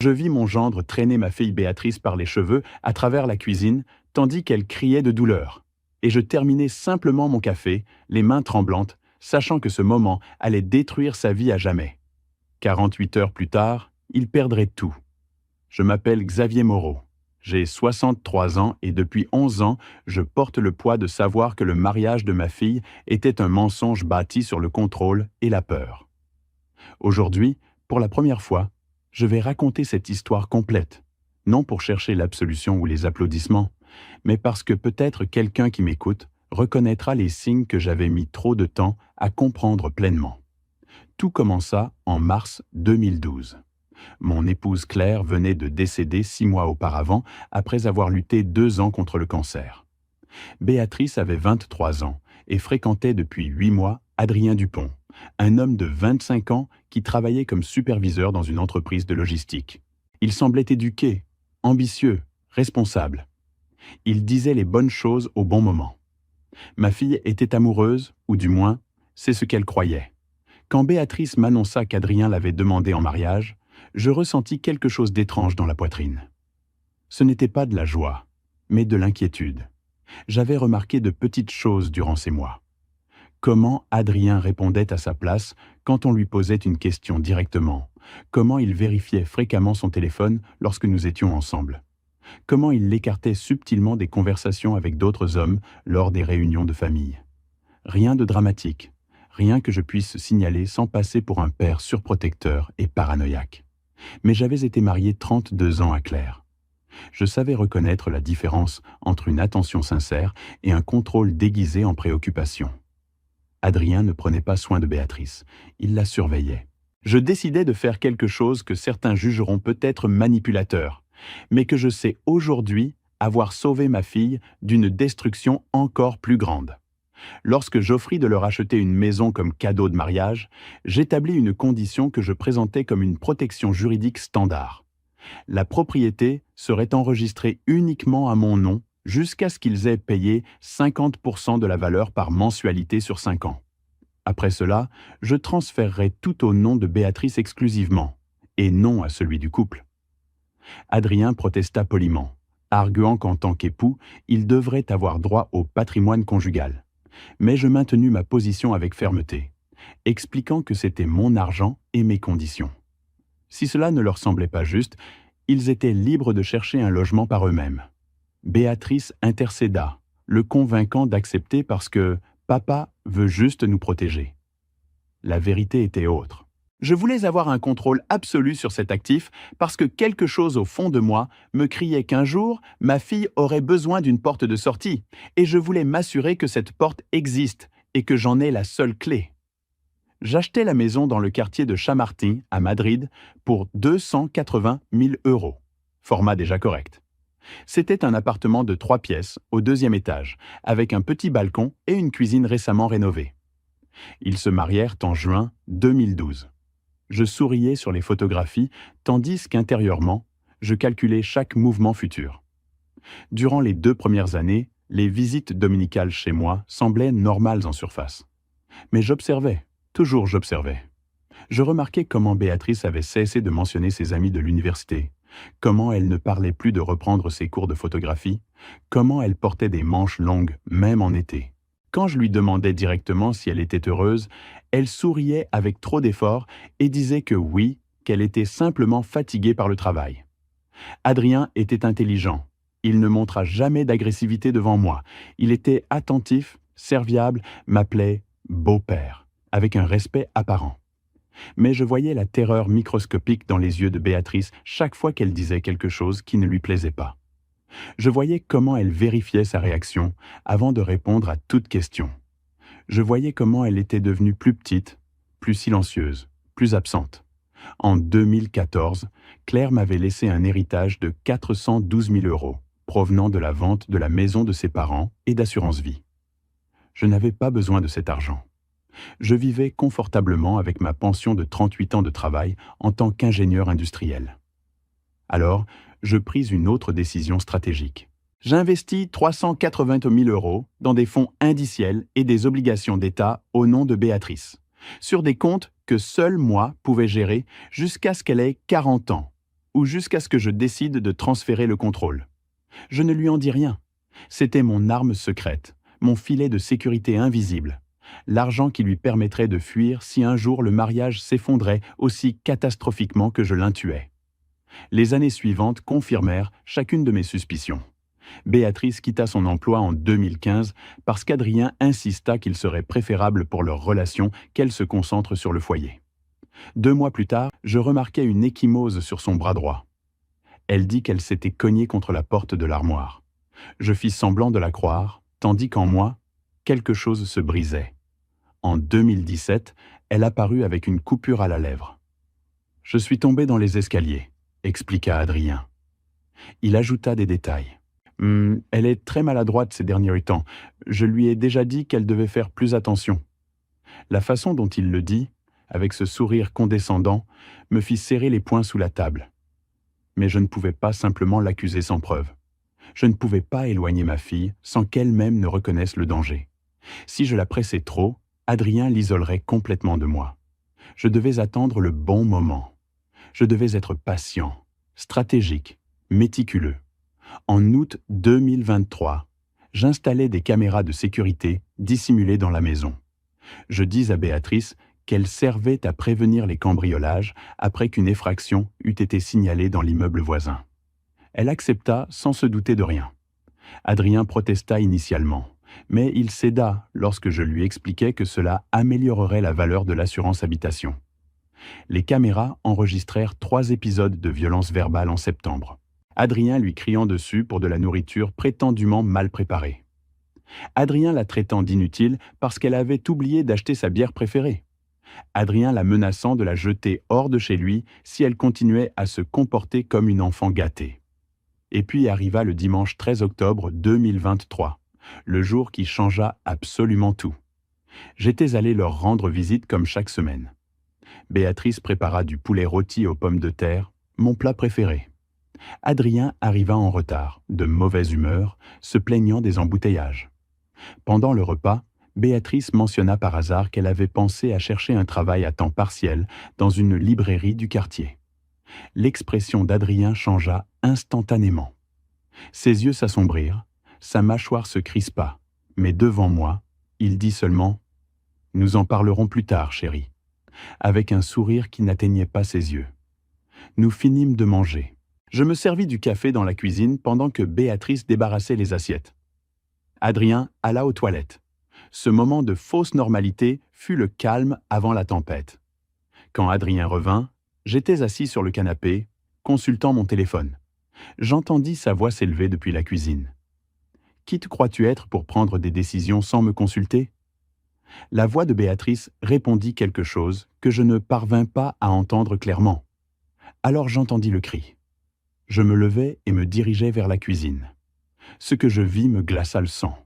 Je vis mon gendre traîner ma fille Béatrice par les cheveux à travers la cuisine, tandis qu'elle criait de douleur. Et je terminais simplement mon café, les mains tremblantes, sachant que ce moment allait détruire sa vie à jamais. 48 heures plus tard, il perdrait tout. Je m'appelle Xavier Moreau. J'ai 63 ans et depuis 11 ans, je porte le poids de savoir que le mariage de ma fille était un mensonge bâti sur le contrôle et la peur. Aujourd'hui, pour la première fois, je vais raconter cette histoire complète, non pour chercher l'absolution ou les applaudissements, mais parce que peut-être quelqu'un qui m'écoute reconnaîtra les signes que j'avais mis trop de temps à comprendre pleinement. Tout commença en mars 2012. Mon épouse Claire venait de décéder 6 mois auparavant après avoir lutté 2 ans contre le cancer. Béatrice avait 23 ans et fréquentait depuis 8 mois Adrien Dupont, un homme de 25 ans qui travaillait comme superviseur dans une entreprise de logistique. Il semblait éduqué, ambitieux, responsable. Il disait les bonnes choses au bon moment. Ma fille était amoureuse, ou du moins, c'est ce qu'elle croyait. Quand Béatrice m'annonça qu'Adrien l'avait demandé en mariage, je ressentis quelque chose d'étrange dans la poitrine. Ce n'était pas de la joie, mais de l'inquiétude. J'avais remarqué de petites choses durant ces mois. Comment Adrien répondait à sa place quand on lui posait une question directement? Comment il vérifiait fréquemment son téléphone lorsque nous étions ensemble? Comment il l'écartait subtilement des conversations avec d'autres hommes lors des réunions de famille? Rien de dramatique, rien que je puisse signaler sans passer pour un père surprotecteur et paranoïaque. Mais j'avais été marié 32 ans à Claire. Je savais reconnaître la différence entre une attention sincère et un contrôle déguisé en préoccupation. Adrien ne prenait pas soin de Béatrice, il la surveillait. Je décidai de faire quelque chose que certains jugeront peut-être manipulateur, mais que je sais aujourd'hui avoir sauvé ma fille d'une destruction encore plus grande. Lorsque j'offris de leur acheter une maison comme cadeau de mariage, j'établis une condition que je présentais comme une protection juridique standard. La propriété serait enregistrée uniquement à mon nom jusqu'à ce qu'ils aient payé 50% de la valeur par mensualité sur 5 ans. Après cela, je transférerai tout au nom de Béatrice exclusivement, et non à celui du couple. Adrien protesta poliment, arguant qu'en tant qu'époux, il devrait avoir droit au patrimoine conjugal. Mais je maintenus ma position avec fermeté, expliquant que c'était mon argent et mes conditions. Si cela ne leur semblait pas juste, ils étaient libres de chercher un logement par eux-mêmes. Béatrice intercéda, le convainquant d'accepter parce que papa veut juste nous protéger. La vérité était autre. Je voulais avoir un contrôle absolu sur cet actif parce que quelque chose au fond de moi me criait qu'un jour, ma fille aurait besoin d'une porte de sortie et je voulais m'assurer que cette porte existe et que j'en ai la seule clé. J'achetai la maison dans le quartier de Chamartín, à Madrid, pour 280 000 €, format déjà correct. C'était un appartement de 3 pièces, au 2e étage, avec un petit balcon et une cuisine récemment rénovée. Ils se marièrent en juin 2012. Je souriais sur les photographies, tandis qu'intérieurement, je calculais chaque mouvement futur. Durant les 2 premières années, les visites dominicales chez moi semblaient normales en surface. Mais j'observais, toujours j'observais. Je remarquais comment Béatrice avait cessé de mentionner ses amis de l'université, comment elle ne parlait plus de reprendre ses cours de photographie, comment elle portait des manches longues, même en été. Quand je lui demandais directement si elle était heureuse, elle souriait avec trop d'efforts et disait que oui, qu'elle était simplement fatiguée par le travail. Adrien était intelligent. Il ne montra jamais d'agressivité devant moi. Il était attentif, serviable, m'appelait « beau-père », avec un respect apparent. Mais je voyais la terreur microscopique dans les yeux de Béatrice chaque fois qu'elle disait quelque chose qui ne lui plaisait pas. Je voyais comment elle vérifiait sa réaction avant de répondre à toute question. Je voyais comment elle était devenue plus petite, plus silencieuse, plus absente. En 2014, Claire m'avait laissé un héritage de 412 000 € provenant de la vente de la maison de ses parents et d'assurance vie. Je n'avais pas besoin de cet argent. Je vivais confortablement avec ma pension de 38 ans de travail en tant qu'ingénieur industriel. Alors, je pris une autre décision stratégique. J'investis 380 000 € dans des fonds indiciels et des obligations d'État au nom de Béatrice, sur des comptes que seul moi pouvais gérer jusqu'à ce qu'elle ait 40 ans. ou jusqu'à ce que je décide de transférer le contrôle. Je ne lui en dis rien. C'était mon arme secrète, mon filet de sécurité invisible, l'argent qui lui permettrait de fuir si un jour le mariage s'effondrait aussi catastrophiquement que je l'intuais. Les années suivantes confirmèrent chacune de mes suspicions. Béatrice quitta son emploi en 2015 parce qu'Adrien insista qu'il serait préférable pour leur relation qu'elle se concentre sur le foyer. 2 mois plus tard, je remarquai une ecchymose sur son bras droit. Elle dit qu'elle s'était cognée contre la porte de l'armoire. Je fis semblant de la croire, tandis qu'en moi, quelque chose se brisait. En 2017, elle apparut avec une coupure à la lèvre. « Je suis tombé dans les escaliers », expliqua Adrien. Il ajouta des détails. Elle est très maladroite ces derniers temps. Je lui ai déjà dit qu'elle devait faire plus attention. » La façon dont il le dit, avec ce sourire condescendant, me fit serrer les poings sous la table. Mais je ne pouvais pas simplement l'accuser sans preuve. Je ne pouvais pas éloigner ma fille sans qu'elle-même ne reconnaisse le danger. Si je la pressais trop, Adrien l'isolerait complètement de moi. Je devais attendre le bon moment. Je devais être patient, stratégique, méticuleux. En août 2023, j'installai des caméras de sécurité dissimulées dans la maison. Je dis à Béatrice qu'elles servaient à prévenir les cambriolages après qu'une effraction eût été signalée dans l'immeuble voisin. Elle accepta sans se douter de rien. Adrien protesta initialement, mais il céda lorsque je lui expliquai que cela améliorerait la valeur de l'assurance habitation. Les caméras enregistrèrent 3 épisodes de violence verbale en septembre. Adrien lui criant dessus pour de la nourriture prétendument mal préparée. Adrien la traitant d'inutile parce qu'elle avait oublié d'acheter sa bière préférée. Adrien la menaçant de la jeter hors de chez lui si elle continuait à se comporter comme une enfant gâtée. Et puis arriva le dimanche 13 octobre 2023, le jour qui changea absolument tout. J'étais allé leur rendre visite comme chaque semaine. Béatrice prépara du poulet rôti aux pommes de terre, mon plat préféré. Adrien arriva en retard, de mauvaise humeur, se plaignant des embouteillages. Pendant le repas, Béatrice mentionna par hasard qu'elle avait pensé à chercher un travail à temps partiel dans une librairie du quartier. L'expression d'Adrien changea instantanément. Ses yeux s'assombrirent, sa mâchoire se crispa, mais devant moi, il dit seulement « Nous en parlerons plus tard, chérie », avec un sourire qui n'atteignait pas ses yeux. Nous finîmes de manger. Je me servis du café dans la cuisine pendant que Béatrice débarrassait les assiettes. Adrien alla aux toilettes. Ce moment de fausse normalité fut le calme avant la tempête. Quand Adrien revint, j'étais assis sur le canapé, consultant mon téléphone. J'entendis sa voix s'élever depuis la cuisine. « Qui te crois-tu être pour prendre des décisions sans me consulter ?» La voix de Béatrice répondit quelque chose que je ne parvins pas à entendre clairement. Alors j'entendis le cri. Je me levai et me dirigeai vers la cuisine. Ce que je vis me glaça le sang.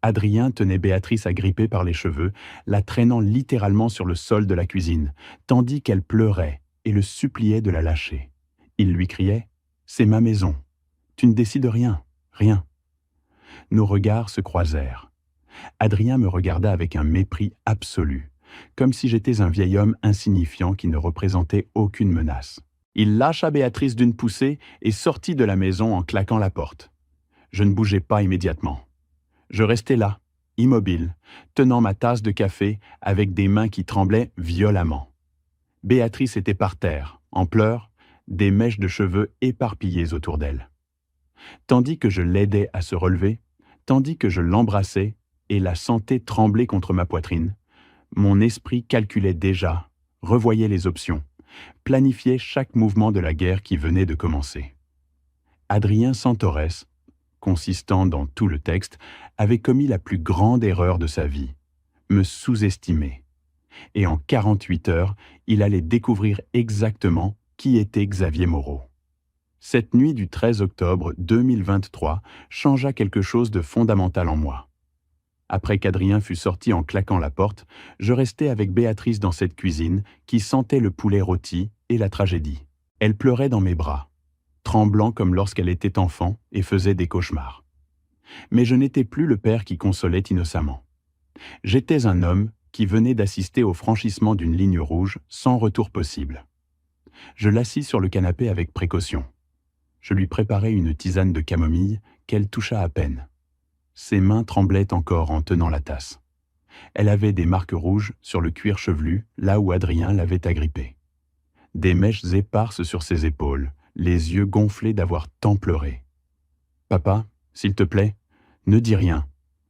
Adrien tenait Béatrice agrippée par les cheveux, la traînant littéralement sur le sol de la cuisine, tandis qu'elle pleurait et le suppliait de la lâcher. Il lui criait « C'est ma maison. Tu ne décides rien, rien. » Nos regards se croisèrent. Adrien me regarda avec un mépris absolu, comme si j'étais un vieil homme insignifiant qui ne représentait aucune menace. Il lâcha Béatrice d'une poussée et sortit de la maison en claquant la porte. Je ne bougeai pas immédiatement. Je restai là, immobile, tenant ma tasse de café avec des mains qui tremblaient violemment. Béatrice était par terre, en pleurs, des mèches de cheveux éparpillées autour d'elle. Tandis que je l'aidais à se relever, tandis que je l'embrassais et la sentais trembler contre ma poitrine, mon esprit calculait déjà, revoyait les options, planifiait chaque mouvement de la guerre qui venait de commencer. Adrien Santorès, consistant dans tout le texte, avait commis la plus grande erreur de sa vie, me sous-estimer. Et en 48 heures, il allait découvrir exactement qui était Xavier Moreau. Cette nuit du 13 octobre 2023 changea quelque chose de fondamental en moi. Après qu'Adrien fut sorti en claquant la porte, je restai avec Béatrice dans cette cuisine qui sentait le poulet rôti et la tragédie. Elle pleurait dans mes bras, tremblant comme lorsqu'elle était enfant et faisait des cauchemars. Mais je n'étais plus le père qui consolait innocemment. J'étais un homme qui venait d'assister au franchissement d'une ligne rouge sans retour possible. Je l'assis sur le canapé avec précaution. Je lui préparai une tisane de camomille qu'elle toucha à peine. Ses mains tremblaient encore en tenant la tasse. Elle avait des marques rouges sur le cuir chevelu, là où Adrien l'avait agrippée. Des mèches éparses sur ses épaules, les yeux gonflés d'avoir tant pleuré. « Papa, s'il te plaît, ne dis rien »,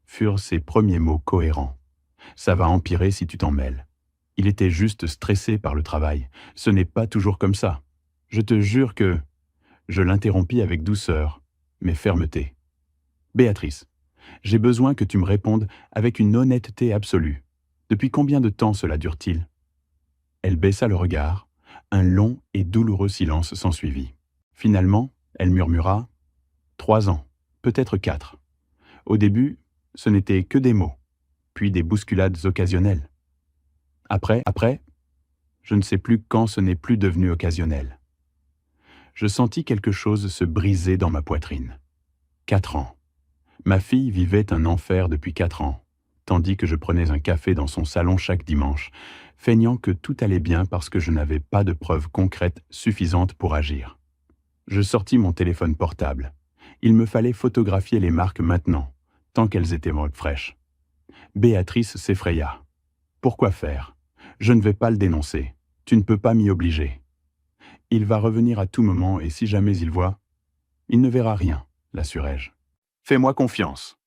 furent ses premiers mots cohérents. « Ça va empirer si tu t'en mêles. Il était juste stressé par le travail. Ce n'est pas toujours comme ça. Je te jure que… » Je l'interrompis avec douceur, mais fermeté. « Béatrice, j'ai besoin que tu me répondes avec une honnêteté absolue. Depuis combien de temps cela dure-t-il » Elle baissa le regard. Un long et douloureux silence s'ensuivit. Finalement, elle murmura « 3 ans, peut-être 4. Au début, ce n'était que des mots, puis des bousculades occasionnelles. Après, je ne sais plus quand ce n'est plus devenu occasionnel. » Je sentis quelque chose se briser dans ma poitrine. 4 ans. Ma fille vivait un enfer depuis 4 ans, tandis que je prenais un café dans son salon chaque dimanche, feignant que tout allait bien parce que je n'avais pas de preuves concrètes suffisantes pour agir. Je sortis mon téléphone portable. Il me fallait photographier les marques maintenant, tant qu'elles étaient fraîches. Béatrice s'effraya. « Pourquoi faire ? Je ne vais pas le dénoncer. Tu ne peux pas m'y obliger. Il va revenir à tout moment et si jamais il voit… » « Il ne verra rien, l'assurai-je. Fais-moi confiance. »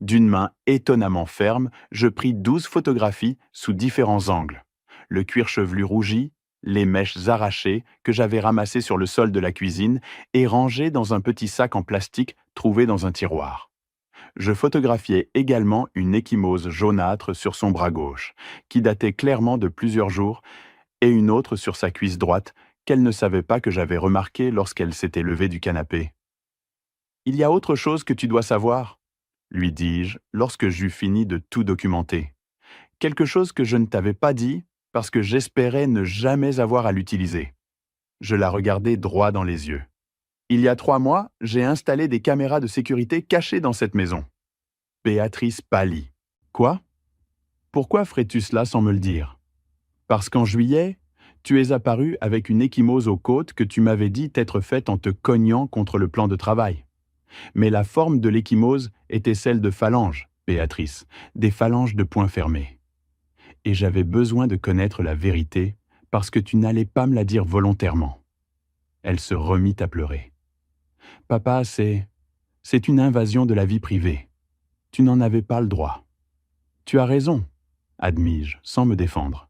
D'une main étonnamment ferme, je pris 12 photographies sous différents angles. Le cuir chevelu rougi, les mèches arrachées que j'avais ramassées sur le sol de la cuisine et rangées dans un petit sac en plastique trouvé dans un tiroir. Je photographiais également une ecchymose jaunâtre sur son bras gauche, qui datait clairement de plusieurs jours, et une autre sur sa cuisse droite, qu'elle ne savait pas que j'avais remarqué lorsqu'elle s'était levée du canapé. « Il y a autre chose que tu dois savoir ?» lui dis-je lorsque j'eus fini de tout documenter. « Quelque chose que je ne t'avais pas dit parce que j'espérais ne jamais avoir à l'utiliser. » Je la regardai droit dans les yeux. « Il y a 3 mois, j'ai installé des caméras de sécurité cachées dans cette maison. » Béatrice pâlit. « Quoi ? Pourquoi ferais-tu cela sans me le dire ? Parce qu'en juillet, tu es apparu avec une ecchymose aux côtes que tu m'avais dit être faite en te cognant contre le plan de travail. Mais la forme de l'ecchymose était celle de phalanges, Béatrice, des phalanges de poing fermés. Et j'avais besoin de connaître la vérité parce que tu n'allais pas me la dire volontairement. » Elle se remit à pleurer. « Papa, c'est une invasion de la vie privée. Tu n'en avais pas le droit. »« Tu as raison, » admis-je, sans me défendre.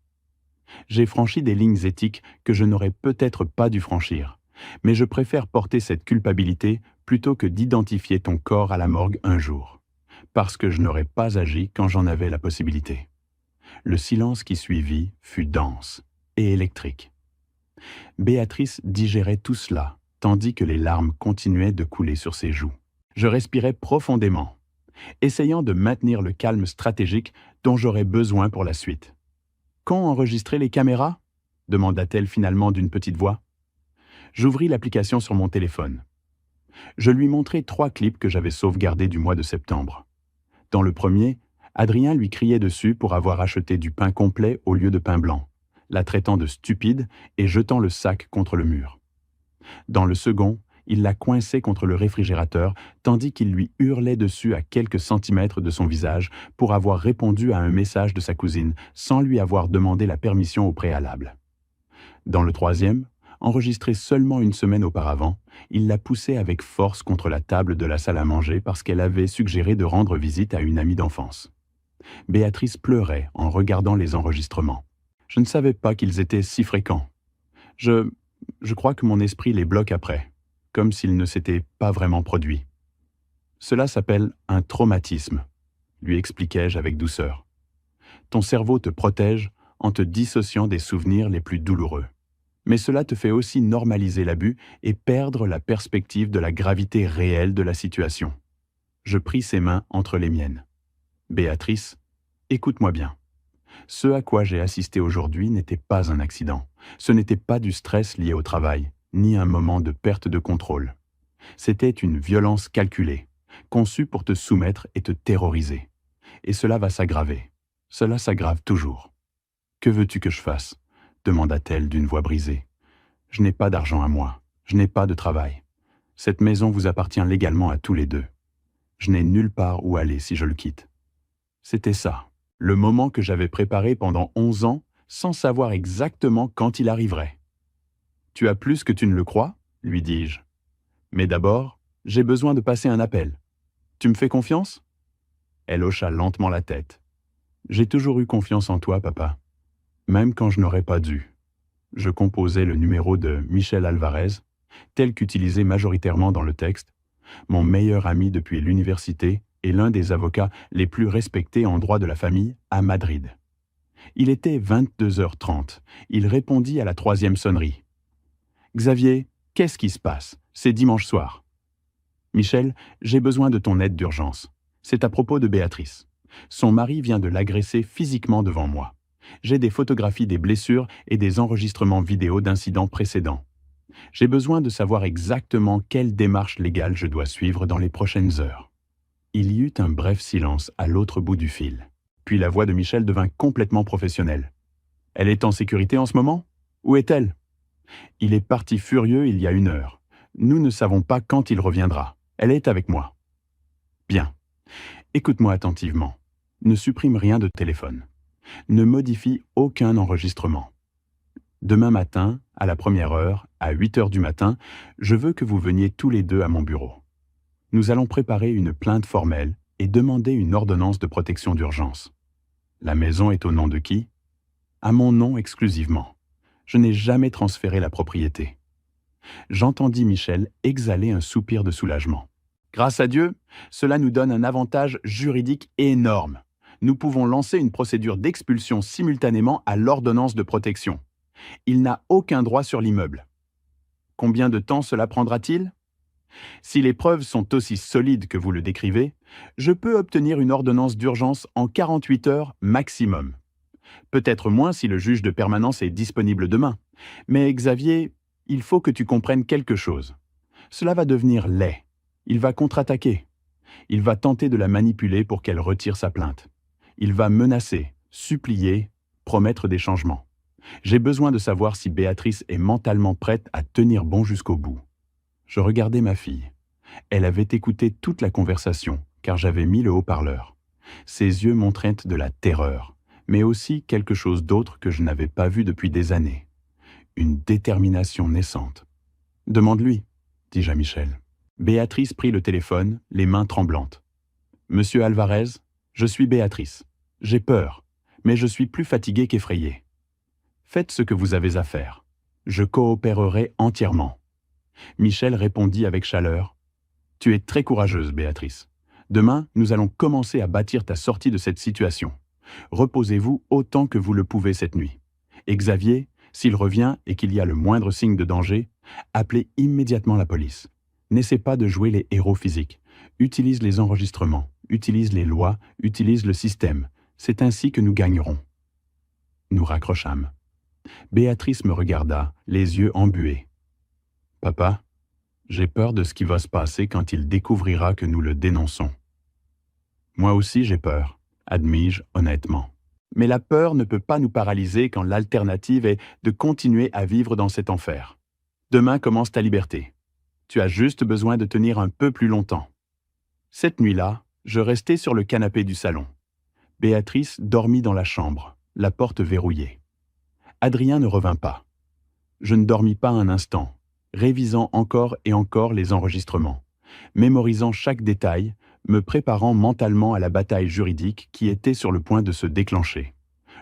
J'ai franchi des lignes éthiques que je n'aurais peut-être pas dû franchir, mais je préfère porter cette culpabilité plutôt que d'identifier ton corps à la morgue un jour, parce que je n'aurais pas agi quand j'en avais la possibilité. Le silence qui suivit fut dense et électrique. Béatrice digérait tout cela, tandis que les larmes continuaient de couler sur ses joues. Je respirais profondément, essayant de maintenir le calme stratégique dont j'aurais besoin pour la suite. « Quand enregistrer les caméras ?» demanda-t-elle finalement d'une petite voix. J'ouvris l'application sur mon téléphone. Je lui montrai 3 clips que j'avais sauvegardés du mois de septembre. Dans le premier, Adrien lui criait dessus pour avoir acheté du pain complet au lieu de pain blanc, la traitant de stupide et jetant le sac contre le mur. Dans le second, il la coinçait contre le réfrigérateur, tandis qu'il lui hurlait dessus à quelques centimètres de son visage pour avoir répondu à un message de sa cousine, sans lui avoir demandé la permission au préalable. Dans le troisième, enregistré seulement une semaine auparavant, il la poussait avec force contre la table de la salle à manger parce qu'elle avait suggéré de rendre visite à une amie d'enfance. Béatrice pleurait en regardant les enregistrements. Je ne savais pas qu'ils étaient si fréquents. Je crois que mon esprit les bloque après, comme s'ils ne s'étaient pas vraiment produits. Cela s'appelle un traumatisme, lui expliquai-je avec douceur. Ton cerveau te protège en te dissociant des souvenirs les plus douloureux. Mais cela te fait aussi normaliser l'abus et perdre la perspective de la gravité réelle de la situation. Je pris ses mains entre les miennes. Béatrice, écoute-moi bien. Ce à quoi j'ai assisté aujourd'hui n'était pas un accident. Ce n'était pas du stress lié au travail, ni un moment de perte de contrôle. C'était une violence calculée, conçue pour te soumettre et te terroriser. Et cela va s'aggraver. Cela s'aggrave toujours. « Que veux-tu que je fasse ?» demanda-t-elle d'une voix brisée. Je n'ai pas d'argent à moi. Je n'ai pas de travail. Cette maison vous appartient légalement à tous les deux. Je n'ai nulle part où aller si je le quitte. C'était ça, le moment que j'avais préparé pendant 11 ans sans savoir exactement quand il arriverait. Tu as plus que tu ne le crois, lui dis-je. Mais d'abord, j'ai besoin de passer un appel. Tu me fais confiance? Elle hocha lentement la tête. J'ai toujours eu confiance en toi, papa. Même quand je n'aurais pas dû. Je composais le numéro de Michel Alvarez, tel qu'utilisé majoritairement dans le texte, mon meilleur ami depuis l'université et l'un des avocats les plus respectés en droit de la famille à Madrid. Il était 22h30. Il répondit à la 3e sonnerie. « Xavier, qu'est-ce qui se passe? C'est dimanche soir. »« Michel, j'ai besoin de ton aide d'urgence. C'est à propos de Béatrice. Son mari vient de l'agresser physiquement devant moi. J'ai des photographies des blessures et des enregistrements vidéo d'incidents précédents. J'ai besoin de savoir exactement quelle démarche légale je dois suivre dans les prochaines heures. » Il y eut un bref silence à l'autre bout du fil. Puis la voix de Michel devint complètement professionnelle. « Elle est en sécurité en ce moment? Où est-elle? » « Il est parti furieux il y a 1 heure. Nous ne savons pas quand il reviendra. Elle est avec moi. » « Bien. Écoute-moi attentivement. Ne supprime rien de téléphone. Ne modifie aucun enregistrement. Demain matin, à la 1re heure, à 8 heures du matin, je veux que vous veniez tous les deux à mon bureau. Nous allons préparer une plainte formelle et demander une ordonnance de protection d'urgence. La maison est au nom de qui? À mon nom exclusivement. Je n'ai jamais transféré la propriété. J'entendis Michel exhaler un soupir de soulagement. Grâce à Dieu, cela nous donne un avantage juridique énorme. Nous pouvons lancer une procédure d'expulsion simultanément à l'ordonnance de protection. Il n'a aucun droit sur l'immeuble. Combien de temps cela prendra-t-il? Si les preuves sont aussi solides que vous le décrivez, je peux obtenir une ordonnance d'urgence en 48 heures maximum. Peut-être moins si le juge de permanence est disponible demain. Mais Xavier, il faut que tu comprennes quelque chose. Cela va devenir laid. Il va contre-attaquer. Il va tenter de la manipuler pour qu'elle retire sa plainte. Il va menacer, supplier, promettre des changements. J'ai besoin de savoir si Béatrice est mentalement prête à tenir bon jusqu'au bout. Je regardais ma fille. Elle avait écouté toute la conversation, car j'avais mis le haut-parleur. Ses yeux montraient de la terreur, mais aussi quelque chose d'autre que je n'avais pas vu depuis des années. Une détermination naissante. « Demande-lui, » dis-je à Michel. Béatrice prit le téléphone, les mains tremblantes. « Monsieur Alvarez, je suis Béatrice. J'ai peur, mais je suis plus fatiguée qu'effrayée. Faites ce que vous avez à faire. Je coopérerai entièrement. » Michel répondit avec chaleur. « Tu es très courageuse, Béatrice. Demain, nous allons commencer à bâtir ta sortie de cette situation. Reposez-vous autant que vous le pouvez cette nuit. Et Xavier, s'il revient et qu'il y a le moindre signe de danger, appelez immédiatement la police. N'essaie pas de jouer les héros physiques. Utilise les enregistrements, utilise les lois, utilise le système. C'est ainsi que nous gagnerons. » Nous raccrochâmes. Béatrice me regarda, les yeux embués. « Papa, j'ai peur de ce qui va se passer quand il découvrira que nous le dénonçons. » « Moi aussi j'ai peur, admis-je honnêtement. Mais la peur ne peut pas nous paralyser quand l'alternative est de continuer à vivre dans cet enfer. Demain commence ta liberté. Tu as juste besoin de tenir un peu plus longtemps. » Cette nuit-là, je restai sur le canapé du salon. Béatrice dormit dans la chambre, la porte verrouillée. Adrien ne revint pas. Je ne dormis pas un instant, révisant encore et encore les enregistrements, mémorisant chaque détail, me préparant mentalement à la bataille juridique qui était sur le point de se déclencher.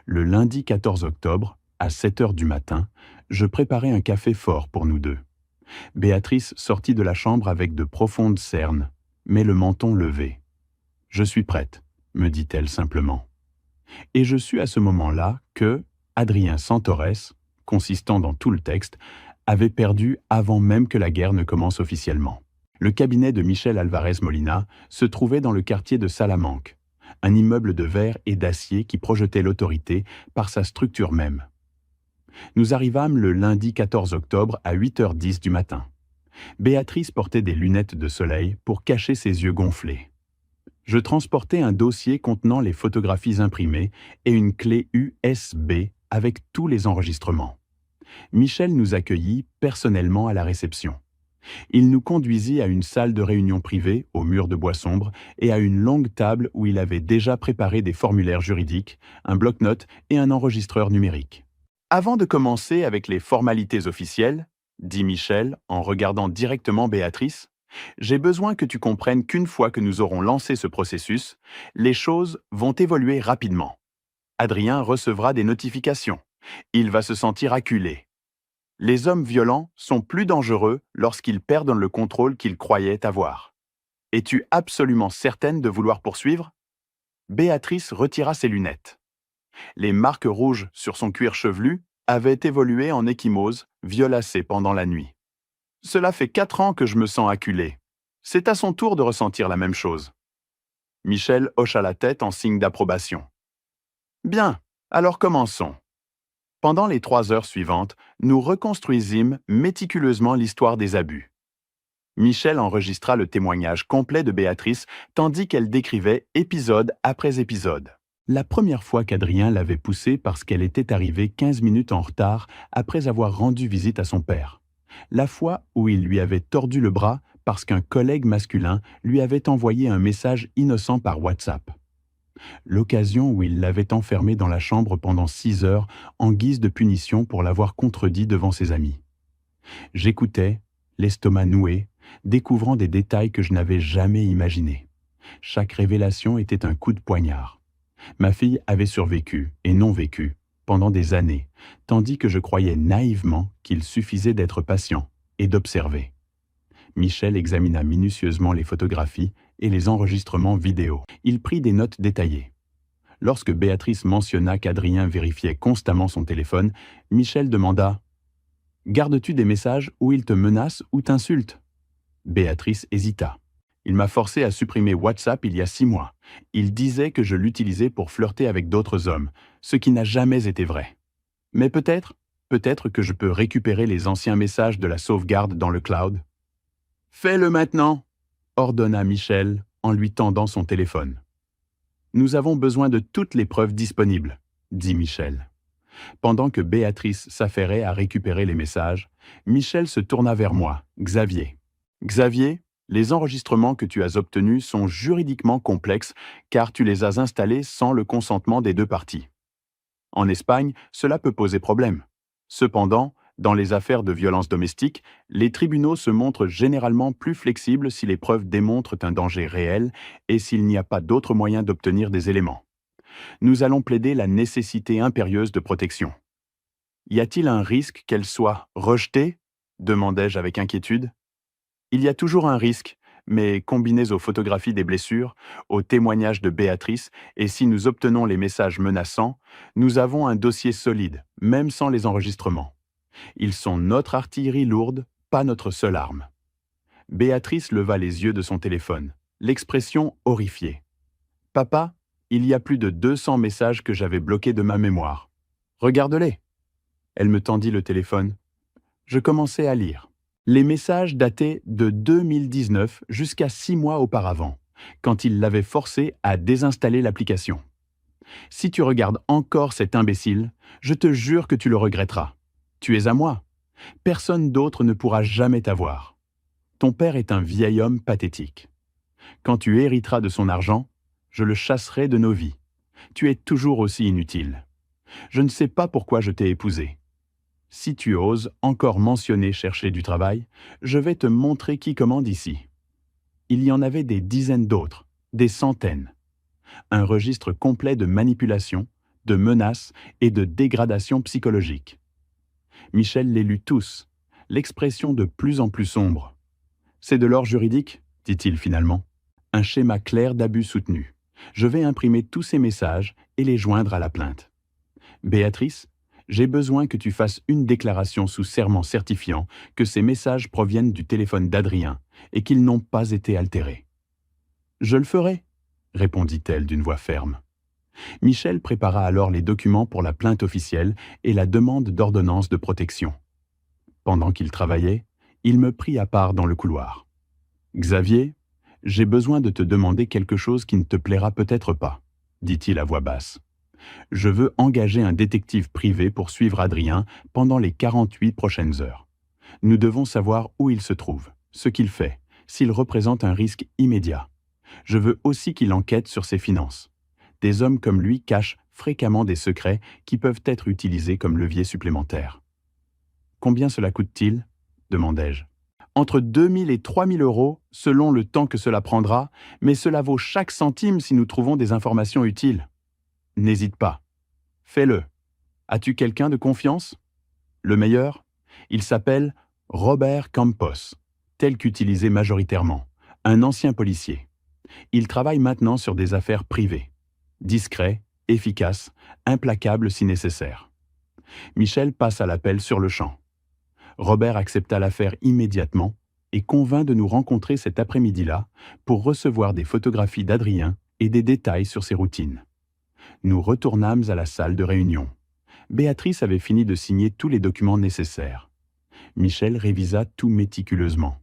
Le lundi 14 octobre, à 7 heures du matin, je préparais un café fort pour nous deux. Béatrice sortit de la chambre avec de profondes cernes, mais le menton levé. « Je suis prête », me dit-elle simplement. Et je sus à ce moment-là que Adrien Santores, consistant dans tout le texte, avait perdu avant même que la guerre ne commence officiellement. Le cabinet de Michel Alvarez Molina se trouvait dans le quartier de Salamanque, un immeuble de verre et d'acier qui projetait l'autorité par sa structure même. Nous arrivâmes le lundi 14 octobre à 8h10 du matin. Béatrice portait des lunettes de soleil pour cacher ses yeux gonflés. Je transportais un dossier contenant les photographies imprimées et une clé USB avec tous les enregistrements. Michel nous accueillit personnellement à la réception. Il nous conduisit à une salle de réunion privée, aux murs de bois sombre, et à une longue table où il avait déjà préparé des formulaires juridiques, un bloc-notes et un enregistreur numérique. Avant de commencer avec les formalités officielles, dit Michel en regardant directement Béatrice, j'ai besoin que tu comprennes qu'une fois que nous aurons lancé ce processus, les choses vont évoluer rapidement. Adrien recevra des notifications. Il va se sentir acculé. Les hommes violents sont plus dangereux lorsqu'ils perdent le contrôle qu'ils croyaient avoir. Es-tu absolument certaine de vouloir poursuivre ? Béatrice retira ses lunettes. Les marques rouges sur son cuir chevelu avaient évolué en ecchymose, violacée pendant la nuit. Cela fait 4 ans que je me sens acculé. C'est à son tour de ressentir la même chose. Michel hocha la tête en signe d'approbation. Bien, alors commençons. Pendant les 3 heures suivantes, nous reconstruisîmes méticuleusement l'histoire des abus. Michel enregistra le témoignage complet de Béatrice tandis qu'elle décrivait épisode après épisode. La première fois qu'Adrien l'avait poussée parce qu'elle était arrivée 15 minutes en retard après avoir rendu visite à son père. La fois où il lui avait tordu le bras parce qu'un collègue masculin lui avait envoyé un message innocent par WhatsApp. L'occasion où il l'avait enfermée dans la chambre pendant 6 heures en guise de punition pour l'avoir contredit devant ses amis. J'écoutais, l'estomac noué, découvrant des détails que je n'avais jamais imaginés. Chaque révélation était un coup de poignard. Ma fille avait survécu, et non vécu, pendant des années, tandis que je croyais naïvement qu'il suffisait d'être patient et d'observer. Michel examina minutieusement les photographies et les enregistrements vidéo. Il prit des notes détaillées. Lorsque Béatrice mentionna qu'Adrien vérifiait constamment son téléphone, Michel demanda « Gardes-tu des messages où il te menace ou t'insulte ?» Béatrice hésita. Il m'a forcé à supprimer WhatsApp il y a 6 mois. Il disait que je l'utilisais pour flirter avec d'autres hommes, ce qui n'a jamais été vrai. Mais peut-être que je peux récupérer les anciens messages de la sauvegarde dans le cloud. « Fais-le maintenant !» ordonna Michel en lui tendant son téléphone. « Nous avons besoin de toutes les preuves disponibles, » dit Michel. Pendant que Béatrice s'affairait à récupérer les messages, Michel se tourna vers moi, Xavier. « Xavier, les enregistrements que tu as obtenus sont juridiquement complexes car tu les as installés sans le consentement des 2 parties. En Espagne, cela peut poser problème. Cependant, dans les affaires de violence domestique, les tribunaux se montrent généralement plus flexibles si les preuves démontrent un danger réel et s'il n'y a pas d'autre moyen d'obtenir des éléments. Nous allons plaider la nécessité impérieuse de protection. Y a-t-il un risque qu'elle soit rejetée ? Demandai-je avec inquiétude. Il y a toujours un risque, mais combiné aux photographies des blessures, aux témoignages de Béatrice, et si nous obtenons les messages menaçants, nous avons un dossier solide, même sans les enregistrements. Ils sont notre artillerie lourde, pas notre seule arme. Béatrice leva les yeux de son téléphone, l'expression horrifiée. « Papa, il y a plus de 200 messages que j'avais bloqués de ma mémoire. Regarde-les. » Elle me tendit le téléphone. Je commençai à lire. Les messages dataient de 2019 jusqu'à 6 mois auparavant, quand il l'avait forcé à désinstaller l'application. « Si tu regardes encore cet imbécile, je te jure que tu le regretteras. Tu es à moi. Personne d'autre ne pourra jamais t'avoir. Ton père est un vieil homme pathétique. Quand tu hériteras de son argent, je le chasserai de nos vies. Tu es toujours aussi inutile. Je ne sais pas pourquoi je t'ai épousé. Si tu oses encore mentionner chercher du travail, je vais te montrer qui commande ici. » Il y en avait des dizaines d'autres, des centaines. Un registre complet de manipulation, de menaces et de dégradation psychologique. Michel les lut tous, l'expression de plus en plus sombre. « C'est de l'or juridique ?» dit-il finalement. « Un schéma clair d'abus soutenu. Je vais imprimer tous ces messages et les joindre à la plainte. Béatrice, j'ai besoin que tu fasses une déclaration sous serment certifiant que ces messages proviennent du téléphone d'Adrien et qu'ils n'ont pas été altérés. »« Je le ferai, » répondit-elle d'une voix ferme. Michel prépara alors les documents pour la plainte officielle et la demande d'ordonnance de protection. Pendant qu'il travaillait, il me prit à part dans le couloir. « Xavier, j'ai besoin de te demander quelque chose qui ne te plaira peut-être pas, » dit-il à voix basse. Je veux engager un détective privé pour suivre Adrien pendant les 48 prochaines heures. Nous devons savoir où il se trouve, ce qu'il fait, s'il représente un risque immédiat. Je veux aussi qu'il enquête sur ses finances. Des hommes comme lui cachent fréquemment des secrets qui peuvent être utilisés comme levier supplémentaire. Combien cela coûte-t-il ? Demandai-je. Entre 2 000 et 3 000 euros, selon le temps que cela prendra, mais cela vaut chaque centime si nous trouvons des informations utiles. N'hésite pas. Fais-le. As-tu quelqu'un de confiance ? Le meilleur ? Il s'appelle Robert Campos, tel qu'utilisé majoritairement, un ancien policier. Il travaille maintenant sur des affaires privées. Discret, efficace, implacable si nécessaire. Michel passe à l'appel sur le champ. Robert accepta l'affaire immédiatement et convint de nous rencontrer cet après-midi-là pour recevoir des photographies d'Adrien et des détails sur ses routines. Nous retournâmes à la salle de réunion. Béatrice avait fini de signer tous les documents nécessaires. Michel révisa tout méticuleusement.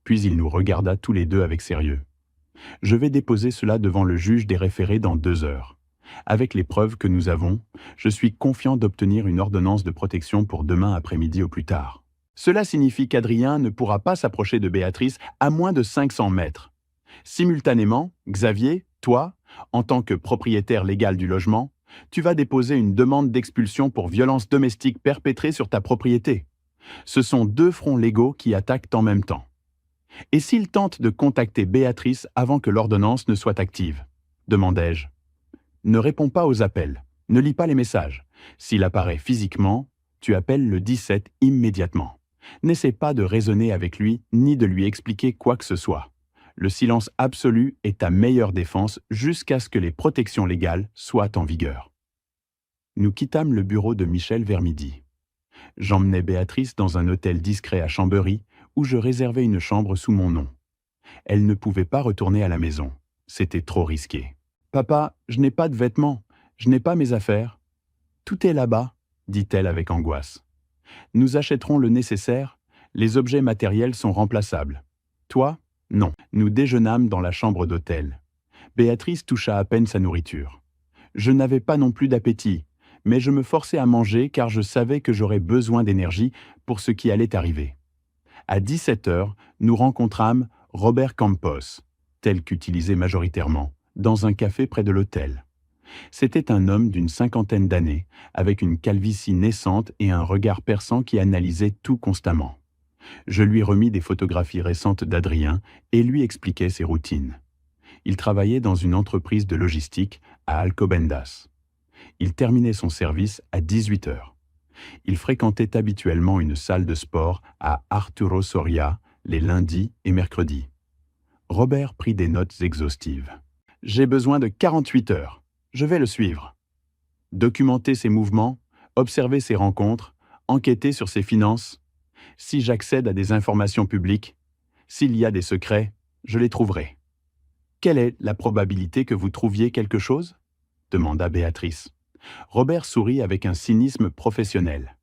Puis il nous regarda tous les deux avec sérieux. « Je vais déposer cela devant le juge des référés dans 2 heures. Avec les preuves que nous avons, je suis confiant d'obtenir une ordonnance de protection pour demain après-midi au plus tard. Cela signifie qu'Adrien ne pourra pas s'approcher de Béatrice à moins de 500 mètres. Simultanément, Xavier, toi, en tant que propriétaire légal du logement, tu vas déposer une demande d'expulsion pour violence domestique perpétrée sur ta propriété. Ce sont 2 fronts légaux qui attaquent en même temps. Et s'il tente de contacter Béatrice avant que l'ordonnance ne soit active ? Demandai-je. Ne réponds pas aux appels, ne lis pas les messages. S'il apparaît physiquement, tu appelles le 17 immédiatement. N'essaie pas de raisonner avec lui ni de lui expliquer quoi que ce soit. Le silence absolu est ta meilleure défense jusqu'à ce que les protections légales soient en vigueur. Nous quittâmes le bureau de Michel vers midi. J'emmenai Béatrice dans un hôtel discret à Chambéry où je réservais une chambre sous mon nom. Elle ne pouvait pas retourner à la maison. C'était trop risqué. « Papa, je n'ai pas de vêtements, je n'ai pas mes affaires. »« Tout est là-bas, » dit-elle avec angoisse. « Nous achèterons le nécessaire, les objets matériels sont remplaçables. Toi, non. » Nous déjeunâmes dans la chambre d'hôtel. Béatrice toucha à peine sa nourriture. Je n'avais pas non plus d'appétit, mais je me forçais à manger car je savais que j'aurais besoin d'énergie pour ce qui allait arriver. À 17 heures, nous rencontrâmes Robert Campos, tel qu'utilisé majoritairement, dans un café près de l'hôtel. C'était un homme d'une 50aine d'années, avec une calvitie naissante et un regard perçant qui analysait tout constamment. Je lui remis des photographies récentes d'Adrien et lui expliquai ses routines. Il travaillait dans une entreprise de logistique à Alcobendas. Il terminait son service à 18 heures. Il fréquentait habituellement une salle de sport à Arturo Soria les lundis et mercredis. Robert prit des notes exhaustives. « J'ai besoin de 48 heures. Je vais le suivre. Documenter ses mouvements, observer ses rencontres, enquêter sur ses finances. Si j'accède à des informations publiques, s'il y a des secrets, je les trouverai. » « Quelle est la probabilité que vous trouviez quelque chose ? » demanda Béatrice. Robert sourit avec un cynisme professionnel.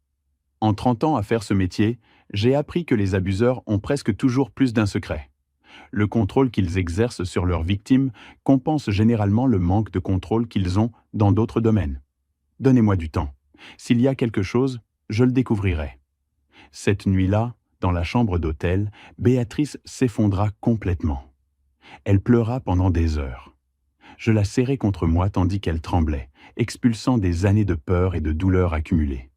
« En 30 ans à faire ce métier, j'ai appris que les abuseurs ont presque toujours plus d'un secret. Le contrôle qu'ils exercent sur leurs victimes compense généralement le manque de contrôle qu'ils ont dans d'autres domaines. Donnez-moi du temps. S'il y a quelque chose, je le découvrirai. » Cette nuit-là, dans la chambre d'hôtel, Béatrice s'effondra complètement. Elle pleura pendant des heures. Je la serrai contre moi tandis qu'elle tremblait, expulsant des années de peur et de douleur accumulées.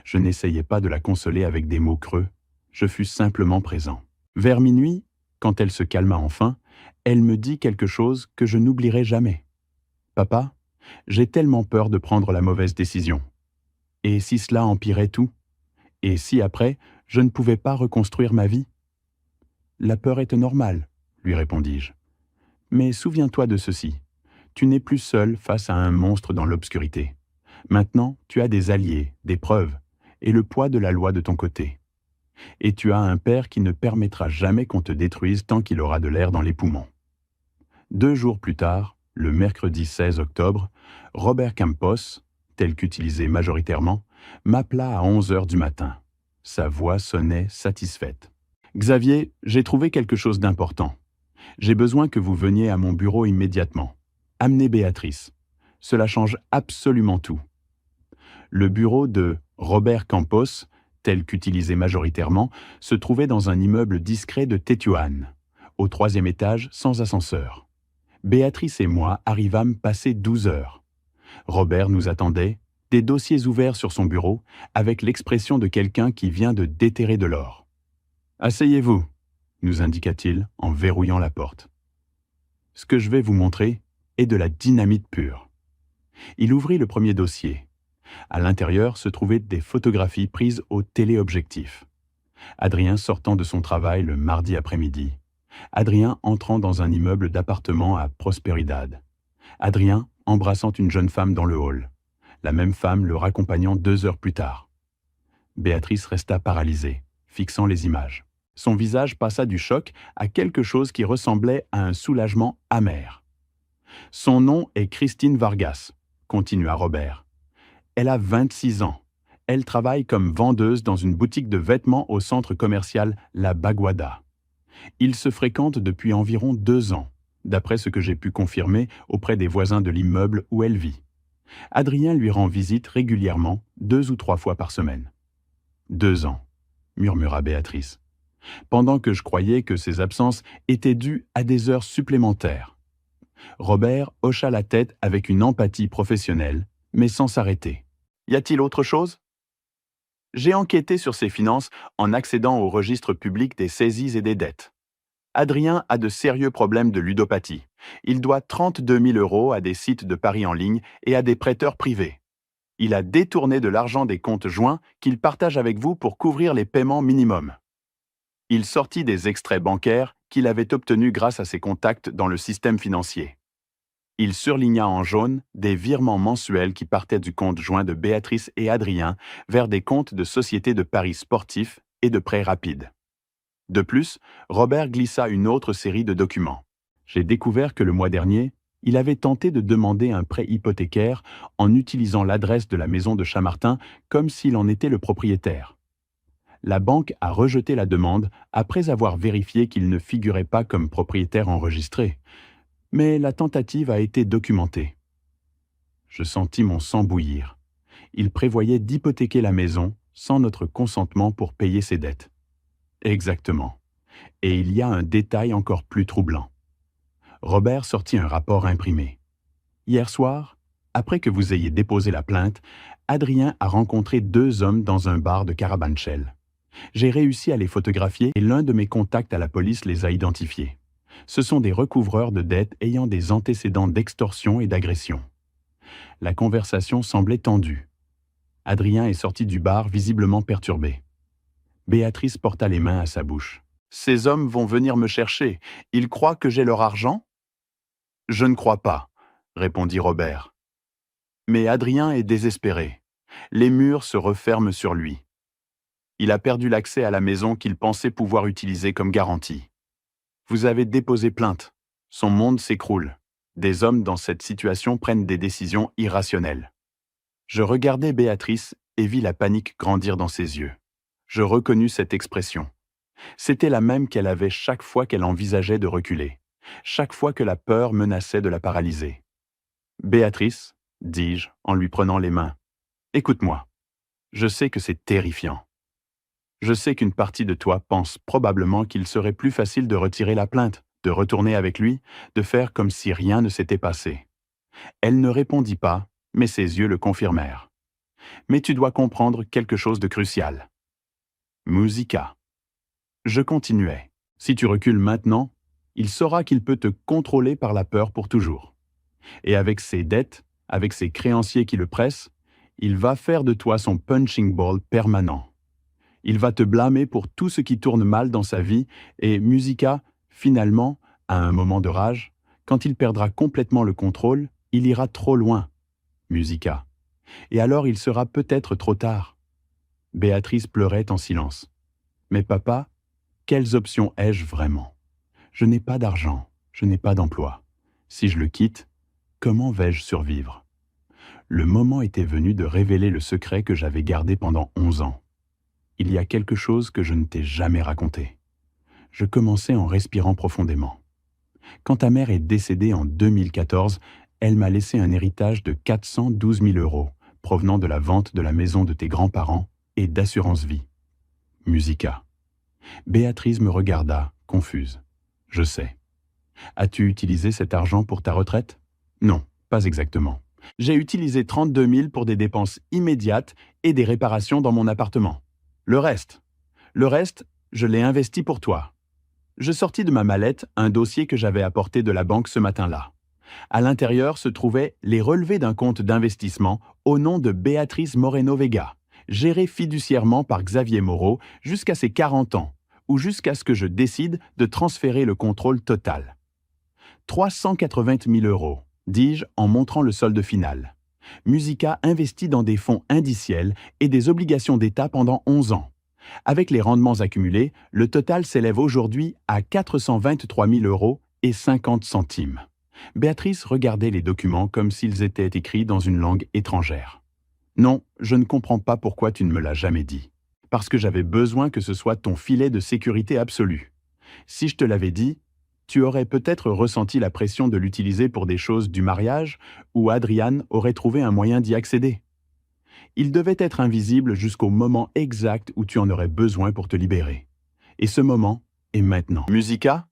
Je n'essayais pas de la consoler avec des mots creux, je fus simplement présent. Vers minuit, quand elle se calma enfin, elle me dit quelque chose que je n'oublierai jamais. « Papa, j'ai tellement peur de prendre la mauvaise décision. Et si cela empirait tout ? Et si après, je ne pouvais pas reconstruire ma vie ? » « La peur est normale, » lui répondis-je. « Mais souviens-toi de ceci. Tu n'es plus seul face à un monstre dans l'obscurité. Maintenant, tu as des alliés, des preuves, et le poids de la loi de ton côté. Et tu as un père qui ne permettra jamais qu'on te détruise tant qu'il aura de l'air dans les poumons. » 2 jours plus tard, le mercredi 16 octobre, Robert Campos, tel qu'utilisé majoritairement, m'appela à 11 heures du matin. Sa voix sonnait satisfaite. « Xavier, j'ai trouvé quelque chose d'important. J'ai besoin que vous veniez à mon bureau immédiatement. Amenez Béatrice. Cela change absolument tout. Le bureau de Robert Campos, tel qu'utilisé majoritairement, se trouvait dans un immeuble discret de Tetuan, au 3e étage sans ascenseur. Béatrice et moi arrivâmes passer 12 heures. Robert nous attendait, des dossiers ouverts sur son bureau, avec l'expression de quelqu'un qui vient de déterrer de l'or. « Asseyez-vous », nous indiqua-t-il en verrouillant la porte. « Ce que je vais vous montrer est de la dynamite pure. » Il ouvrit le premier dossier. À l'intérieur se trouvaient des photographies prises au téléobjectif. Adrien sortant de son travail le mardi après-midi. Adrien entrant dans un immeuble d'appartements à Prosperidad. Adrien embrassant une jeune femme dans le hall. La même femme le raccompagnant 2 heures plus tard. Béatrice resta paralysée, fixant les images. Son visage passa du choc à quelque chose qui ressemblait à un soulagement amer. « Son nom est Christine Vargas », continua Robert. « Elle a 26 ans. Elle travaille comme vendeuse dans une boutique de vêtements au centre commercial La Baguada. Ils se fréquentent depuis environ 2 ans, d'après ce que j'ai pu confirmer auprès des voisins de l'immeuble où elle vit. Adrien lui rend visite régulièrement, 2 ou 3 fois par semaine. « 2 ans, murmura Béatrice, pendant que je croyais que ces absences étaient dues à des heures supplémentaires. » Robert hocha la tête avec une empathie professionnelle, mais sans s'arrêter. « Y a-t-il autre chose ?» J'ai enquêté sur ses finances en accédant au registre public des saisies et des dettes. Adrien a de sérieux problèmes de ludopathie. Il doit 32 000 € à des sites de paris en ligne et à des prêteurs privés. Il a détourné de l'argent des comptes joints qu'il partage avec vous pour couvrir les paiements minimums. Il sortit des extraits bancaires qu'il avait obtenus grâce à ses contacts dans le système financier. Il surligna en jaune des virements mensuels qui partaient du compte joint de Béatrice et Adrien vers des comptes de sociétés de paris sportifs et de prêts rapides. De plus, Robert glissa une autre série de documents. J'ai découvert que le mois dernier, il avait tenté de demander un prêt hypothécaire en utilisant l'adresse de la maison de Chamartin comme s'il en était le propriétaire. La banque a rejeté la demande après avoir vérifié qu'il ne figurait pas comme propriétaire enregistré. Mais la tentative a été documentée. Je sentis mon sang bouillir. Il prévoyait d'hypothéquer la maison sans notre consentement pour payer ses dettes. Exactement. Et il y a un détail encore plus troublant. Robert sortit un rapport imprimé. Hier soir, après que vous ayez déposé la plainte, Adrien a rencontré 2 hommes dans un bar de Carabanchel. J'ai réussi à les photographier et l'un de mes contacts à la police les a identifiés. Ce sont des recouvreurs de dettes ayant des antécédents d'extorsion et d'agression. La conversation semblait tendue. Adrien est sorti du bar visiblement perturbé. Béatrice porta les mains à sa bouche. « Ces hommes vont venir me chercher. Ils croient que j'ai leur argent ?»« Je ne crois pas, » répondit Robert. Mais Adrien est désespéré. Les murs se referment sur lui. Il a perdu l'accès à la maison qu'il pensait pouvoir utiliser comme garantie. Vous avez déposé plainte. Son monde s'écroule. Des hommes dans cette situation prennent des décisions irrationnelles. Je regardai Béatrice et vis la panique grandir dans ses yeux. Je reconnus cette expression. C'était la même qu'elle avait chaque fois qu'elle envisageait de reculer, chaque fois que la peur menaçait de la paralyser. « Béatrice, » dis-je en lui prenant les mains, « écoute-moi. Je sais que c'est terrifiant. Je sais qu'une partie de toi pense probablement qu'il serait plus facile de retirer la plainte, de retourner avec lui, de faire comme si rien ne s'était passé. » Elle ne répondit pas, mais ses yeux le confirmèrent. « Mais tu dois comprendre quelque chose de crucial. » Musica. Je continuais. Si tu recules maintenant, il saura qu'il peut te contrôler par la peur pour toujours. Et avec ses dettes, avec ses créanciers qui le pressent, il va faire de toi son punching ball permanent. Il va te blâmer pour tout ce qui tourne mal dans sa vie et Musica, finalement, à un moment de rage, quand il perdra complètement le contrôle, il ira trop loin. Musica. Et alors il sera peut-être trop tard. Béatrice pleurait en silence. Mais papa, quelles options ai-je vraiment? Je n'ai pas d'argent, je n'ai pas d'emploi. Si je le quitte, comment vais-je survivre? Le moment était venu de révéler le secret que j'avais gardé pendant 11 ans. Il y a quelque chose que je ne t'ai jamais raconté. Je commençais en respirant profondément. Quand ta mère est décédée en 2014, Elle m'a laissé un héritage de 412 000 euros, provenant de la vente de la maison de tes grands-parents et d'assurance vie. Musica. Béatrice me regarda, confuse. Je sais. As-tu utilisé cet argent pour ta retraite? Non, pas exactement. J'ai utilisé 32 000 pour des dépenses immédiates et des réparations dans mon appartement. Le reste, je l'ai investi pour toi. Je sortis de ma mallette un dossier que j'avais apporté de la banque ce matin-là. À l'intérieur se trouvaient les relevés d'un compte d'investissement au nom de Béatrice Moreno-Vega, géré fiduciairement par Xavier Moreau jusqu'à ses 40 ans, ou jusqu'à ce que je décide de transférer le contrôle total. 380 000 euros, dis-je en montrant le solde final. Musica investit dans des fonds indiciels et des obligations d'État pendant 11 ans. Avec les rendements accumulés, le total s'élève aujourd'hui à 423 000 euros et 50 centimes. Béatrice regardait les documents comme s'ils étaient écrits dans une langue étrangère. Non, je ne comprends pas pourquoi tu ne me l'as jamais dit. Parce que j'avais besoin que ce soit ton filet de sécurité absolu. Si je te l'avais dit, tu aurais peut-être ressenti la pression de l'utiliser pour des choses du mariage, ou Adriane aurait trouvé un moyen d'y accéder. Il devait être invisible jusqu'au moment exact où tu en aurais besoin pour te libérer. Et ce moment est maintenant. Musica?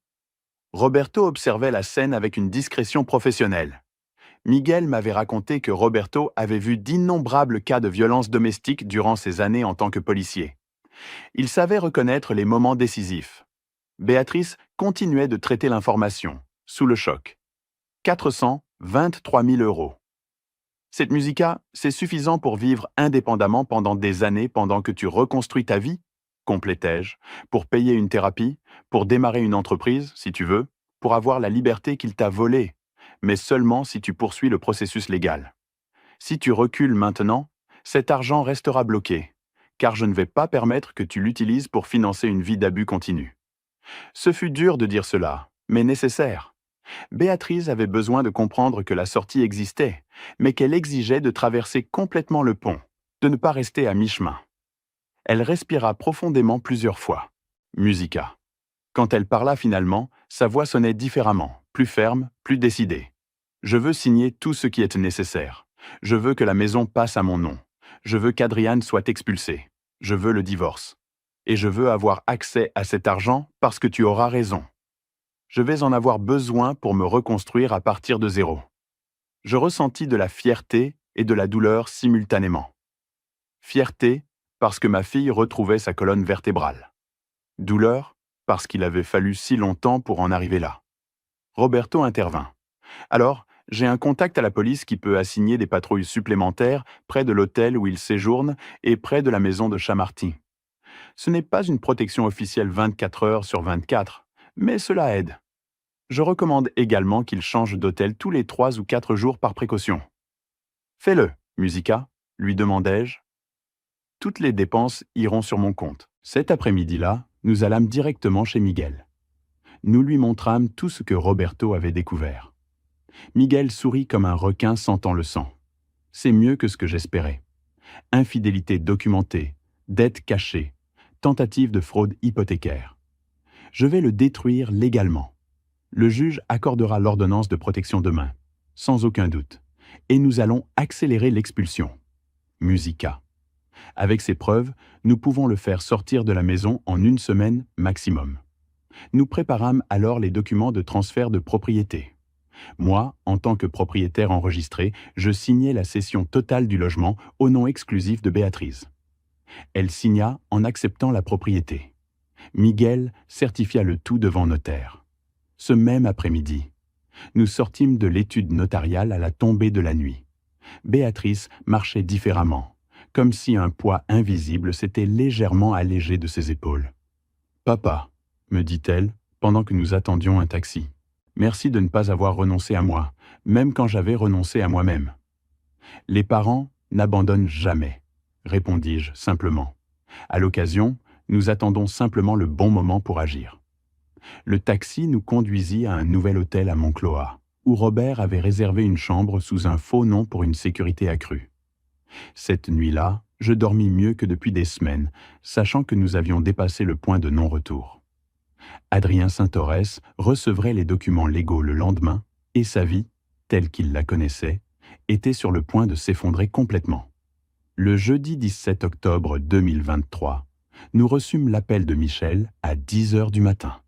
Roberto observait la scène avec une discrétion professionnelle. Miguel m'avait raconté que Roberto avait vu d'innombrables cas de violence domestique durant ses années en tant que policier. Il savait reconnaître les moments décisifs. Béatrice continuait de traiter l'information, sous le choc. 423 000 euros. Cette musica, c'est suffisant pour vivre indépendamment pendant des années pendant que tu reconstruis ta vie, complètai-je, pour payer une thérapie, pour démarrer une entreprise, si tu veux, pour avoir la liberté qu'il t'a volée, mais seulement si tu poursuis le processus légal. Si tu recules maintenant, cet argent restera bloqué, car je ne vais pas permettre que tu l'utilises pour financer une vie d'abus continu. Ce fut dur de dire cela, mais nécessaire. Béatrice avait besoin de comprendre que la sortie existait, mais qu'elle exigeait de traverser complètement le pont, de ne pas rester à mi-chemin. Elle respira profondément plusieurs fois. Musica. Quand elle parla finalement, sa voix sonnait différemment, plus ferme, plus décidée. Je veux signer tout ce qui est nécessaire. Je veux que la maison passe à mon nom. Je veux qu'Adriane soit expulsée. Je veux le divorce. Et je veux avoir accès à cet argent parce que tu auras raison. Je vais en avoir besoin pour me reconstruire à partir de zéro. Je ressentis de la fierté et de la douleur simultanément. Fierté parce que ma fille retrouvait sa colonne vertébrale. Douleur parce qu'il avait fallu si longtemps pour en arriver là. Roberto intervint. Alors, j'ai un contact à la police qui peut assigner des patrouilles supplémentaires près de l'hôtel où il séjourne et près de la maison de Chamartin. Ce n'est pas une protection officielle 24 heures sur 24, mais cela aide. Je recommande également qu'il change d'hôtel tous les 3 ou 4 jours par précaution. Fais-le, Musica, lui demandai-je. Toutes les dépenses iront sur mon compte. Cet après-midi-là, nous allâmes directement chez Miguel. Nous lui montrâmes tout ce que Roberto avait découvert. Miguel sourit comme un requin sentant le sang. C'est mieux que ce que j'espérais. Infidélité documentée, dette cachée, tentative de fraude hypothécaire. Je vais le détruire légalement. Le juge accordera l'ordonnance de protection demain, sans aucun doute, et nous allons accélérer l'expulsion. Musica. Avec ces preuves, nous pouvons le faire sortir de la maison en 1 semaine maximum. Nous préparâmes alors les documents de transfert de propriété. Moi, en tant que propriétaire enregistré, je signai la cession totale du logement au nom exclusif de Béatrice. Elle signa en acceptant la propriété. Miguel certifia le tout devant notaire. Ce même après-midi, nous sortîmes de l'étude notariale à la tombée de la nuit. Béatrice marchait différemment, comme si un poids invisible s'était légèrement allégé de ses épaules. « Papa », me dit-elle, pendant que nous attendions un taxi. « Merci de ne pas avoir renoncé à moi, même quand j'avais renoncé à moi-même. »« Les parents n'abandonnent jamais, » répondis-je simplement. À l'occasion, nous attendons simplement le bon moment pour agir. Le taxi nous conduisit à un nouvel hôtel à Moncloa, où Robert avait réservé une chambre sous un faux nom pour une sécurité accrue. Cette nuit-là, je dormis mieux que depuis des semaines, sachant que nous avions dépassé le point de non-retour. Adrien Saint-Orès recevrait les documents légaux le lendemain et sa vie telle qu'il la connaissait, était sur le point de s'effondrer complètement. Le jeudi 17 octobre 2023, nous reçûmes l'appel de Michel à 10 heures du matin.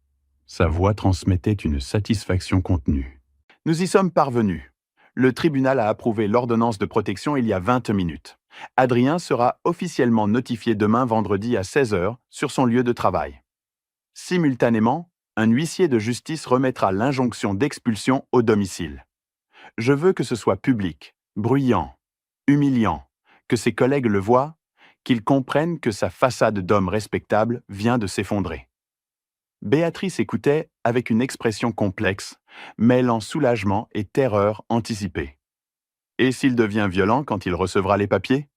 Sa voix transmettait une satisfaction contenue. « Nous y sommes parvenus. Le tribunal a approuvé l'ordonnance de protection il y a 20 minutes. Adrien sera officiellement notifié demain vendredi à 16 heures sur son lieu de travail. Simultanément, un huissier de justice remettra l'injonction d'expulsion au domicile. Je veux que ce soit public, bruyant, humiliant, que ses collègues le voient, qu'ils comprennent que sa façade d'homme respectable vient de s'effondrer. » Béatrice écoutait avec une expression complexe, mêlant soulagement et terreur anticipée. « Et s'il devient violent quand il recevra les papiers ? »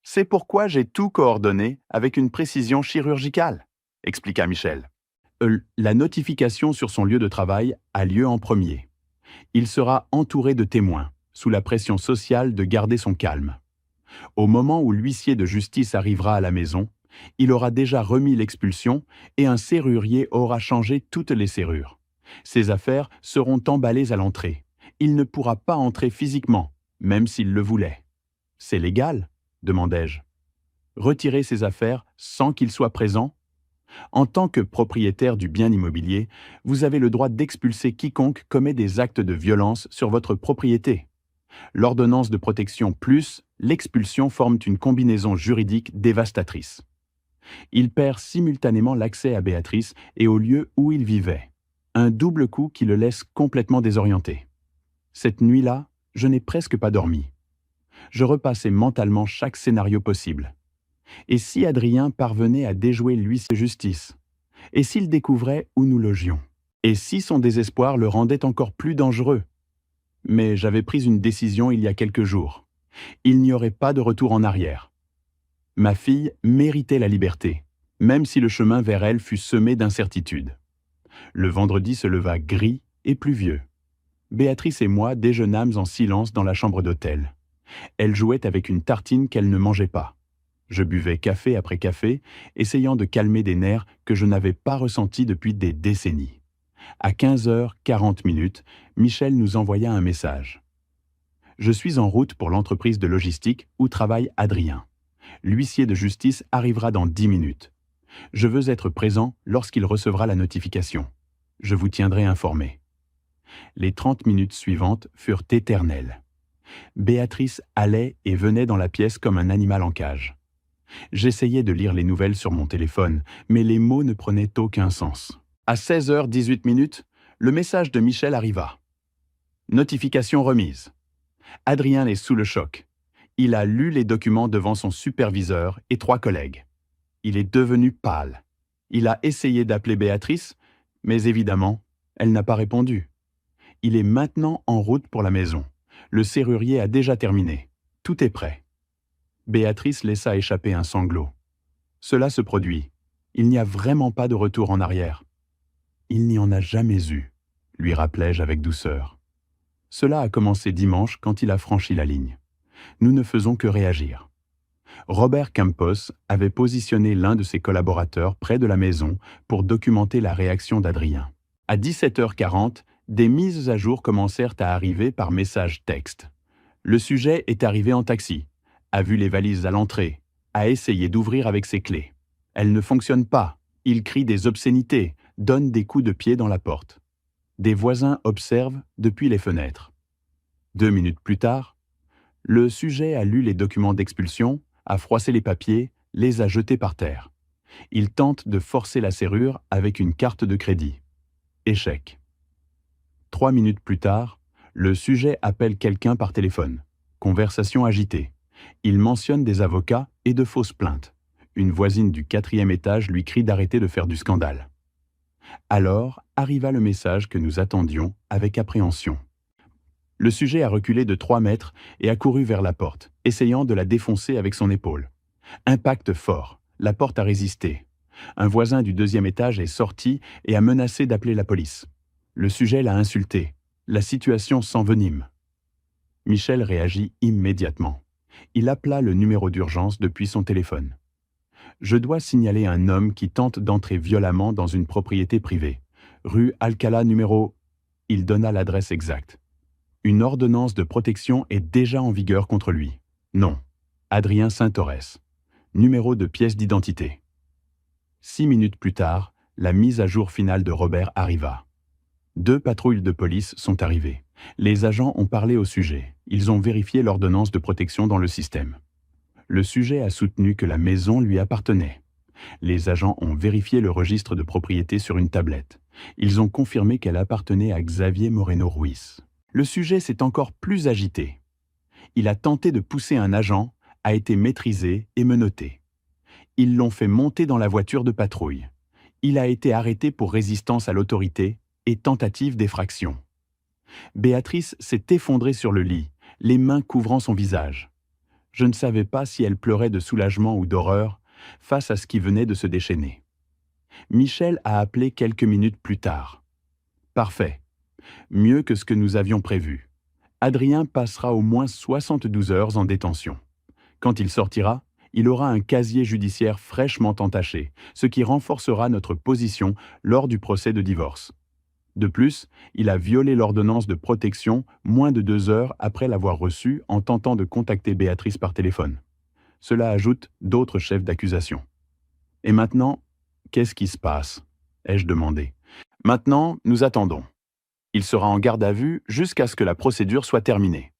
« C'est pourquoi j'ai tout coordonné avec une précision chirurgicale, » expliqua Michel. La notification sur son lieu de travail a lieu en premier. Il sera entouré de témoins, sous la pression sociale de garder son calme. Au moment où l'huissier de justice arrivera à la maison, il aura déjà remis l'expulsion et un serrurier aura changé toutes les serrures. Ses affaires seront emballées à l'entrée. Il ne pourra pas entrer physiquement, même s'il le voulait. « C'est légal ?» demandai-je. « Retirer ses affaires sans qu'il soit présent ? En tant que propriétaire du bien immobilier, vous avez le droit d'expulser quiconque commet des actes de violence sur votre propriété. L'ordonnance de protection plus l'expulsion forment une combinaison juridique dévastatrice. Il perd simultanément l'accès à Béatrice et au lieu où il vivait. Un double coup qui le laisse complètement désorienté. Cette nuit-là, je n'ai presque pas dormi. Je repassais mentalement chaque scénario possible. Et si Adrien parvenait à déjouer l'huissier de justice ? Et s'il découvrait où nous logions ? Et si son désespoir le rendait encore plus dangereux ? Mais j'avais pris une décision il y a quelques jours. Il n'y aurait pas de retour en arrière. Ma fille méritait la liberté, même si le chemin vers elle fut semé d'incertitudes. Le vendredi se leva gris et pluvieux. Béatrice et moi déjeunâmes en silence dans la chambre d'hôtel. Elle jouait avec une tartine qu'elle ne mangeait pas. Je buvais café après café, essayant de calmer des nerfs que je n'avais pas ressentis depuis des décennies. À 15h40, Michel nous envoya un message. « Je suis en route pour l'entreprise de logistique où travaille Adrien. L'huissier de justice arrivera dans 10 minutes. Je veux être présent lorsqu'il recevra la notification. Je vous tiendrai informé. » Les 30 minutes suivantes furent éternelles. Béatrice allait et venait dans la pièce comme un animal en cage. J'essayais de lire les nouvelles sur mon téléphone, mais les mots ne prenaient aucun sens. À 16h18, le message de Michel arriva. Notification remise. Adrien est sous le choc. Il a lu les documents devant son superviseur et 3 collègues. Il est devenu pâle. Il a essayé d'appeler Béatrice, mais évidemment, elle n'a pas répondu. Il est maintenant en route pour la maison. Le serrurier a déjà terminé. Tout est prêt. Béatrice laissa échapper un sanglot. Cela se produit. Il n'y a vraiment pas de retour en arrière. Il n'y en a jamais eu, lui rappelai-je avec douceur. Cela a commencé dimanche quand il a franchi la ligne. Nous ne faisons que réagir. Robert Campos avait positionné l'un de ses collaborateurs près de la maison pour documenter la réaction d'Adrien. À 17h40, des mises à jour commencèrent à arriver par message texte. Le sujet est arrivé en taxi, a vu les valises à l'entrée, a essayé d'ouvrir avec ses clés. Elles ne fonctionnent pas, il crie des obscénités, donne des coups de pied dans la porte. Des voisins observent depuis les fenêtres. 2 minutes plus tard, le sujet a lu les documents d'expulsion, a froissé les papiers, les a jetés par terre. Il tente de forcer la serrure avec une carte de crédit. Échec. 3 minutes plus tard, le sujet appelle quelqu'un par téléphone. Conversation agitée. Il mentionne des avocats et de fausses plaintes. Une voisine du 4e étage lui crie d'arrêter de faire du scandale. Alors arriva le message que nous attendions avec appréhension. Le sujet a reculé de 3 mètres et a couru vers la porte, essayant de la défoncer avec son épaule. Impact fort, la porte a résisté. Un voisin du 2e étage est sorti et a menacé d'appeler la police. Le sujet l'a insulté. La situation s'envenime. Michel réagit immédiatement. Il appela le numéro d'urgence depuis son téléphone. Je dois signaler un homme qui tente d'entrer violemment dans une propriété privée. Rue Alcala numéro... Il donna l'adresse exacte. Une ordonnance de protection est déjà en vigueur contre lui. Non. Adrien Saint-Torres. Numéro de pièce d'identité. 6 minutes plus tard, la mise à jour finale de Robert arriva. 2 patrouilles de police sont arrivées. Les agents ont parlé au sujet. Ils ont vérifié l'ordonnance de protection dans le système. Le sujet a soutenu que la maison lui appartenait. Les agents ont vérifié le registre de propriété sur une tablette. Ils ont confirmé qu'elle appartenait à Xavier Moreno-Ruiz. Le sujet s'est encore plus agité. Il a tenté de pousser un agent, a été maîtrisé et menotté. Ils l'ont fait monter dans la voiture de patrouille. Il a été arrêté pour résistance à l'autorité et tentative d'effraction. Béatrice s'est effondrée sur le lit, les mains couvrant son visage. Je ne savais pas si elle pleurait de soulagement ou d'horreur face à ce qui venait de se déchaîner. Michel a appelé quelques minutes plus tard. Parfait. Mieux que ce que nous avions prévu. Adrien passera au moins 72 heures en détention. Quand il sortira, il aura un casier judiciaire fraîchement entaché, ce qui renforcera notre position lors du procès de divorce. De plus, il a violé l'ordonnance de protection moins de 2 heures après l'avoir reçue en tentant de contacter Béatrice par téléphone. Cela ajoute d'autres chefs d'accusation. Et maintenant, qu'est-ce qui se passe ? Ai-je demandé. Maintenant, nous attendons. Il sera en garde à vue jusqu'à ce que la procédure soit terminée.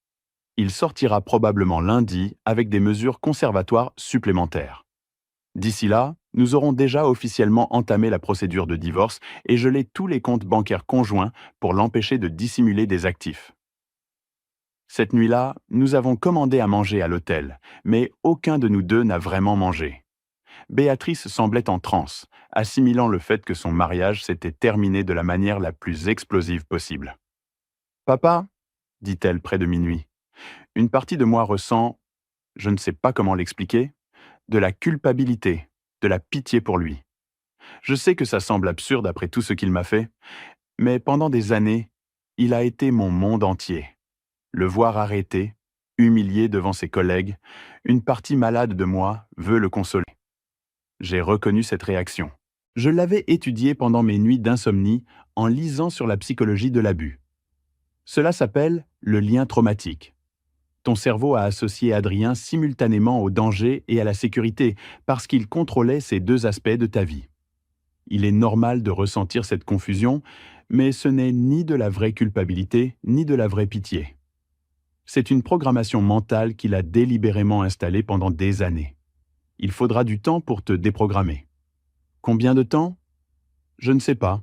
Il sortira probablement lundi avec des mesures conservatoires supplémentaires. D'ici là, nous aurons déjà officiellement entamé la procédure de divorce et gelé tous les comptes bancaires conjoints pour l'empêcher de dissimuler des actifs. Cette nuit-là, nous avons commandé à manger à l'hôtel, mais aucun de nous deux n'a vraiment mangé. Béatrice semblait en transe, assimilant le fait que son mariage s'était terminé de la manière la plus explosive possible. « Papa » dit-elle près de minuit. Une partie de moi ressent, je ne sais pas comment l'expliquer, de la culpabilité, de la pitié pour lui. Je sais que ça semble absurde après tout ce qu'il m'a fait, mais pendant des années, il a été mon monde entier. Le voir arrêté, humilié devant ses collègues, une partie malade de moi veut le consoler. J'ai reconnu cette réaction. Je l'avais étudiée pendant mes nuits d'insomnie en lisant sur la psychologie de l'abus. Cela s'appelle le lien traumatique. Ton cerveau a associé Adrien simultanément au danger et à la sécurité parce qu'il contrôlait ces 2 aspects de ta vie. Il est normal de ressentir cette confusion, mais ce n'est ni de la vraie culpabilité, ni de la vraie pitié. C'est une programmation mentale qu'il a délibérément installée pendant des années. Il faudra du temps pour te déprogrammer. Combien de temps ? Je ne sais pas.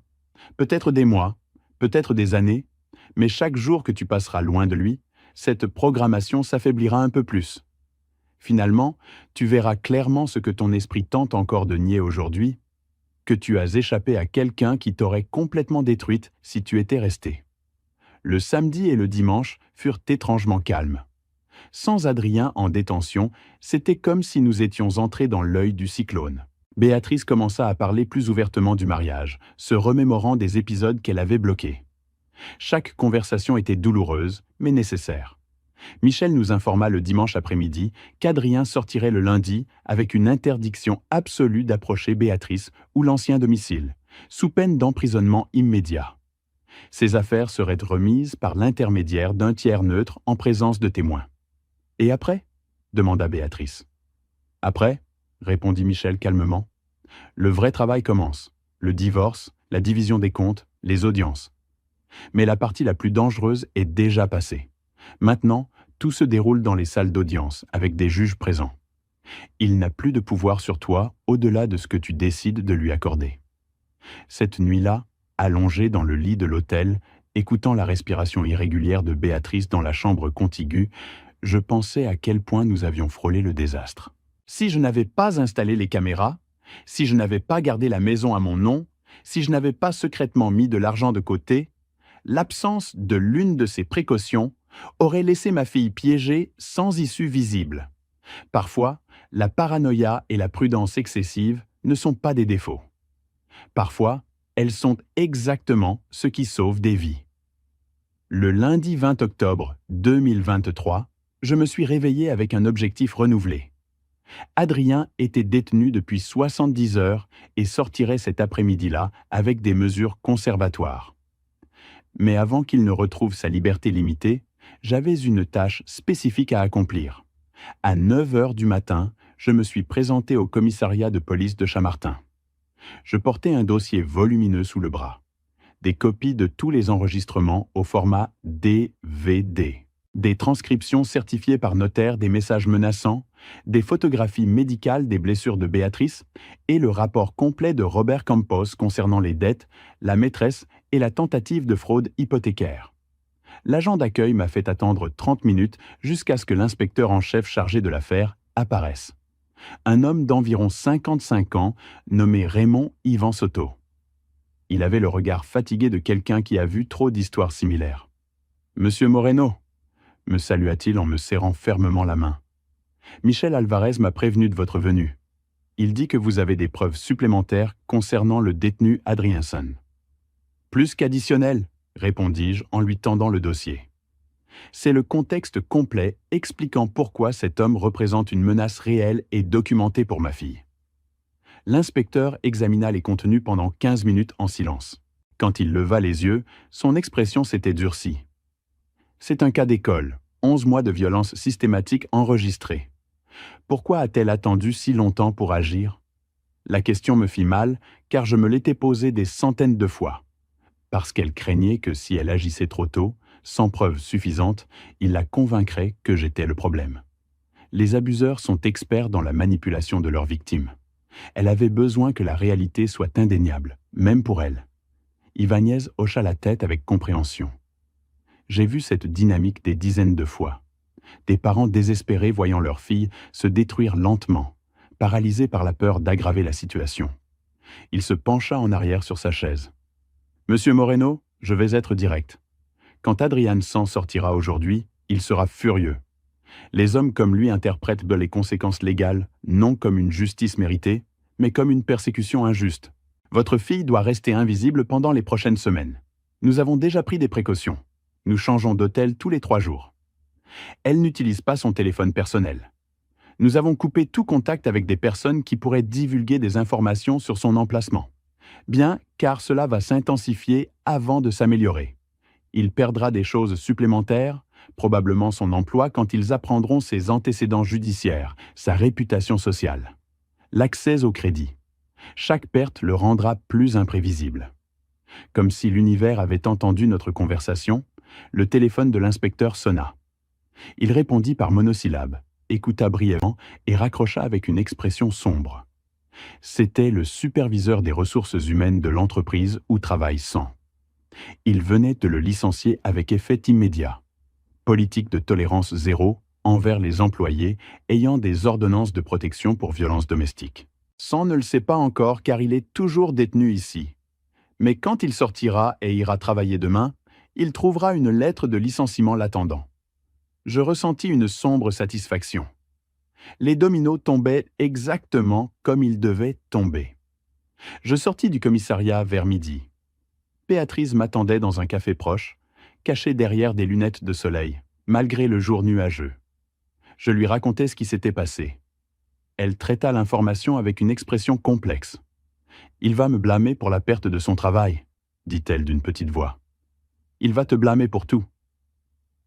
Peut-être des mois, peut-être des années, mais chaque jour que tu passeras loin de lui, cette programmation s'affaiblira un peu plus. Finalement, tu verras clairement ce que ton esprit tente encore de nier aujourd'hui, que tu as échappé à quelqu'un qui t'aurait complètement détruite si tu étais restée. Le samedi et le dimanche furent étrangement calmes. Sans Adrien en détention, c'était comme si nous étions entrés dans l'œil du cyclone. Béatrice commença à parler plus ouvertement du mariage, se remémorant des épisodes qu'elle avait bloqués. Chaque conversation était douloureuse, mais nécessaire. Michel nous informa le dimanche après-midi qu'Adrien sortirait le lundi avec une interdiction absolue d'approcher Béatrice ou l'ancien domicile, sous peine d'emprisonnement immédiat. Ses affaires seraient remises par l'intermédiaire d'un tiers neutre en présence de témoins. « Et après » demanda Béatrice. « Après » répondit Michel calmement. « Le vrai travail commence. Le divorce, la division des comptes, les audiences. Mais la partie la plus dangereuse est déjà passée. Maintenant, tout se déroule dans les salles d'audience, avec des juges présents. Il n'a plus de pouvoir sur toi au-delà de ce que tu décides de lui accorder. » Cette nuit-là, allongé dans le lit de l'hôtel, écoutant la respiration irrégulière de Béatrice dans la chambre contiguë, je pensais à quel point nous avions frôlé le désastre. Si je n'avais pas installé les caméras, si je n'avais pas gardé la maison à mon nom, si je n'avais pas secrètement mis de l'argent de côté, l'absence de l'une de ces précautions aurait laissé ma fille piégée sans issue visible. Parfois, la paranoïa et la prudence excessive ne sont pas des défauts. Parfois, elles sont exactement ce qui sauve des vies. Le lundi 20 octobre 2023, je me suis réveillé avec un objectif renouvelé. Adrien était détenu depuis 70 heures et sortirait cet après-midi-là avec des mesures conservatoires. Mais avant qu'il ne retrouve sa liberté limitée, J'avais une tâche spécifique à accomplir. À 9 heures du matin, je me suis présenté au commissariat de police de Chamartin. Je portais un dossier volumineux sous le bras. Des copies de tous les enregistrements au format DVD. Des transcriptions certifiées par notaire des messages menaçants, des photographies médicales des blessures de Béatrice et le rapport complet de Robert Campos concernant les dettes, la maîtresse et la tentative de fraude hypothécaire. L'agent d'accueil m'a fait attendre 30 minutes jusqu'à ce que l'inspecteur en chef chargé de l'affaire apparaisse. Un homme d'environ 55 ans nommé Raymond Yvan Soto. Il avait le regard fatigué de quelqu'un qui a vu trop d'histoires similaires. « Monsieur Moreno !» me salua-t-il en me serrant fermement la main. « Michel Alvarez m'a prévenu de votre venue. Il dit que vous avez des preuves supplémentaires concernant le détenu Adrienson. »« Plus qu'additionnel », répondis-je en lui tendant le dossier. C'est le contexte complet expliquant pourquoi cet homme représente une menace réelle et documentée pour ma fille. L'inspecteur examina les contenus pendant 15 minutes en silence. Quand il leva les yeux, son expression s'était durcie. C'est un cas d'école, 11 mois de violence systématique enregistrée. Pourquoi a-t-elle attendu si longtemps pour agir? La question me fit mal, car je me l'étais posée des centaines de fois. Parce qu'elle craignait que si elle agissait trop tôt, sans preuve suffisante, il la convaincrait que j'étais le problème. Les abuseurs sont experts dans la manipulation de leurs victimes. Elle avait besoin que la réalité soit indéniable, même pour elle. Ibáñez hocha la tête avec compréhension. J'ai vu cette dynamique des dizaines de fois. Des parents désespérés voyant leur fille se détruire lentement, paralysés par la peur d'aggraver la situation. Il se pencha en arrière sur sa chaise. « Monsieur Moreno, je vais être direct. Quand Adrián s'en sortira aujourd'hui, il sera furieux. Les hommes comme lui interprètent les conséquences légales non comme une justice méritée, mais comme une persécution injuste. Votre fille doit rester invisible pendant les prochaines semaines. Nous avons déjà pris des précautions. Nous changeons d'hôtel tous les 3 jours. Elle n'utilise pas son téléphone personnel. Nous avons coupé tout contact avec des personnes qui pourraient divulguer des informations sur son emplacement. Bien car cela va s'intensifier avant de s'améliorer. Il perdra des choses supplémentaires, probablement son emploi quand ils apprendront ses antécédents judiciaires, sa réputation sociale. L'accès au crédit. Chaque perte le rendra plus imprévisible. Comme si l'univers avait entendu notre conversation, le téléphone de l'inspecteur sonna. Il répondit par monosyllabes, écouta brièvement et raccrocha avec une expression sombre. C'était le superviseur des ressources humaines de l'entreprise où travaille Sam. Il venait de le licencier avec effet immédiat. Politique de tolérance zéro envers les employés ayant des ordonnances de protection pour violences domestiques. Sam ne le sait pas encore car il est toujours détenu ici. Mais quand il sortira et ira travailler demain, il trouvera une lettre de licenciement l'attendant. Je ressentis une sombre satisfaction. Les dominos tombaient exactement comme ils devaient tomber. Je sortis du commissariat vers midi. Béatrice m'attendait dans un café proche, cachée derrière des lunettes de soleil, malgré le jour nuageux. Je lui racontai ce qui s'était passé. Elle traita l'information avec une expression complexe. « Il va me blâmer pour la perte de son travail », dit-elle d'une petite voix. « Il va te blâmer pour tout. »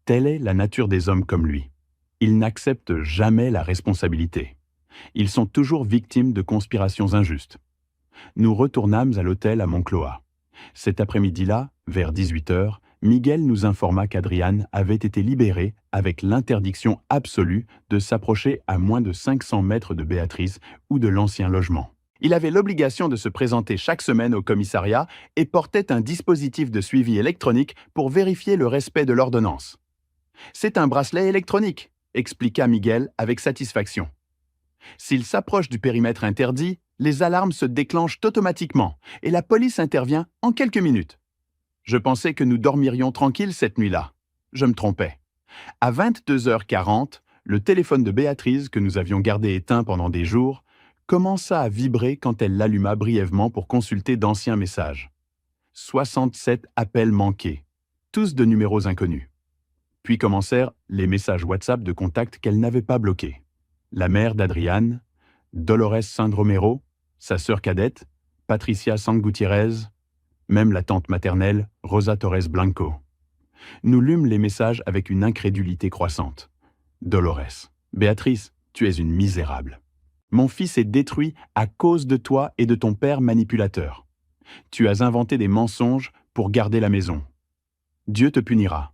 Telle est la nature des hommes comme lui. Ils n'acceptent jamais la responsabilité. Ils sont toujours victimes de conspirations injustes. Nous retournâmes à l'hôtel à Moncloa. Cet après-midi-là, vers 18h, Miguel nous informa qu'Adrián avait été libéré avec l'interdiction absolue de s'approcher à moins de 500 mètres de Béatrice ou de l'ancien logement. Il avait l'obligation de se présenter chaque semaine au commissariat et portait un dispositif de suivi électronique pour vérifier le respect de l'ordonnance. « C'est un bracelet électronique », expliqua Miguel avec satisfaction. S'il s'approche du périmètre interdit, les alarmes se déclenchent automatiquement et la police intervient en quelques minutes. Je pensais que nous dormirions tranquilles cette nuit-là. Je me trompais. À 22h40, le téléphone de Béatrice, que nous avions gardé éteint pendant des jours, commença à vibrer quand elle l'alluma brièvement pour consulter d'anciens messages. 67 appels manqués, tous de numéros inconnus. Puis commencèrent les messages WhatsApp de contact qu'elle n'avait pas bloqués. La mère d'Adrián, Dolores Sandromero, sa sœur cadette, Patricia San Gutiérrez, même la tante maternelle, Rosa Torres Blanco. Nous lûmes les messages avec une incrédulité croissante. Dolores, Béatrice, tu es une misérable. Mon fils est détruit à cause de toi et de ton père manipulateur. Tu as inventé des mensonges pour garder la maison. Dieu te punira.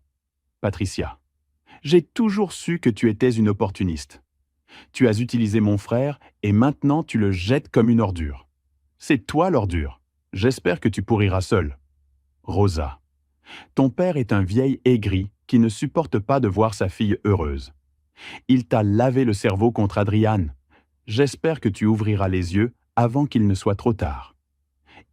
Patricia. J'ai toujours su que tu étais une opportuniste. Tu as utilisé mon frère et maintenant tu le jettes comme une ordure. C'est toi l'ordure. J'espère que tu pourriras seul. Rosa. Ton père est un vieil aigri qui ne supporte pas de voir sa fille heureuse. Il t'a lavé le cerveau contre Adriane. J'espère que tu ouvriras les yeux avant qu'il ne soit trop tard.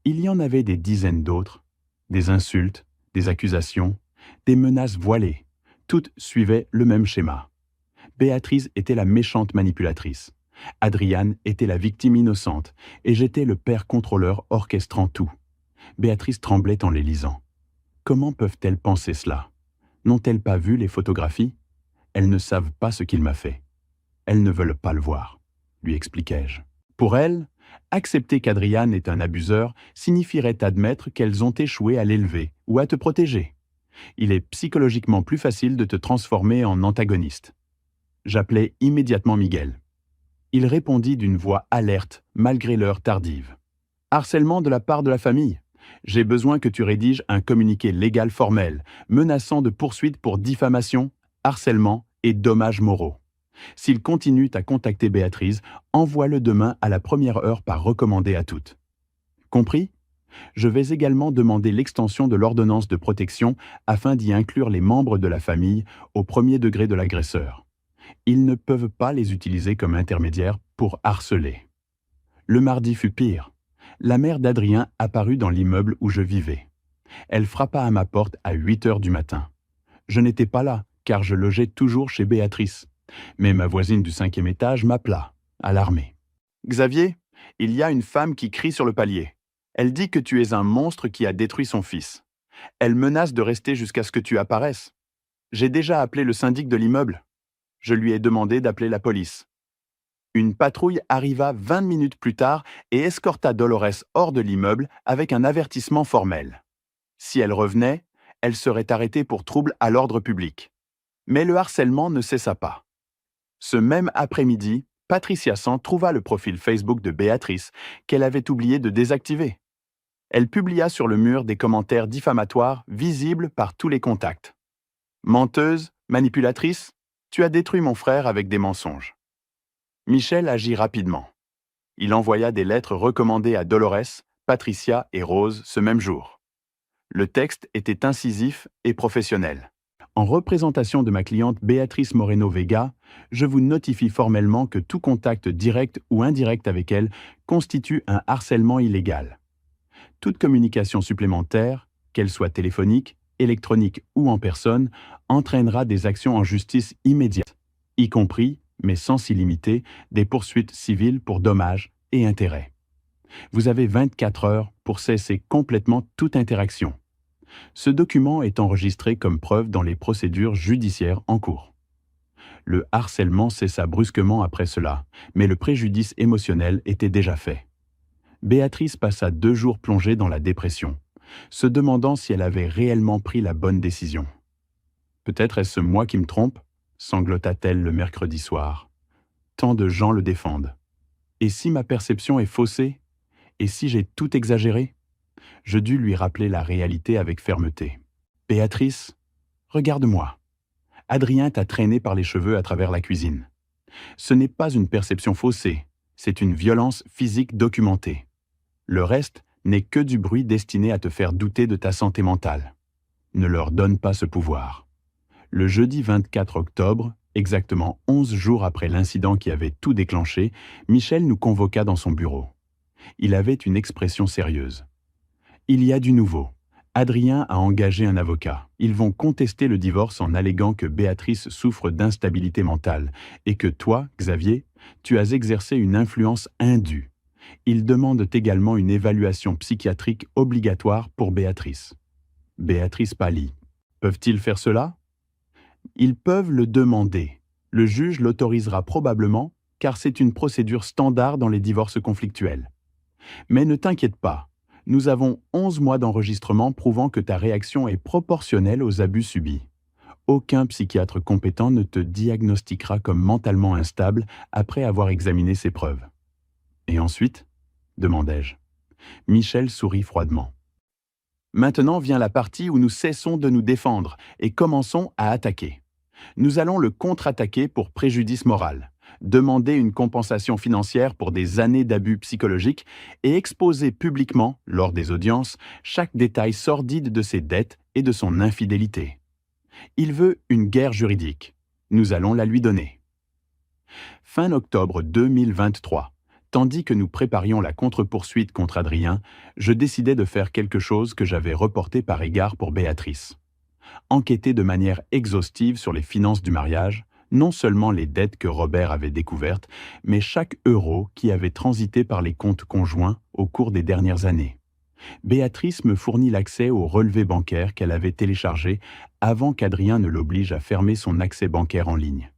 Il y en avait des dizaines d'autres, des insultes, des accusations, des menaces voilées. Toutes suivaient le même schéma. Béatrice était la méchante manipulatrice. Adriane était la victime innocente, et j'étais le père contrôleur orchestrant tout. Béatrice tremblait en les lisant. Comment peuvent-elles penser cela? N'ont-elles pas vu les photographies? Elles ne savent pas ce qu'il m'a fait. Elles ne veulent pas le voir, lui expliquai-je. Pour elles, accepter qu'Adriane est un abuseur signifierait admettre qu'elles ont échoué à l'élever ou à te protéger. Il est psychologiquement plus facile de te transformer en antagoniste. J'appelai immédiatement Miguel. Il répondit d'une voix alerte malgré l'heure tardive. Harcèlement de la part de la famille. J'ai besoin que tu rédiges un communiqué légal formel, menaçant de poursuites pour diffamation, harcèlement et dommages moraux. S'il continue à contacter Béatrice, envoie-le demain à la première heure par recommandé à toutes. Compris? Je vais également demander l'extension de l'ordonnance de protection afin d'y inclure les membres de la famille au premier degré de l'agresseur. Ils ne peuvent pas les utiliser comme intermédiaires pour harceler. Le mardi fut pire. La mère d'Adrien apparut dans l'immeuble où je vivais. Elle frappa à ma porte à 8 heures du matin. Je n'étais pas là, car je logeais toujours chez Béatrice. Mais ma voisine du 5e étage m'appela, alarmée. « Xavier, il y a une femme qui crie sur le palier. Elle dit que tu es un monstre qui a détruit son fils. Elle menace de rester jusqu'à ce que tu apparaisses. J'ai déjà appelé le syndic de l'immeuble. Je lui ai demandé d'appeler la police. Une patrouille arriva 20 minutes plus tard et escorta Dolores hors de l'immeuble avec un avertissement formel. Si elle revenait, elle serait arrêtée pour trouble à l'ordre public. Mais le harcèlement ne cessa pas. Ce même après-midi, Patricia San trouva le profil Facebook de Béatrice qu'elle avait oublié de désactiver. Elle publia sur le mur des commentaires diffamatoires visibles par tous les contacts. « Menteuse, manipulatrice, tu as détruit mon frère avec des mensonges. » Michel agit rapidement. Il envoya des lettres recommandées à Dolores, Patricia et Rose ce même jour. Le texte était incisif et professionnel. En représentation de ma cliente Béatrice Moreno Vega, je vous notifie formellement que tout contact direct ou indirect avec elle constitue un harcèlement illégal. Toute communication supplémentaire, qu'elle soit téléphonique, électronique ou en personne, entraînera des actions en justice immédiates, y compris, mais sans s'y limiter, des poursuites civiles pour dommages et intérêts. Vous avez 24 heures pour cesser complètement toute interaction. Ce document est enregistré comme preuve dans les procédures judiciaires en cours. Le harcèlement cessa brusquement après cela, mais le préjudice émotionnel était déjà fait. Béatrice passa 2 jours plongée dans la dépression, se demandant si elle avait réellement pris la bonne décision. « Peut-être est-ce moi qui me trompe ?» sanglota-t-elle le mercredi soir. Tant de gens le défendent. Et si ma perception est faussée? Et si j'ai tout exagéré? Je dus lui rappeler la réalité avec fermeté. « Béatrice, regarde-moi. Adrien t'a traîné par les cheveux à travers la cuisine. Ce n'est pas une perception faussée, c'est une violence physique documentée. Le reste n'est que du bruit destiné à te faire douter de ta santé mentale. Ne leur donne pas ce pouvoir. » Le jeudi 24 octobre, exactement 11 jours après l'incident qui avait tout déclenché, Michel nous convoqua dans son bureau. Il avait une expression sérieuse. « Il y a du nouveau. Adrien a engagé un avocat. Ils vont contester le divorce en alléguant que Béatrice souffre d'instabilité mentale et que toi, Xavier, tu as exercé une influence indue. Ils demandent également une évaluation psychiatrique obligatoire pour Béatrice. » Béatrice pâlit. « Peuvent-ils faire cela ? » Ils peuvent le demander. Le juge l'autorisera probablement, car c'est une procédure standard dans les divorces conflictuels. Mais ne t'inquiète pas, Nous avons 11 mois d'enregistrement prouvant que ta réaction est proportionnelle aux abus subis. Aucun psychiatre compétent ne te diagnostiquera comme mentalement instable après avoir examiné ces preuves. Et ensuite ? Demandai-je. Michel sourit froidement. Maintenant vient la partie où nous cessons de nous défendre et commençons à attaquer. Nous allons le contre-attaquer pour préjudice moral, demander une compensation financière pour des années d'abus psychologiques et exposer publiquement, lors des audiences, chaque détail sordide de ses dettes et de son infidélité. Il veut une guerre juridique. Nous allons la lui donner. Fin octobre 2023, tandis que nous préparions la contre-poursuite contre Adrien, je décidai de faire quelque chose que j'avais reporté par égard pour Béatrice. Enquêter de manière exhaustive sur les finances du mariage, non seulement les dettes que Robert avait découvertes, mais chaque euro qui avait transité par les comptes conjoints au cours des dernières années. Béatrice me fournit l'accès au relevé bancaire qu'elle avait téléchargé avant qu'Adrien ne l'oblige à fermer son accès bancaire en ligne.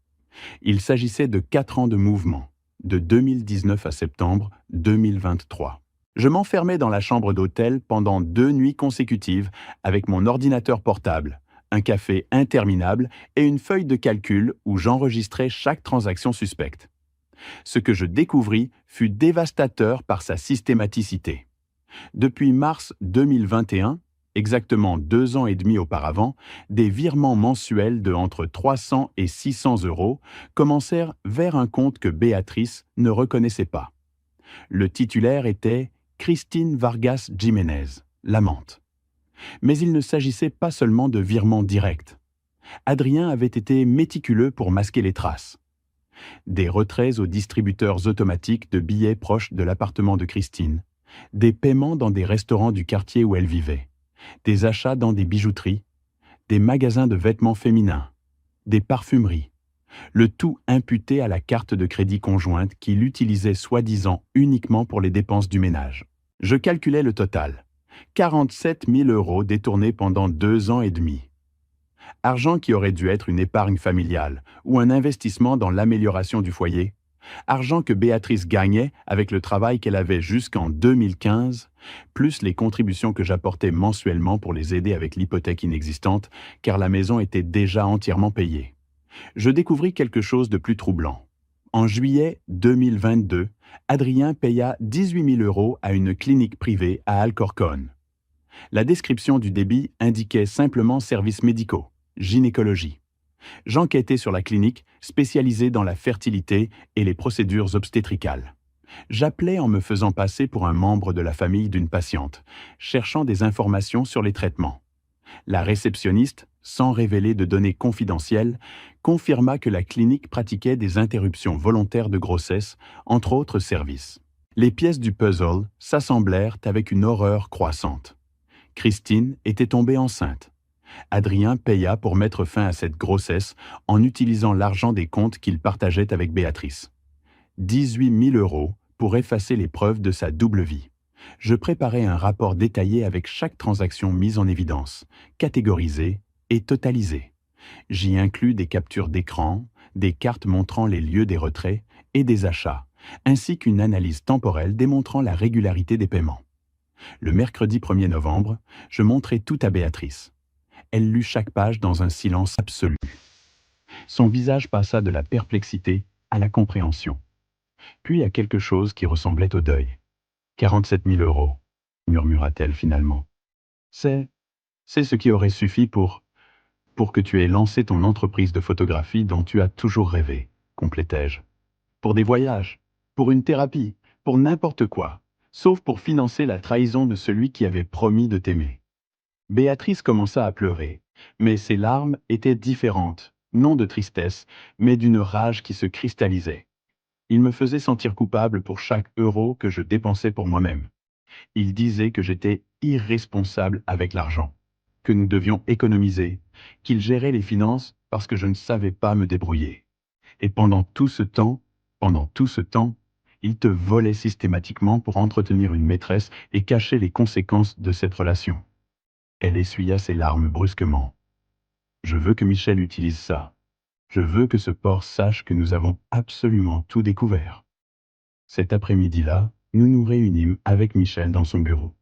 Il s'agissait de 4 ans de mouvement, de 2019 à septembre 2023. Je m'enfermais dans la chambre d'hôtel pendant 2 nuits consécutives avec mon ordinateur portable, un café interminable et une feuille de calcul où j'enregistrais chaque transaction suspecte. Ce que je découvris fut dévastateur par sa systématicité. Depuis mars 2021, exactement 2 ans et demi auparavant, des virements mensuels de entre 300 et 600 euros commencèrent vers un compte que Béatrice ne reconnaissait pas. Le titulaire était Christine Vargas Jiménez, l'amante. Mais il ne s'agissait pas seulement de virements directs. Adrien avait été méticuleux pour masquer les traces. Des retraits aux distributeurs automatiques de billets proches de l'appartement de Christine, des paiements dans des restaurants du quartier où elle vivait, des achats dans des bijouteries, des magasins de vêtements féminins, des parfumeries, le tout imputé à la carte de crédit conjointe qu'il utilisait soi-disant uniquement pour les dépenses du ménage. Je calculais le total. 47 000 euros détournés pendant 2 ans et demi. Argent qui aurait dû être une épargne familiale ou un investissement dans l'amélioration du foyer. Argent que Béatrice gagnait avec le travail qu'elle avait jusqu'en 2015, plus les contributions que j'apportais mensuellement pour les aider avec l'hypothèque inexistante, car la maison était déjà entièrement payée. Je découvris quelque chose de plus troublant. En juillet 2022, Adrien paya 18 000 euros à une clinique privée à Alcorcón. La description du débit indiquait simplement services médicaux, gynécologie. J'enquêtais sur la clinique spécialisée dans la fertilité et les procédures obstétricales. J'appelais en me faisant passer pour un membre de la famille d'une patiente, cherchant des informations sur les traitements. La réceptionniste, sans révéler de données confidentielles, confirma que la clinique pratiquait des interruptions volontaires de grossesse, entre autres services. Les pièces du puzzle s'assemblèrent avec une horreur croissante. Christine était tombée enceinte. Adrien paya pour mettre fin à cette grossesse en utilisant l'argent des comptes qu'il partageait avec Béatrice. 18 000 euros pour effacer les preuves de sa double vie. Je préparais un rapport détaillé avec chaque transaction mise en évidence, catégorisée et totalisée. J'y inclus des captures d'écran, des cartes montrant les lieux des retraits et des achats, ainsi qu'une analyse temporelle démontrant la régularité des paiements. Le mercredi 1er novembre, je montrai tout à Béatrice. Elle lut chaque page dans un silence absolu. Son visage passa de la perplexité à la compréhension, puis à quelque chose qui ressemblait au deuil. 47 000 euros, murmura-t-elle finalement. C'est ce qui aurait suffi pour que tu aies lancé ton entreprise de photographie dont tu as toujours rêvé, complétai-je. Pour des voyages, pour une thérapie, pour n'importe quoi, sauf pour financer la trahison de celui qui avait promis de t'aimer. Béatrice commença à pleurer, mais ses larmes étaient différentes, non de tristesse, mais d'une rage qui se cristallisait. Il me faisait sentir coupable pour chaque euro que je dépensais pour moi-même. Il disait que j'étais irresponsable avec l'argent, que nous devions économiser, qu'il gérait les finances parce que je ne savais pas me débrouiller. Et pendant tout ce temps, il te volait systématiquement pour entretenir une maîtresse et cacher les conséquences de cette relation. Elle essuya ses larmes brusquement. Je veux que Michel utilise ça. Je veux que ce porc sache que nous avons absolument tout découvert. Cet après-midi-là, nous nous réunîmes avec Michel dans son bureau.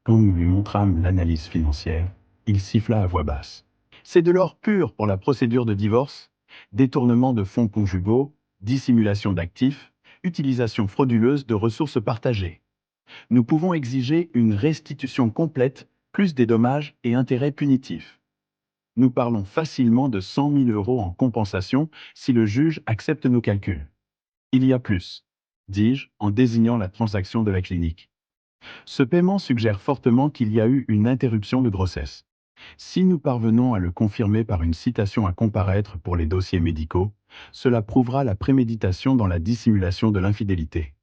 Quand nous lui montrâmes l'analyse financière, il siffla à voix basse. C'est de l'or pur pour la procédure de divorce, détournement de fonds conjugaux, dissimulation d'actifs, utilisation frauduleuse de ressources partagées. Nous pouvons exiger une restitution complète, plus des dommages et intérêts punitifs. Nous parlons facilement de 100 000 euros en compensation si le juge accepte nos calculs. Il y a plus, dis-je en désignant la transaction de la clinique. Ce paiement suggère fortement qu'il y a eu une interruption de grossesse. Si nous parvenons à le confirmer par une citation à comparaître pour les dossiers médicaux, cela prouvera la préméditation dans la dissimulation de l'infidélité.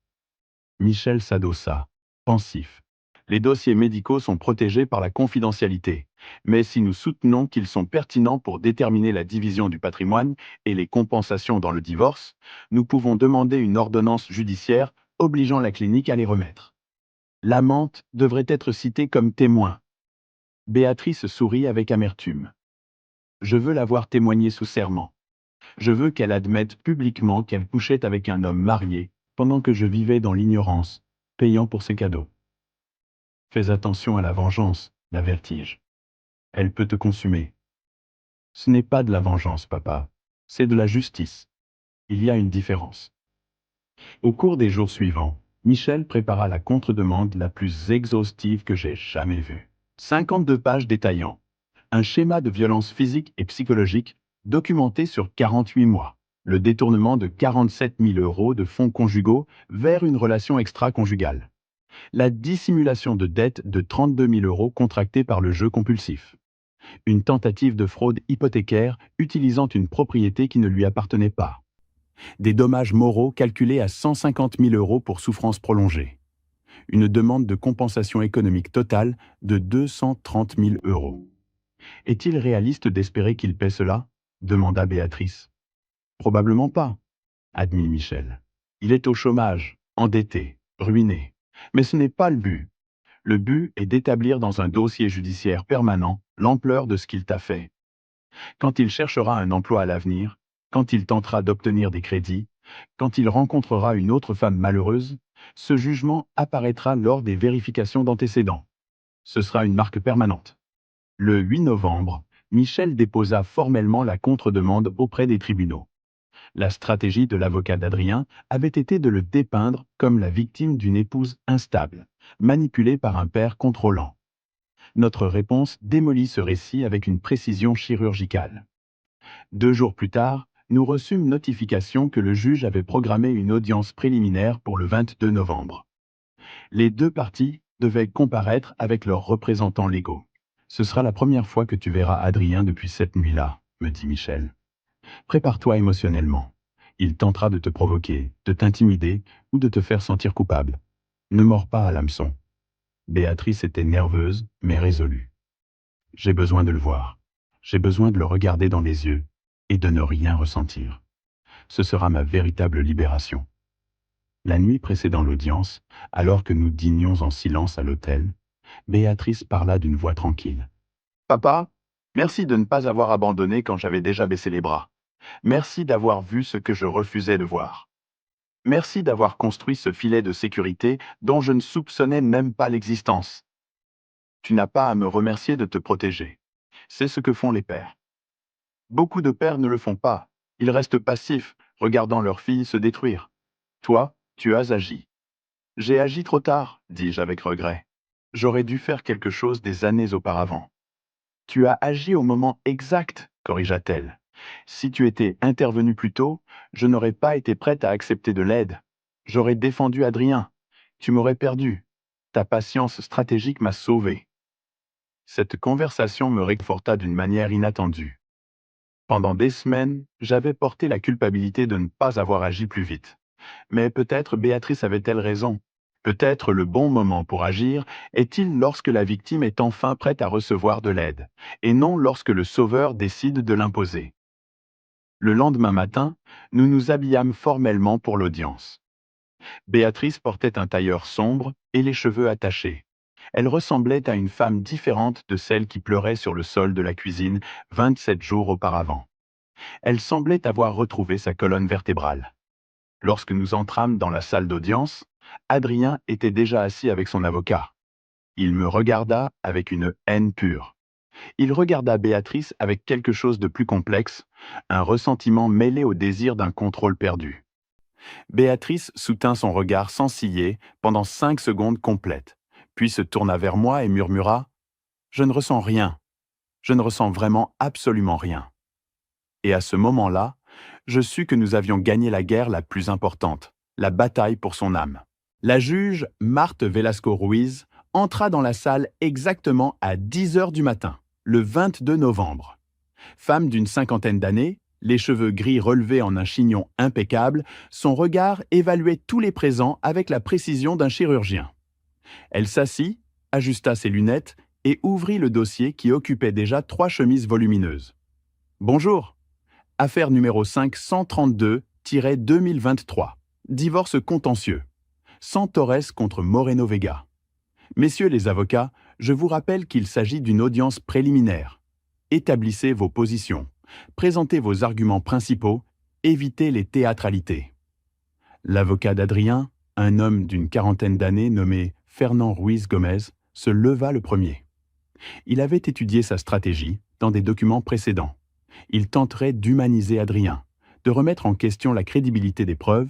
Michel s'adossa, pensif. Les dossiers médicaux sont protégés par la confidentialité, mais si nous soutenons qu'ils sont pertinents pour déterminer la division du patrimoine et les compensations dans le divorce, nous pouvons demander une ordonnance judiciaire obligeant la clinique à les remettre. L'amante devrait être citée comme témoin. Béatrice sourit avec amertume. Je veux la voir témoigner sous serment. Je veux qu'elle admette publiquement qu'elle couchait avec un homme marié, pendant que je vivais dans l'ignorance, payant pour ses cadeaux. Fais attention à la vengeance, l'avertis-je. Elle peut te consumer. Ce n'est pas de la vengeance, papa. C'est de la justice. Il y a une différence. Au cours des jours suivants, Michel prépara la contre-demande la plus exhaustive que j'ai jamais vue. 52 pages détaillant un schéma de violence physique et psychologique documenté sur 48 mois. Le détournement de 47 000 euros de fonds conjugaux vers une relation extra-conjugale. La dissimulation de dettes de 32 000 euros contractées par le jeu compulsif. Une tentative de fraude hypothécaire utilisant une propriété qui ne lui appartenait pas. Des dommages moraux calculés à 150 000 euros pour souffrance prolongée. Une demande de compensation économique totale de 230 000 euros. Est-il réaliste d'espérer qu'il paie cela ? Demanda Béatrice. Probablement pas, admit Michel. Il est au chômage, endetté, ruiné. Mais ce n'est pas le but. Le but est d'établir dans un dossier judiciaire permanent l'ampleur de ce qu'il t'a fait. Quand il cherchera un emploi à l'avenir, quand il tentera d'obtenir des crédits, quand il rencontrera une autre femme malheureuse, ce jugement apparaîtra lors des vérifications d'antécédents. Ce sera une marque permanente. Le 8 novembre, Michel déposa formellement la contre-demande auprès des tribunaux. La stratégie de l'avocat d'Adrien avait été de le dépeindre comme la victime d'une épouse instable, manipulée par un père contrôlant. Notre réponse démolit ce récit avec une précision chirurgicale. 2 jours plus tard, nous reçûmes notification que le juge avait programmé une audience préliminaire pour le 22 novembre. Les deux parties devaient comparaître avec leurs représentants légaux. Ce sera la première fois que tu verras Adrien depuis cette nuit-là, me dit Michel. Prépare-toi émotionnellement. Il tentera de te provoquer, de t'intimider ou de te faire sentir coupable. Ne mords pas à l'hameçon. Béatrice était nerveuse, mais résolue. J'ai besoin de le voir. J'ai besoin de le regarder dans les yeux et de ne rien ressentir. Ce sera ma véritable libération. La nuit précédant l'audience, alors que nous dînions en silence à l'hôtel, Béatrice parla d'une voix tranquille. Papa, merci de ne pas avoir abandonné quand j'avais déjà baissé les bras. Merci d'avoir vu ce que je refusais de voir. Merci d'avoir construit ce filet de sécurité dont je ne soupçonnais même pas l'existence. Tu n'as pas à me remercier de te protéger. C'est ce que font les pères. Beaucoup de pères ne le font pas. Ils restent passifs, regardant leur fille se détruire. Toi, tu as agi. J'ai agi trop tard, dis-je avec regret. J'aurais dû faire quelque chose des années auparavant. Tu as agi au moment exact, corrigea-t-elle. Si tu étais intervenu plus tôt, je n'aurais pas été prête à accepter de l'aide. J'aurais défendu Adrien. Tu m'aurais perdu. Ta patience stratégique m'a sauvé. Cette conversation me réconforta d'une manière inattendue. Pendant des semaines, j'avais porté la culpabilité de ne pas avoir agi plus vite. Mais peut-être Béatrice avait-elle raison. Peut-être le bon moment pour agir est-il lorsque la victime est enfin prête à recevoir de l'aide, et non lorsque le sauveur décide de l'imposer. Le lendemain matin, nous nous habillâmes formellement pour l'audience. Béatrice portait un tailleur sombre et les cheveux attachés. Elle ressemblait à une femme différente de celle qui pleurait sur le sol de la cuisine 27 jours auparavant. Elle semblait avoir retrouvé sa colonne vertébrale. Lorsque nous entrâmes dans la salle d'audience, Adrien était déjà assis avec son avocat. Il me regarda avec une haine pure. Il regarda Béatrice avec quelque chose de plus complexe, un ressentiment mêlé au désir d'un contrôle perdu. Béatrice soutint son regard sans ciller pendant 5 secondes complètes, puis se tourna vers moi et murmura « Je ne ressens rien. Je ne ressens vraiment absolument rien. » Et à ce moment-là, je sus que nous avions gagné la guerre la plus importante, la bataille pour son âme. La juge Marthe Velasco Ruiz entra dans la salle exactement à 10 heures du matin, le 22 novembre. Femme d'une cinquantaine d'années, les cheveux gris relevés en un chignon impeccable, son regard évaluait tous les présents avec la précision d'un chirurgien. Elle s'assit, ajusta ses lunettes et ouvrit le dossier qui occupait déjà 3 chemises volumineuses. « Bonjour. Affaire numéro 532-2023. Divorce contentieux. Santorès contre Moreno Vega. Messieurs les avocats, je vous rappelle qu'il s'agit d'une audience préliminaire. Établissez vos positions. Présentez vos arguments principaux. Évitez les théâtralités. » L'avocat d'Adrien, un homme d'une quarantaine d'années nommé Fernand Ruiz Gomez, se leva le premier. Il avait étudié sa stratégie dans des documents précédents. Il tenterait d'humaniser Adrien, de remettre en question la crédibilité des preuves,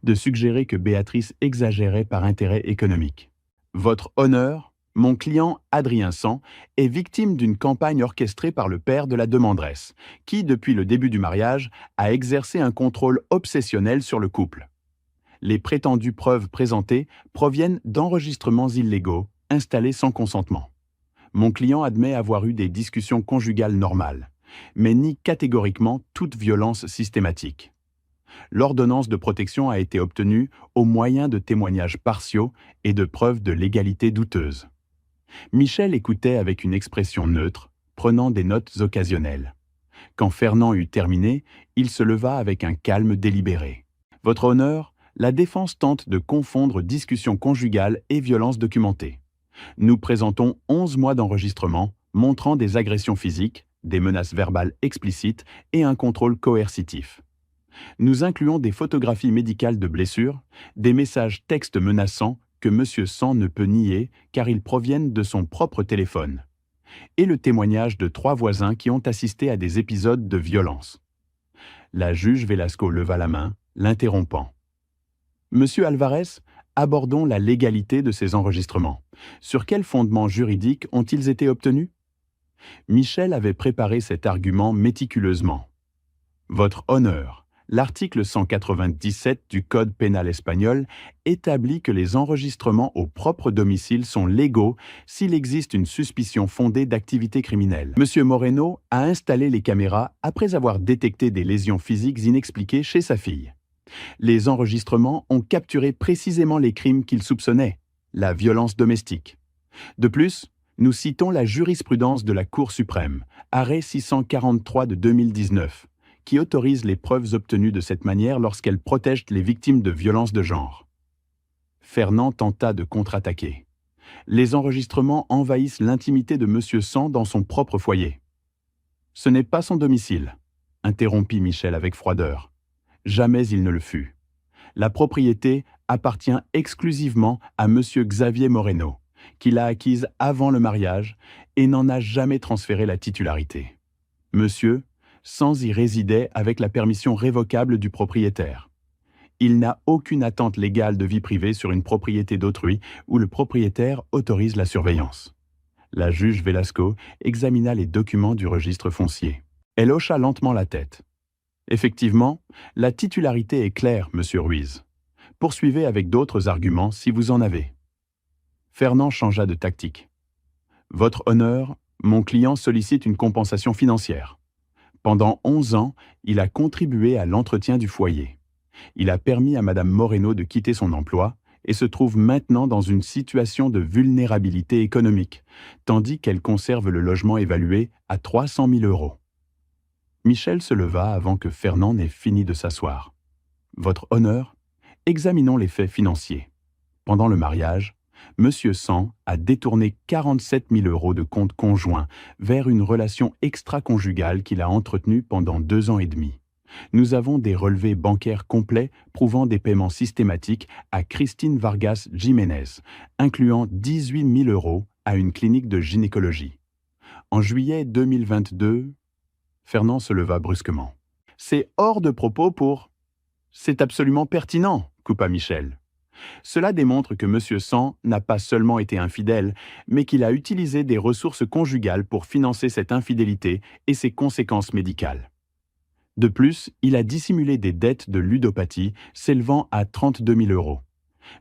de suggérer que Béatrice exagérait par intérêt économique. Votre honneur, mon client Adrien San est victime d'une campagne orchestrée par le père de la demanderesse, qui, depuis le début du mariage, a exercé un contrôle obsessionnel sur le couple. Les prétendues preuves présentées proviennent d'enregistrements illégaux installés sans consentement. Mon client admet avoir eu des discussions conjugales normales, mais nie catégoriquement toute violence systématique. L'ordonnance de protection a été obtenue au moyen de témoignages partiaux et de preuves de légalité douteuses. Michel écoutait avec une expression neutre, prenant des notes occasionnelles. Quand Fernand eut terminé, il se leva avec un calme délibéré. « Votre honneur, la défense tente de confondre discussion conjugale et violence documentée. Nous présentons 11 mois d'enregistrement montrant des agressions physiques, des menaces verbales explicites et un contrôle coercitif. Nous incluons des photographies médicales de blessures, des messages textes menaçants que M. San ne peut nier car ils proviennent de son propre téléphone, et le témoignage de 3 voisins qui ont assisté à des épisodes de violence. » La juge Velasco leva la main, l'interrompant. « Monsieur Alvarez, abordons la légalité de ces enregistrements. Sur quel fondement juridique ont-ils été obtenus ?» Michel avait préparé cet argument méticuleusement. « Votre honneur, l'article 197 du Code pénal espagnol établit que les enregistrements au propre domicile sont légaux s'il existe une suspicion fondée d'activité criminelle. M. Moreno a installé les caméras après avoir détecté des lésions physiques inexpliquées chez sa fille. Les enregistrements ont capturé précisément les crimes qu'il soupçonnait, la violence domestique. De plus, nous citons la jurisprudence de la Cour suprême, arrêt 643 de 2019, qui autorise les preuves obtenues de cette manière lorsqu'elles protègent les victimes de violences de genre. » Fernand tenta de contre-attaquer. « Les enregistrements envahissent l'intimité de M. San dans son propre foyer. »« Ce n'est pas son domicile, » interrompit Michel avec froideur. Jamais il ne le fut. La propriété appartient exclusivement à M. Xavier Moreno, qui l'a acquise avant le mariage et n'en a jamais transféré la titularité. Monsieur San y résidait avec la permission révocable du propriétaire. Il n'a aucune attente légale de vie privée sur une propriété d'autrui où le propriétaire autorise la surveillance. La juge Velasco examina les documents du registre foncier. Elle hocha lentement la tête. Effectivement, la titularité est claire, monsieur Ruiz. Poursuivez avec d'autres arguments si vous en avez. Fernand changea de tactique. Votre honneur, mon client sollicite une compensation financière. Pendant 11 ans, il a contribué à l'entretien du foyer. Il a permis à Madame Moreno de quitter son emploi et se trouve maintenant dans une situation de vulnérabilité économique, tandis qu'elle conserve le logement évalué à 300 000 €. Michel se leva avant que Fernand n'ait fini de s'asseoir. « Votre honneur, examinons les faits financiers. Pendant le mariage, M. San a détourné 47 000 € de compte conjoint vers une relation extra-conjugale qu'il a entretenue pendant 2 ans et demi. Nous avons des relevés bancaires complets prouvant des paiements systématiques à Christine Vargas Jiménez, incluant 18 000 € à une clinique de gynécologie. En juillet 2022, Fernand se leva brusquement. C'est hors de propos pour... C'est absolument pertinent, coupa Michel. Cela démontre que M. Sang n'a pas seulement été infidèle, mais qu'il a utilisé des ressources conjugales pour financer cette infidélité et ses conséquences médicales. De plus, il a dissimulé des dettes de ludopathie s'élevant à 32 000 euros.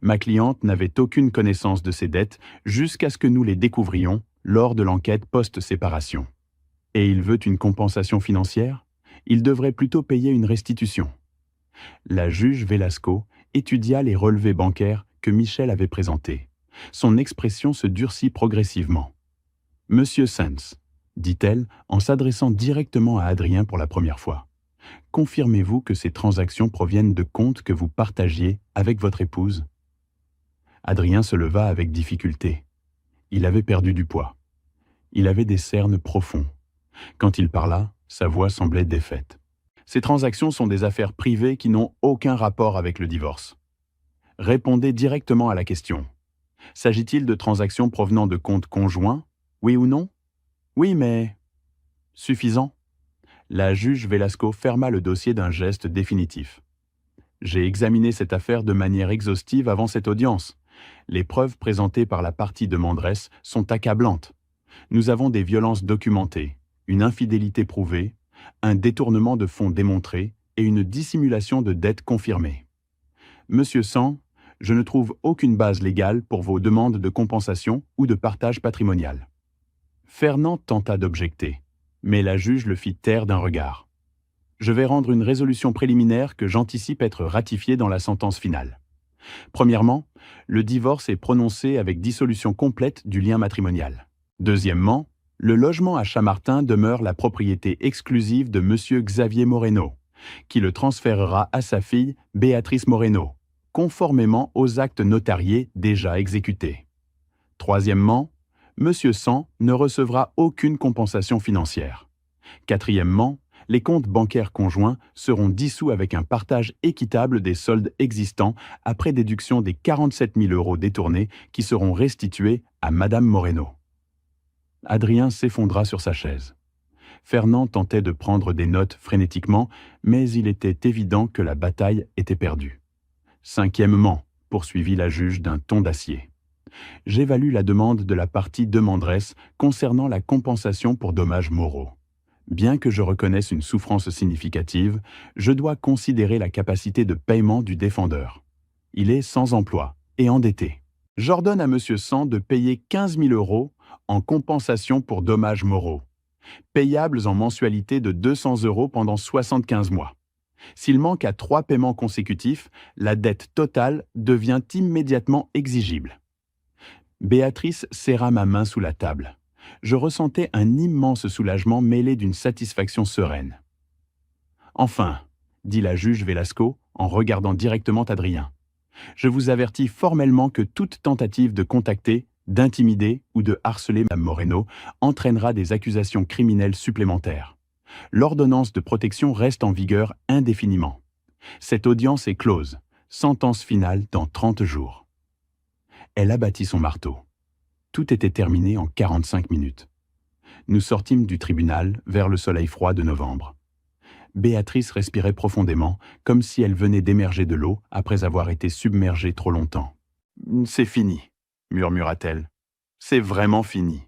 Ma cliente n'avait aucune connaissance de ces dettes jusqu'à ce que nous les découvrions lors de l'enquête post-séparation. Et il veut une compensation financière? Il devrait plutôt payer une restitution. La juge Velasco étudia les relevés bancaires que Michel avait présentés. Son expression se durcit progressivement. « Monsieur Sands, dit-elle en s'adressant directement à Adrien pour la première fois, confirmez-vous que ces transactions proviennent de comptes que vous partagiez avec votre épouse ?» Adrien se leva avec difficulté. Il avait perdu du poids. Il avait des cernes profonds. Quand il parla, sa voix semblait défaite. Ces transactions sont des affaires privées qui n'ont aucun rapport avec le divorce. Répondez directement à la question. S'agit-il de transactions provenant de comptes conjoints? Oui ou non? Oui, mais... Suffisant? La juge Velasco ferma le dossier d'un geste définitif. J'ai examiné cette affaire de manière exhaustive avant cette audience. Les preuves présentées par la partie demanderesse sont accablantes. Nous avons des violences documentées, une infidélité prouvée, un détournement de fonds démontré et une dissimulation de dettes confirmée. Monsieur Sang, je ne trouve aucune base légale pour vos demandes de compensation ou de partage patrimonial. Fernand tenta d'objecter, mais la juge le fit taire d'un regard. Je vais rendre une résolution préliminaire que j'anticipe être ratifiée dans la sentence finale. Premièrement, le divorce est prononcé avec dissolution complète du lien matrimonial. Deuxièmement, le logement à Chamartin demeure la propriété exclusive de M. Xavier Moreno, qui le transférera à sa fille Béatrice Moreno, conformément aux actes notariés déjà exécutés. Troisièmement, M. Sang ne recevra aucune compensation financière. Quatrièmement, les comptes bancaires conjoints seront dissous avec un partage équitable des soldes existants après déduction des 47 000 euros détournés qui seront restitués à Madame Moreno. Adrien s'effondra sur sa chaise. Fernand tentait de prendre des notes frénétiquement, mais il était évident que la bataille était perdue. Cinquièmement, poursuivit la juge d'un ton d'acier. J'évalue la demande de la partie demanderesse concernant la compensation pour dommages moraux. Bien que je reconnaisse une souffrance significative, je dois considérer la capacité de paiement du défendeur. Il est sans emploi et endetté. J'ordonne à M. Sang de payer 15 000 euros en compensation pour dommages moraux, payables en mensualité de 200 euros pendant 75 mois. S'il manque à 3 paiements consécutifs, la dette totale devient immédiatement exigible. Béatrice serra ma main sous la table. Je ressentais un immense soulagement mêlé d'une satisfaction sereine. « Enfin, dit la juge Velasco en regardant directement Adrien, je vous avertis formellement que toute tentative de contacter, d'intimider ou de harceler Mme Moreno entraînera des accusations criminelles supplémentaires. L'ordonnance de protection reste en vigueur indéfiniment. Cette audience est close. Sentence finale dans 30 jours. » Elle abattit son marteau. Tout était terminé en 45 minutes. Nous sortîmes du tribunal vers le soleil froid de novembre. Béatrice respirait profondément, comme si elle venait d'émerger de l'eau après avoir été submergée trop longtemps. « C'est fini, » murmura-t-elle. « C'est vraiment fini. »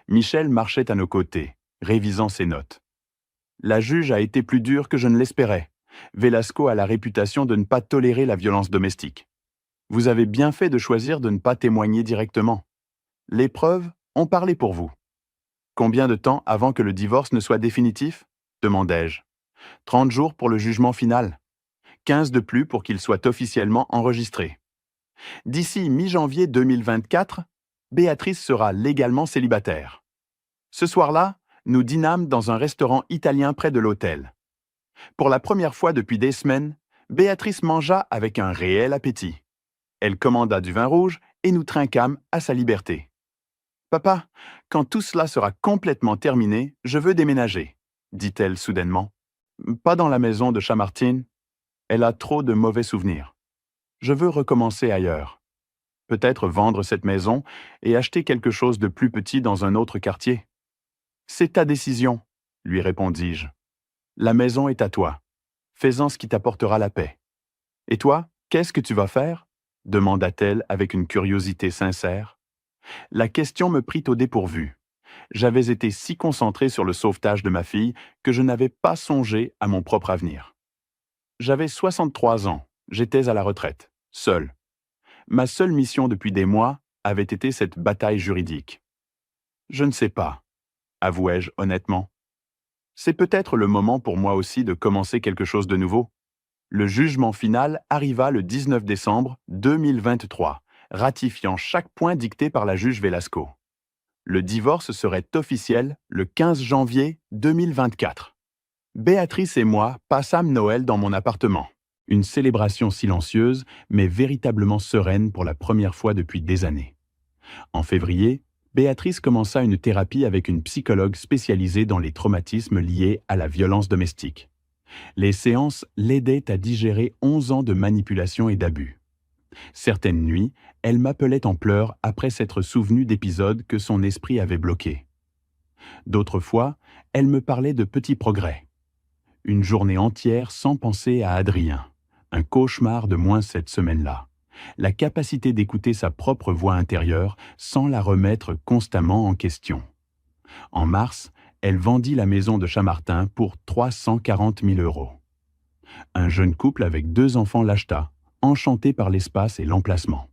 Michel marchait à nos côtés, révisant ses notes. La juge a été plus dure que je ne l'espérais. Velasco a la réputation de ne pas tolérer la violence domestique. Vous avez bien fait de choisir de ne pas témoigner directement. Les preuves ont parlé pour vous. Combien de temps avant que le divorce ne soit définitif? Demandai-je. 30 jours pour le jugement final. 15 de plus pour qu'il soit officiellement enregistré. D'ici mi-janvier 2024, Béatrice sera légalement célibataire. Ce soir-là, nous dînâmes dans un restaurant italien près de l'hôtel. Pour la première fois depuis des semaines, Béatrice mangea avec un réel appétit. Elle commanda du vin rouge et nous trinquâmes à sa liberté. « Papa, quand tout cela sera complètement terminé, je veux déménager, » dit-elle soudainement. « Pas dans la maison de Chamartin. Elle a trop de mauvais souvenirs. Je veux recommencer ailleurs. peut-être vendre cette maison et acheter quelque chose de plus petit dans un autre quartier. C'est ta décision, lui répondis-je. La maison est à toi. Fais-en ce qui t'apportera la paix. Et toi, qu'est-ce que tu vas faire? Demanda-t-elle avec une curiosité sincère. La question me prit au dépourvu. J'avais été si concentré sur le sauvetage de ma fille que je n'avais pas songé à mon propre avenir. J'avais 63 ans, j'étais à la retraite, seul. Ma seule mission depuis des mois avait été cette bataille juridique. Je ne sais pas, avouai-je honnêtement. C'est peut-être le moment pour moi aussi de commencer quelque chose de nouveau. Le jugement final arriva le 19 décembre 2023, ratifiant chaque point dicté par la juge Velasco. Le divorce serait officiel le 15 janvier 2024. Béatrice et moi passâmes Noël dans mon appartement. Une célébration silencieuse, mais véritablement sereine pour la première fois depuis des années. En février, Béatrice commença une thérapie avec une psychologue spécialisée dans les traumatismes liés à la violence domestique. Les séances l'aidaient à digérer 11 ans de manipulation et d'abus. Certaines nuits, elle m'appelait en pleurs après s'être souvenue d'épisodes que son esprit avait bloqués. D'autres fois, elle me parlait de petits progrès. Une journée entière sans penser à Adrien. Un cauchemar de moins cette semaine-là. La capacité d'écouter sa propre voix intérieure sans la remettre constamment en question. En mars, elle vendit la maison de Chamartin pour 340 000 €. Un jeune couple avec 2 enfants l'acheta, enchanté par l'espace et l'emplacement.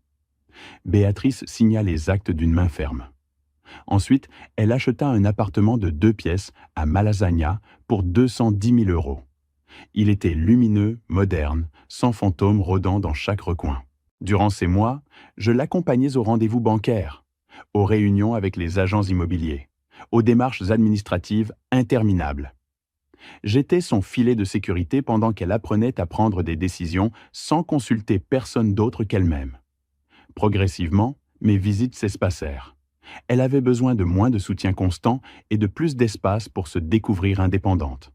Béatrice signa les actes d'une main ferme. Ensuite, elle acheta un appartement de 2 pièces à Malasagnat pour 210 000 €. Il était lumineux, moderne, sans fantômes rôdant dans chaque recoin. Durant ces mois, je l'accompagnais aux rendez-vous bancaires, aux réunions avec les agents immobiliers, aux démarches administratives interminables. J'étais son filet de sécurité pendant qu'elle apprenait à prendre des décisions sans consulter personne d'autre qu'elle-même. Progressivement, mes visites s'espacèrent. Elle avait besoin de moins de soutien constant et de plus d'espace pour se découvrir indépendante.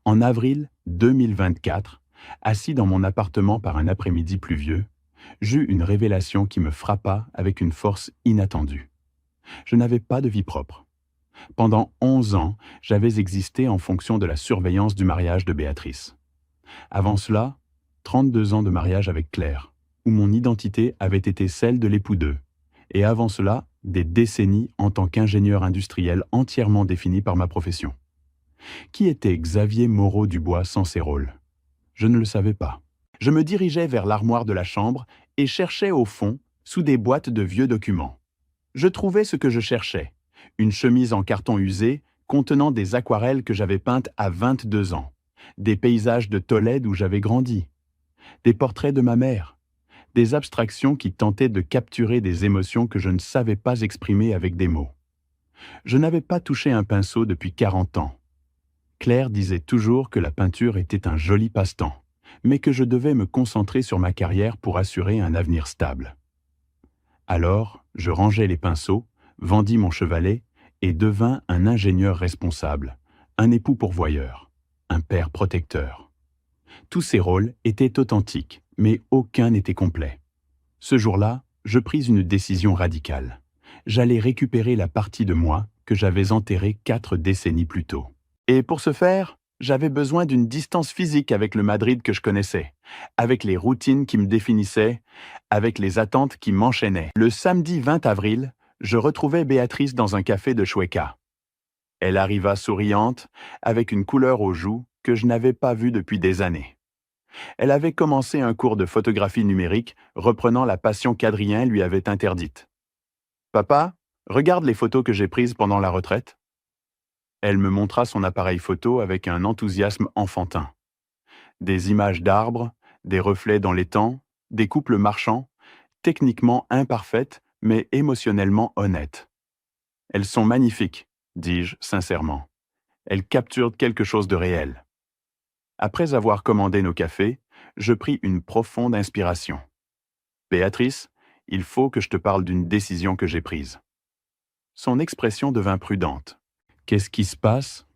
En avril 2024, assis dans mon appartement par un après-midi pluvieux, j'eus une révélation qui me frappa avec une force inattendue. Je n'avais pas de vie propre. Pendant 11 ans, j'avais existé en fonction de la surveillance du mariage de Béatrice. Avant cela, 32 ans de mariage avec Claire, où mon identité avait été celle de l'époux d'eux. Et avant cela, des décennies en tant qu'ingénieur industriel entièrement défini par ma profession. Qui était Xavier Moreau-Dubois sans ses rôles? Je ne le savais pas. Je me dirigeais vers l'armoire de la chambre et cherchais au fond, sous des boîtes de vieux documents. Je trouvais ce que je cherchais, une chemise en carton usé contenant des aquarelles que j'avais peintes à 22 ans, des paysages de Tolède où j'avais grandi, des portraits de ma mère, des abstractions qui tentaient de capturer des émotions que je ne savais pas exprimer avec des mots. Je n'avais pas touché un pinceau depuis 40 ans. Claire disait toujours que la peinture était un joli passe-temps, mais que je devais me concentrer sur ma carrière pour assurer un avenir stable. Alors, je rangeai les pinceaux, vendis mon chevalet et devins un ingénieur responsable, un époux pourvoyeur, un père protecteur. Tous ces rôles étaient authentiques, mais aucun n'était complet. Ce jour-là, je pris une décision radicale. J'allais récupérer la partie de moi que j'avais enterrée 4 décennies plus tôt. Et pour ce faire, j'avais besoin d'une distance physique avec le Madrid que je connaissais, avec les routines qui me définissaient, avec les attentes qui m'enchaînaient. Le samedi 20 avril, je retrouvai Béatrice dans un café de Chueca. Elle arriva souriante, avec une couleur aux joues que je n'avais pas vue depuis des années. Elle avait commencé un cours de photographie numérique, reprenant la passion qu'Adrien lui avait interdite. « Papa, regarde les photos que j'ai prises pendant la retraite. » Elle me montra son appareil photo avec un enthousiasme enfantin. Des images d'arbres, des reflets dans l'étang, des couples marchants, techniquement imparfaites, mais émotionnellement honnêtes. « Elles sont magnifiques, dis-je sincèrement. Elles capturent quelque chose de réel. » Après avoir commandé nos cafés, je pris une profonde inspiration. « Béatrice, il faut que je te parle d'une décision que j'ai prise. » Son expression devint prudente. « Qu'est-ce qui se passe? »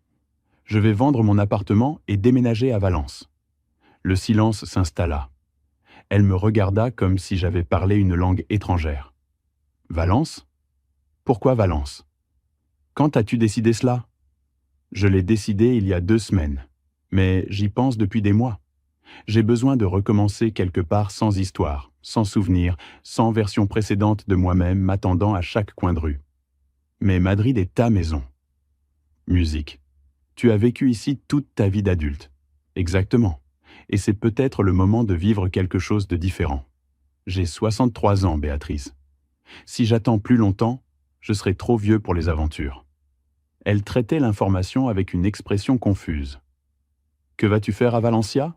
« Je vais vendre mon appartement et déménager à Valence. » Le silence s'installa. Elle me regarda comme si j'avais parlé une langue étrangère. Valence? Pourquoi Valence? Quand as-tu décidé cela? Je l'ai décidé il y a 2 semaines, mais j'y pense depuis des mois. J'ai besoin de recommencer quelque part sans histoire, sans souvenir, sans version précédente de moi-même m'attendant à chaque coin de rue. Mais Madrid est ta maison. Musique. Tu as vécu ici toute ta vie d'adulte. Exactement. Et c'est peut-être le moment de vivre quelque chose de différent. J'ai 63 ans, Béatrice. Si j'attends plus longtemps, je serai trop vieux pour les aventures. Elle traitait l'information avec une expression confuse. Que vas-tu faire à Valencia?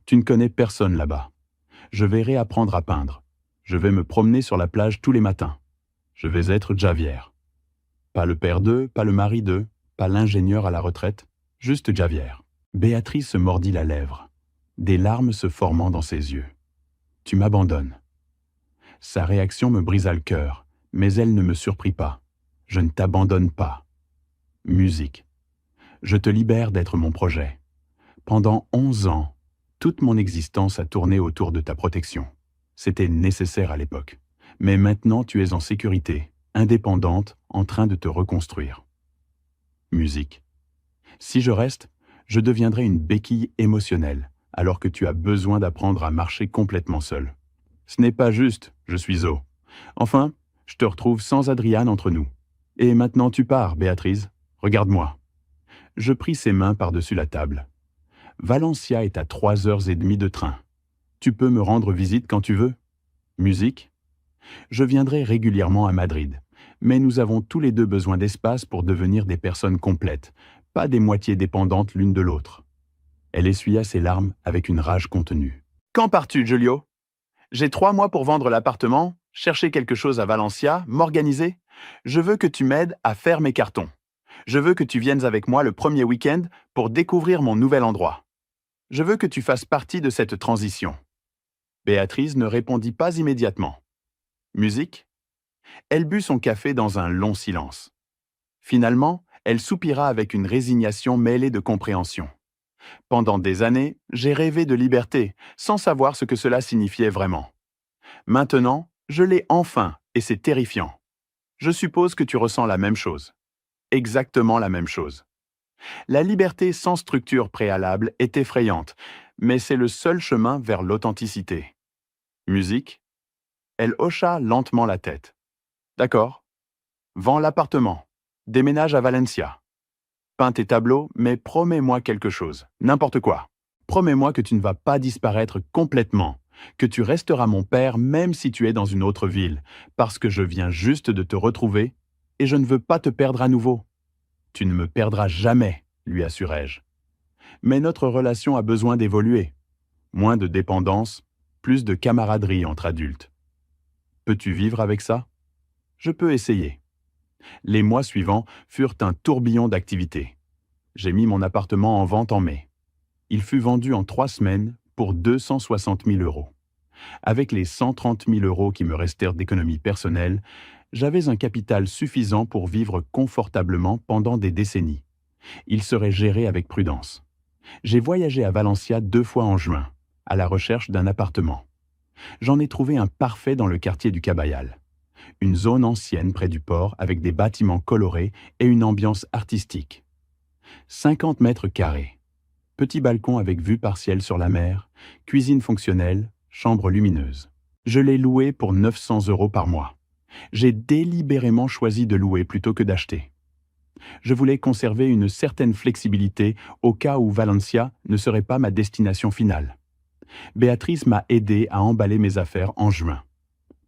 Tu ne connais personne là-bas. Je vais réapprendre à peindre. Je vais me promener sur la plage tous les matins. Je vais être Javier. Pas le père d'eux, pas le mari d'eux, pas l'ingénieur à la retraite, juste Javier. Béatrice se mordit la lèvre, des larmes se formant dans ses yeux. Tu m'abandonnes. Sa réaction me brisa le cœur, mais elle ne me surprit pas. Je ne t'abandonne pas. Musique. Je te libère d'être mon projet. Pendant 11 ans, toute mon existence a tourné autour de ta protection. C'était nécessaire à l'époque. Mais maintenant tu es en sécurité, indépendante, en train de te reconstruire. Musique. Si je reste, je deviendrai une béquille émotionnelle, alors que tu as besoin d'apprendre à marcher complètement seul. Ce n'est pas juste, je suis O. Enfin, je te retrouve sans Adriane entre nous. Et maintenant tu pars, Béatrice. Regarde-moi. Je pris ses mains par-dessus la table. Valencia est à 3h30 de train. Tu peux me rendre visite quand tu veux. Musique. Je viendrai régulièrement à Madrid, mais nous avons tous les deux besoin d'espace pour devenir des personnes complètes, pas des moitiés dépendantes l'une de l'autre. Elle essuya ses larmes avec une rage contenue. Quand pars-tu, Julio? J'ai 3 mois pour vendre l'appartement, chercher quelque chose à Valencia, m'organiser. Je veux que tu m'aides à faire mes cartons. Je veux que tu viennes avec moi le premier week-end pour découvrir mon nouvel endroit. Je veux que tu fasses partie de cette transition. Béatrice ne répondit pas immédiatement. Musique. Elle but son café dans un long silence. Finalement, elle soupira avec une résignation mêlée de compréhension. Pendant des années, j'ai rêvé de liberté, sans savoir ce que cela signifiait vraiment. Maintenant, je l'ai enfin, et c'est terrifiant. Je suppose que tu ressens la même chose. Exactement la même chose. La liberté sans structure préalable est effrayante, mais c'est le seul chemin vers l'authenticité. Musique. Elle hocha lentement la tête. D'accord. Vends l'appartement. Déménage à Valencia. Peins tes tableaux, mais promets-moi quelque chose, n'importe quoi. Promets-moi que tu ne vas pas disparaître complètement, que tu resteras mon père même si tu es dans une autre ville, parce que je viens juste de te retrouver et je ne veux pas te perdre à nouveau. Tu ne me perdras jamais, lui assurai-je. Mais notre relation a besoin d'évoluer. Moins de dépendance, plus de camaraderie entre adultes. Peux-tu vivre avec ça? Je peux essayer. Les mois suivants furent un tourbillon d'activités. J'ai mis mon appartement en vente en mai. Il fut vendu en 3 semaines pour 260 000 €. Avec les 130 000 € qui me restèrent d'économie personnelle, j'avais un capital suffisant pour vivre confortablement pendant des décennies. Il serait géré avec prudence. J'ai voyagé à Valencia 2 fois en juin, à la recherche d'un appartement. J'en ai trouvé un parfait dans le quartier du Cabayal. Une zone ancienne près du port avec des bâtiments colorés et une ambiance artistique. 50 mètres carrés. Petit balcon avec vue partielle sur la mer, cuisine fonctionnelle, chambre lumineuse. Je l'ai loué pour 900 € par mois. J'ai délibérément choisi de louer plutôt que d'acheter. Je voulais conserver une certaine flexibilité au cas où Valencia ne serait pas ma destination finale. Béatrice m'a aidé à emballer mes affaires en juin.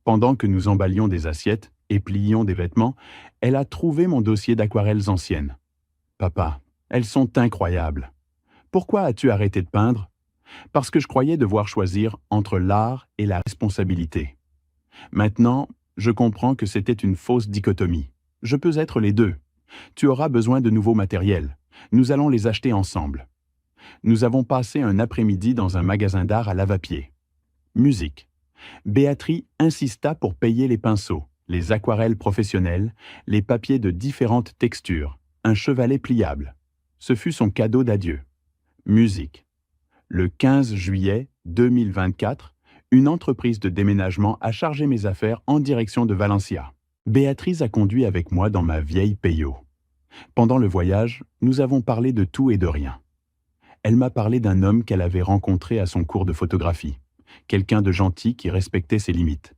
Pendant que nous emballions des assiettes et pliions des vêtements, elle a trouvé mon dossier d'aquarelles anciennes. « Papa, elles sont incroyables. Pourquoi as-tu arrêté de peindre? Parce que je croyais devoir choisir entre l'art et la responsabilité. Maintenant, je comprends que c'était une fausse dichotomie. Je peux être les deux. Tu auras besoin de nouveaux matériels. Nous allons les acheter ensemble. » Nous avons passé un après-midi dans un magasin d'art à Lavapié. Musique. Béatrice insista pour payer les pinceaux, les aquarelles professionnelles, les papiers de différentes textures, un chevalet pliable. Ce fut son cadeau d'adieu. Musique. Le 15 juillet 2024, Une entreprise de déménagement a chargé mes affaires en direction de Valencia. Béatrice a conduit avec moi dans ma vieille Peyo. Pendant le voyage, nous avons parlé de tout et de rien. Elle m'a parlé d'un homme qu'elle avait rencontré à son cours de photographie, quelqu'un de gentil qui respectait ses limites.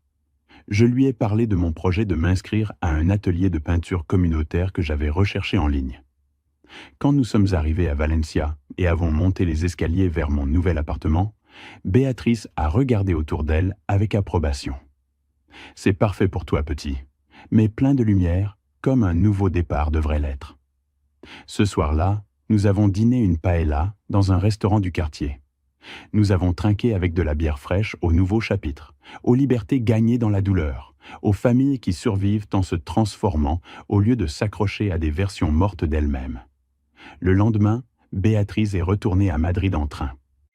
Je lui ai parlé de mon projet de m'inscrire à un atelier de peinture communautaire que j'avais recherché en ligne. Quand nous sommes arrivés à Valencia et avons monté les escaliers vers mon nouvel appartement, Béatrice a regardé autour d'elle avec approbation. « C'est parfait pour toi, petit, mais plein de lumière, comme un nouveau départ devrait l'être. » Ce soir-là, nous avons dîné une paella dans un restaurant du quartier. Nous avons trinqué avec de la bière fraîche au nouveau chapitre, aux libertés gagnées dans la douleur, aux familles qui survivent en se transformant au lieu de s'accrocher à des versions mortes d'elles-mêmes. Le lendemain, Béatrice est retournée à Madrid en train.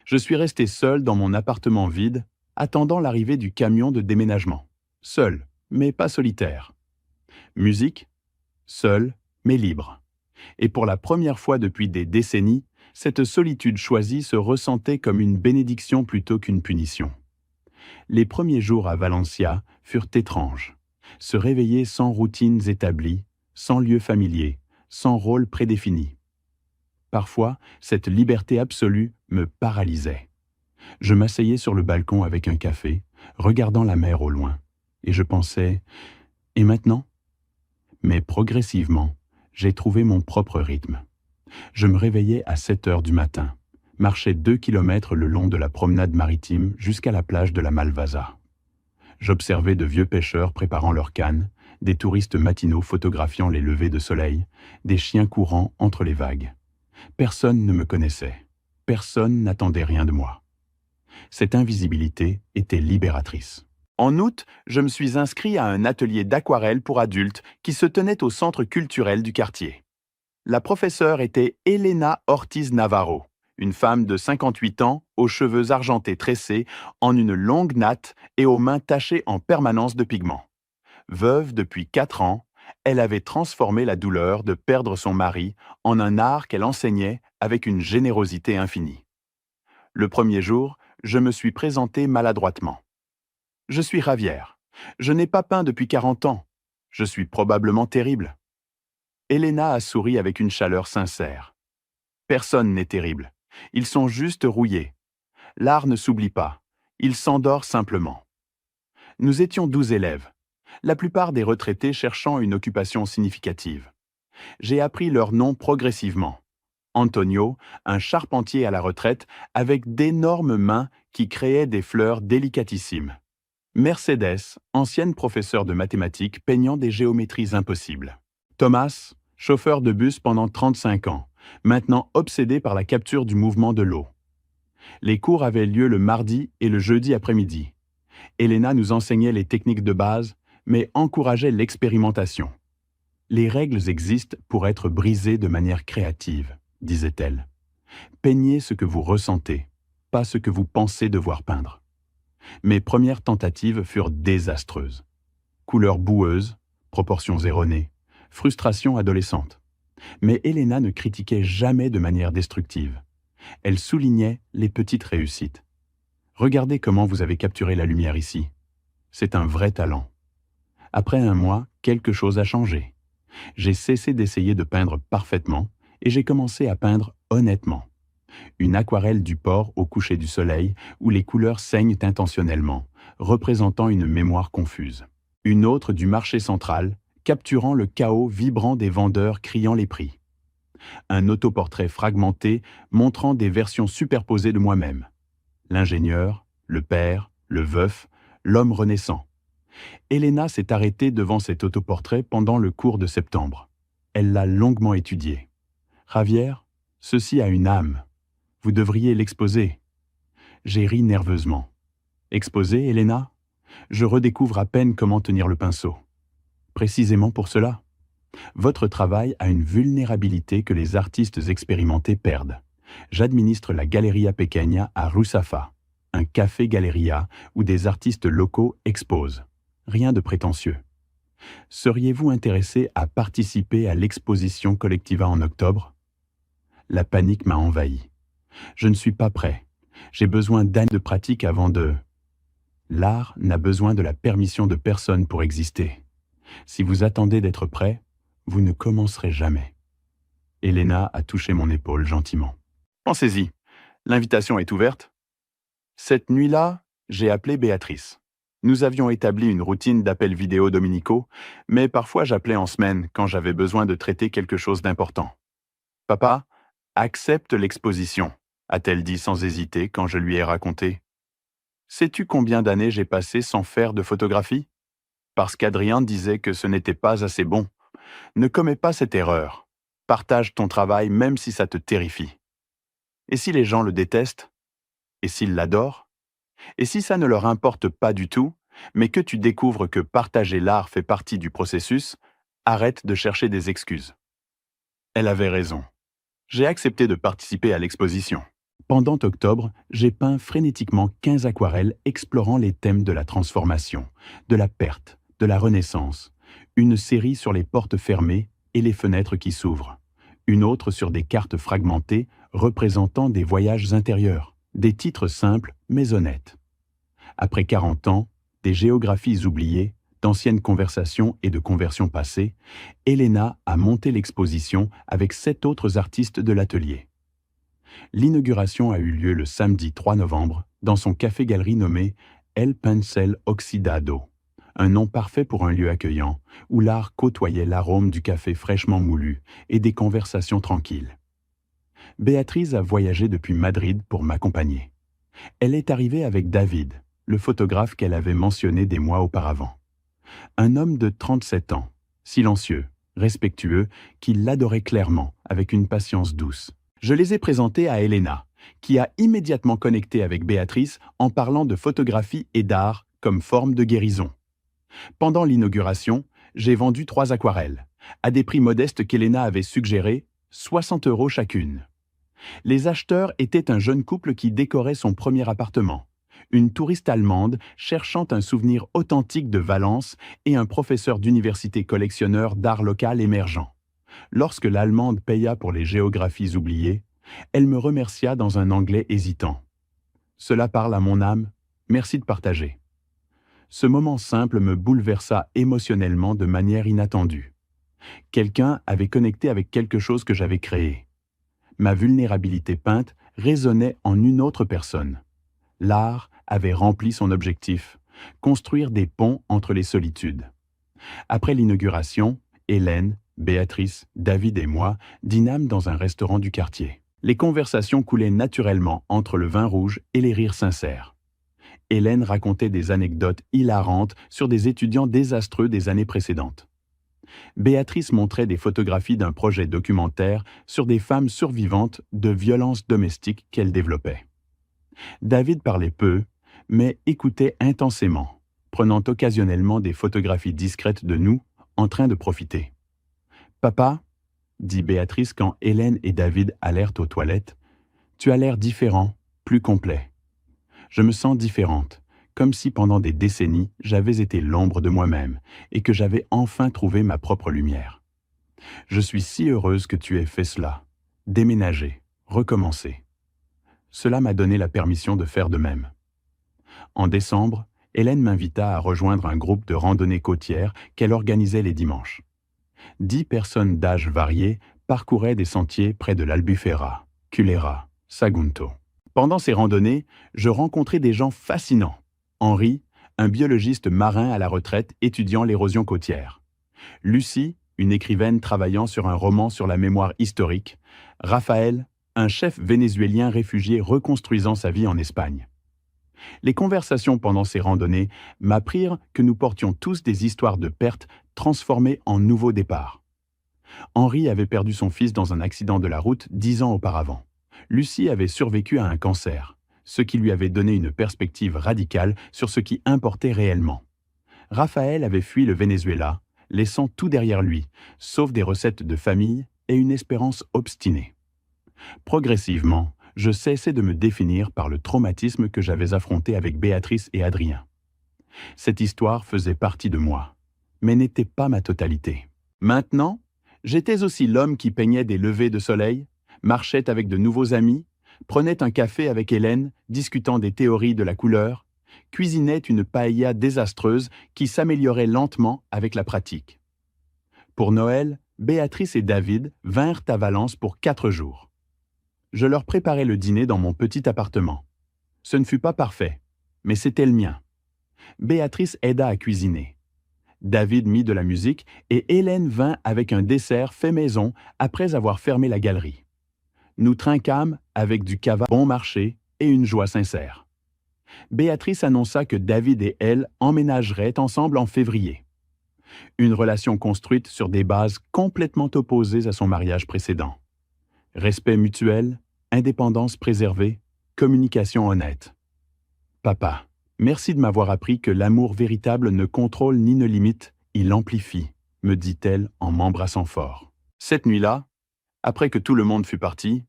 Je suis resté seul dans mon appartement vide, attendant l'arrivée du camion de déménagement. Seul, mais pas solitaire. Musique, seul, mais libre. Et pour la première fois depuis des décennies, cette solitude choisie se ressentait comme une bénédiction plutôt qu'une punition. Les premiers jours à Valencia furent étranges. Se réveiller sans routines établies, sans lieu familier, sans rôle prédéfini. Parfois, cette liberté absolue me paralysait. Je m'asseyais sur le balcon avec un café, regardant la mer au loin, et je pensais « Et maintenant ?» Mais progressivement, j'ai trouvé mon propre rythme. Je me réveillais à 7 heures du matin, marchais 2 kilomètres le long de la promenade maritime jusqu'à la plage de la Malvasa. J'observais de vieux pêcheurs préparant leurs cannes, des touristes matinaux photographiant les levées de soleil, des chiens courant entre les vagues. Personne ne me connaissait, personne n'attendait rien de moi. Cette invisibilité était libératrice. En août, je me suis inscrit à un atelier d'aquarelle pour adultes qui se tenait au centre culturel du quartier. La professeure était Elena Ortiz Navarro, une femme de 58 ans, aux cheveux argentés tressés, en une longue natte et aux mains tachées en permanence de pigments. Veuve depuis 4 ans, elle avait transformé la douleur de perdre son mari en un art qu'elle enseignait avec une générosité infinie. Le premier jour, je me suis présenté maladroitement. « Je suis Javier. Je n'ai pas peint depuis 40 ans. Je suis probablement terrible. » Elena a souri avec une chaleur sincère. « Personne n'est terrible. Ils sont juste rouillés. L'art ne s'oublie pas. Il s'endort simplement. » Nous étions 12 élèves, la plupart des retraités cherchant une occupation significative. J'ai appris leurs noms progressivement. Antonio, un charpentier à la retraite, avec d'énormes mains qui créaient des fleurs délicatissimes. Mercedes, ancienne professeure de mathématiques peignant des géométries impossibles. Thomas, chauffeur de bus pendant 35 ans, maintenant obsédé par la capture du mouvement de l'eau. Les cours avaient lieu le mardi et le jeudi après-midi. Elena nous enseignait les techniques de base, mais encourageait l'expérimentation. « Les règles existent pour être brisées de manière créative », disait-elle. « Peignez ce que vous ressentez, pas ce que vous pensez devoir peindre. » Mes premières tentatives furent désastreuses. Couleurs boueuses, proportions erronées, frustration adolescente. Mais Elena ne critiquait jamais de manière destructive. Elle soulignait les petites réussites. « Regardez comment vous avez capturé la lumière ici. C'est un vrai talent. » Après un mois, quelque chose a changé. J'ai cessé d'essayer de peindre parfaitement et j'ai commencé à peindre honnêtement. Une aquarelle du port au coucher du soleil où les couleurs saignent intentionnellement, représentant une mémoire confuse. Une autre du marché central, capturant le chaos vibrant des vendeurs criant les prix. Un autoportrait fragmenté montrant des versions superposées de moi-même. L'ingénieur, le père, le veuf, l'homme renaissant. Elena s'est arrêtée devant cet autoportrait pendant le cours de septembre. Elle l'a longuement étudié. « Javier, ceci a une âme. Vous devriez l'exposer. » J'ai ri nerveusement. « Exposer, Elena ? Je redécouvre à peine comment tenir le pinceau. » Précisément pour cela. Votre travail a une vulnérabilité que les artistes expérimentés perdent. J'administre la Galeria Pequeña à Ruzafa, un café-galeria où des artistes locaux exposent. Rien de prétentieux. Seriez-vous intéressé à participer à l'exposition Collectiva en octobre ? La panique m'a envahi. Je ne suis pas prêt. J'ai besoin d'années de pratique avant de... L'art n'a besoin de la permission de personne pour exister. Si vous attendez d'être prêt, vous ne commencerez jamais. Elena a touché mon épaule gentiment. Pensez-y, l'invitation est ouverte. Cette nuit-là, j'ai appelé Béatrice. Nous avions établi une routine d'appels vidéo dominicaux, mais parfois j'appelais en semaine quand j'avais besoin de traiter quelque chose d'important. Papa, accepte l'exposition, a-t-elle dit sans hésiter quand je lui ai raconté. Sais-tu combien d'années j'ai passé sans faire de photographie? Parce qu'Adrien disait que ce n'était pas assez bon. Ne commets pas cette erreur. Partage ton travail même si ça te terrifie. Et si les gens le détestent? Et s'ils l'adorent? Et si ça ne leur importe pas du tout, mais que tu découvres que partager l'art fait partie du processus, arrête de chercher des excuses. Elle avait raison. J'ai accepté de participer à l'exposition. Pendant octobre, j'ai peint frénétiquement 15 aquarelles explorant les thèmes de la transformation, de la perte, de la renaissance, une série sur les portes fermées et les fenêtres qui s'ouvrent, une autre sur des cartes fragmentées représentant des voyages intérieurs, des titres simples mais honnêtes. Après 40 ans, des géographies oubliées, d'anciennes conversations et de conversions passées, Elena a monté l'exposition avec 7 autres artistes de l'atelier. L'inauguration a eu lieu le samedi 3 novembre dans son café-galerie nommé El Pincel Oxidado, un nom parfait pour un lieu accueillant où l'art côtoyait l'arôme du café fraîchement moulu et des conversations tranquilles. Béatrice a voyagé depuis Madrid pour m'accompagner. Elle est arrivée avec David, le photographe qu'elle avait mentionné des mois auparavant. Un homme de 37 ans, silencieux, respectueux, qui l'adorait clairement, avec une patience douce. Je les ai présentés à Elena, qui a immédiatement connecté avec Béatrice en parlant de photographie et d'art comme forme de guérison. Pendant l'inauguration, j'ai vendu 3 aquarelles, à des prix modestes qu'Elena avait suggérés, 60 € chacune. Les acheteurs étaient un jeune couple qui décorait son premier appartement, une touriste allemande cherchant un souvenir authentique de Valence et un professeur d'université collectionneur d'art local émergent. Lorsque l'Allemande paya pour les géographies oubliées, elle me remercia dans un anglais hésitant. « Cela parle à mon âme, merci de partager. » Ce moment simple me bouleversa émotionnellement de manière inattendue. Quelqu'un avait connecté avec quelque chose que j'avais créé. Ma vulnérabilité peinte résonnait en une autre personne. L'art avait rempli son objectif, construire des ponts entre les solitudes. Après l'inauguration, Hélène, Béatrice, David et moi dînâmes dans un restaurant du quartier. Les conversations coulaient naturellement entre le vin rouge et les rires sincères. Hélène racontait des anecdotes hilarantes sur des étudiants désastreux des années précédentes. Béatrice montrait des photographies d'un projet documentaire sur des femmes survivantes de violences domestiques qu'elle développait. David parlait peu, mais écoutait intensément, prenant occasionnellement des photographies discrètes de nous, en train de profiter. « Papa, » dit Béatrice quand Hélène et David allèrent aux toilettes, « tu as l'air différent, plus complet. Je me sens différente, comme si pendant des décennies, j'avais été l'ombre de moi-même et que j'avais enfin trouvé ma propre lumière. Je suis si heureuse que tu aies fait cela, déménager, recommencer. Cela m'a donné la permission de faire de même. » En décembre, Hélène m'invita à rejoindre un groupe de randonnée côtière qu'elle organisait les dimanches. 10 personnes d'âge variés parcouraient des sentiers près de l'Albufera, Culera, Sagunto. Pendant ces randonnées, je rencontrais des gens fascinants. Henri, un biologiste marin à la retraite étudiant l'érosion côtière. Lucie, une écrivaine travaillant sur un roman sur la mémoire historique. Raphaël, un chef vénézuélien réfugié reconstruisant sa vie en Espagne. Les conversations pendant ces randonnées m'apprirent que nous portions tous des histoires de pertes transformées en nouveaux départs. Henri avait perdu son fils dans un accident de la route 10 ans auparavant. Lucie avait survécu à un cancer, ce qui lui avait donné une perspective radicale sur ce qui importait réellement. Raphaël avait fui le Venezuela, laissant tout derrière lui, sauf des recettes de famille et une espérance obstinée. Progressivement, je cessais de me définir par le traumatisme que j'avais affronté avec Béatrice et Adrien. Cette histoire faisait partie de moi, mais n'était pas ma totalité. Maintenant, j'étais aussi l'homme qui peignait des levées de soleil, marchait avec de nouveaux amis, prenait un café avec Hélène, discutant des théories de la couleur, cuisinait une paella désastreuse qui s'améliorait lentement avec la pratique. Pour Noël, Béatrice et David vinrent à Valence pour 4 jours. Je leur préparai le dîner dans mon petit appartement. Ce ne fut pas parfait, mais c'était le mien. Béatrice aida à cuisiner. David mit de la musique et Hélène vint avec un dessert fait maison après avoir fermé la galerie. Nous trinquâmes avec du cava bon marché et une joie sincère. Béatrice annonça que David et elle emménageraient ensemble en février. Une relation construite sur des bases complètement opposées à son mariage précédent. Respect mutuel, indépendance préservée, communication honnête. Papa, merci de m'avoir appris que l'amour véritable ne contrôle ni ne limite, il amplifie, me dit-elle en m'embrassant fort. Cette nuit-là, après que tout le monde fut parti,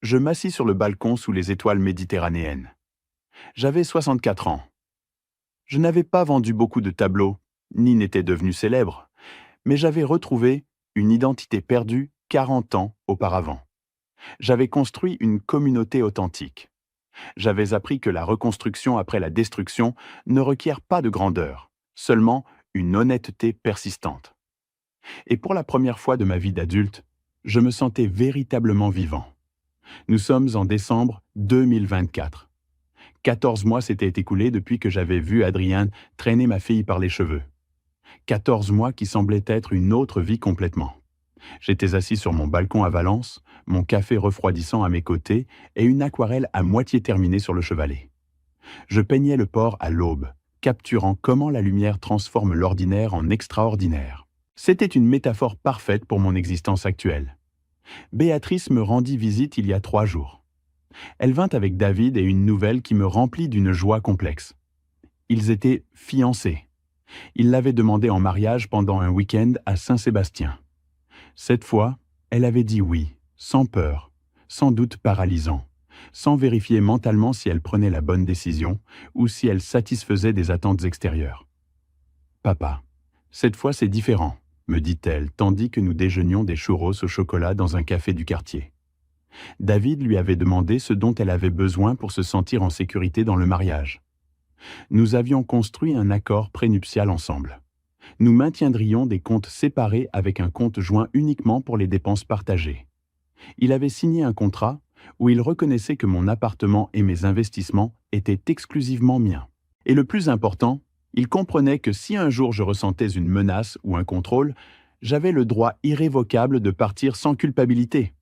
je m'assis sur le balcon sous les étoiles méditerranéennes. J'avais 64 ans. Je n'avais pas vendu beaucoup de tableaux, ni n'étais devenu célèbre, mais j'avais retrouvé une identité perdue 40 ans auparavant. J'avais construit une communauté authentique. J'avais appris que la reconstruction après la destruction ne requiert pas de grandeur, seulement une honnêteté persistante. Et pour la première fois de ma vie d'adulte, je me sentais véritablement vivant. Nous sommes en décembre 2024. 14 mois s'étaient écoulés depuis que j'avais vu Adrienne traîner ma fille par les cheveux. 14 mois qui semblaient être une autre vie complètement. J'étais assis sur mon balcon à Valence, mon café refroidissant à mes côtés et une aquarelle à moitié terminée sur le chevalet. Je peignais le port à l'aube, capturant comment la lumière transforme l'ordinaire en extraordinaire. C'était une métaphore parfaite pour mon existence actuelle. Béatrice me rendit visite il y a 3 jours. Elle vint avec David et une nouvelle qui me remplit d'une joie complexe. Ils étaient fiancés. Il l'avait demandé en mariage pendant un week-end à Saint-Sébastien. Cette fois, elle avait dit oui, sans peur, sans doute paralysant, sans vérifier mentalement si elle prenait la bonne décision ou si elle satisfaisait des attentes extérieures. « Papa, cette fois c'est différent », me dit-elle, tandis que nous déjeunions des churros au chocolat dans un café du quartier. David lui avait demandé ce dont elle avait besoin pour se sentir en sécurité dans le mariage. Nous avions construit un accord prénuptial ensemble. Nous maintiendrions des comptes séparés avec un compte joint uniquement pour les dépenses partagées. Il avait signé un contrat où il reconnaissait que mon appartement et mes investissements étaient exclusivement miens. Et le plus important, il comprenait que si un jour je ressentais une menace ou un contrôle, j'avais le droit irrévocable de partir sans culpabilité.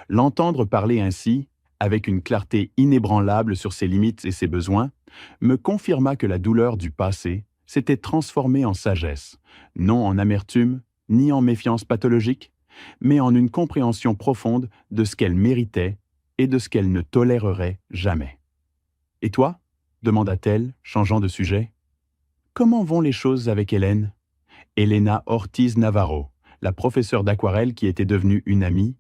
L'entendre parler ainsi, avec une clarté inébranlable sur ses limites et ses besoins, me confirma que la douleur du passé s'était transformée en sagesse, non en amertume, ni en méfiance pathologique, mais en une compréhension profonde de ce qu'elle méritait et de ce qu'elle ne tolérerait jamais. « Et toi ?» demanda-t-elle, changeant de sujet. « Comment vont les choses avec Hélène ?» Elena Ortiz Navarro, la professeure d'aquarelle qui était devenue une amie,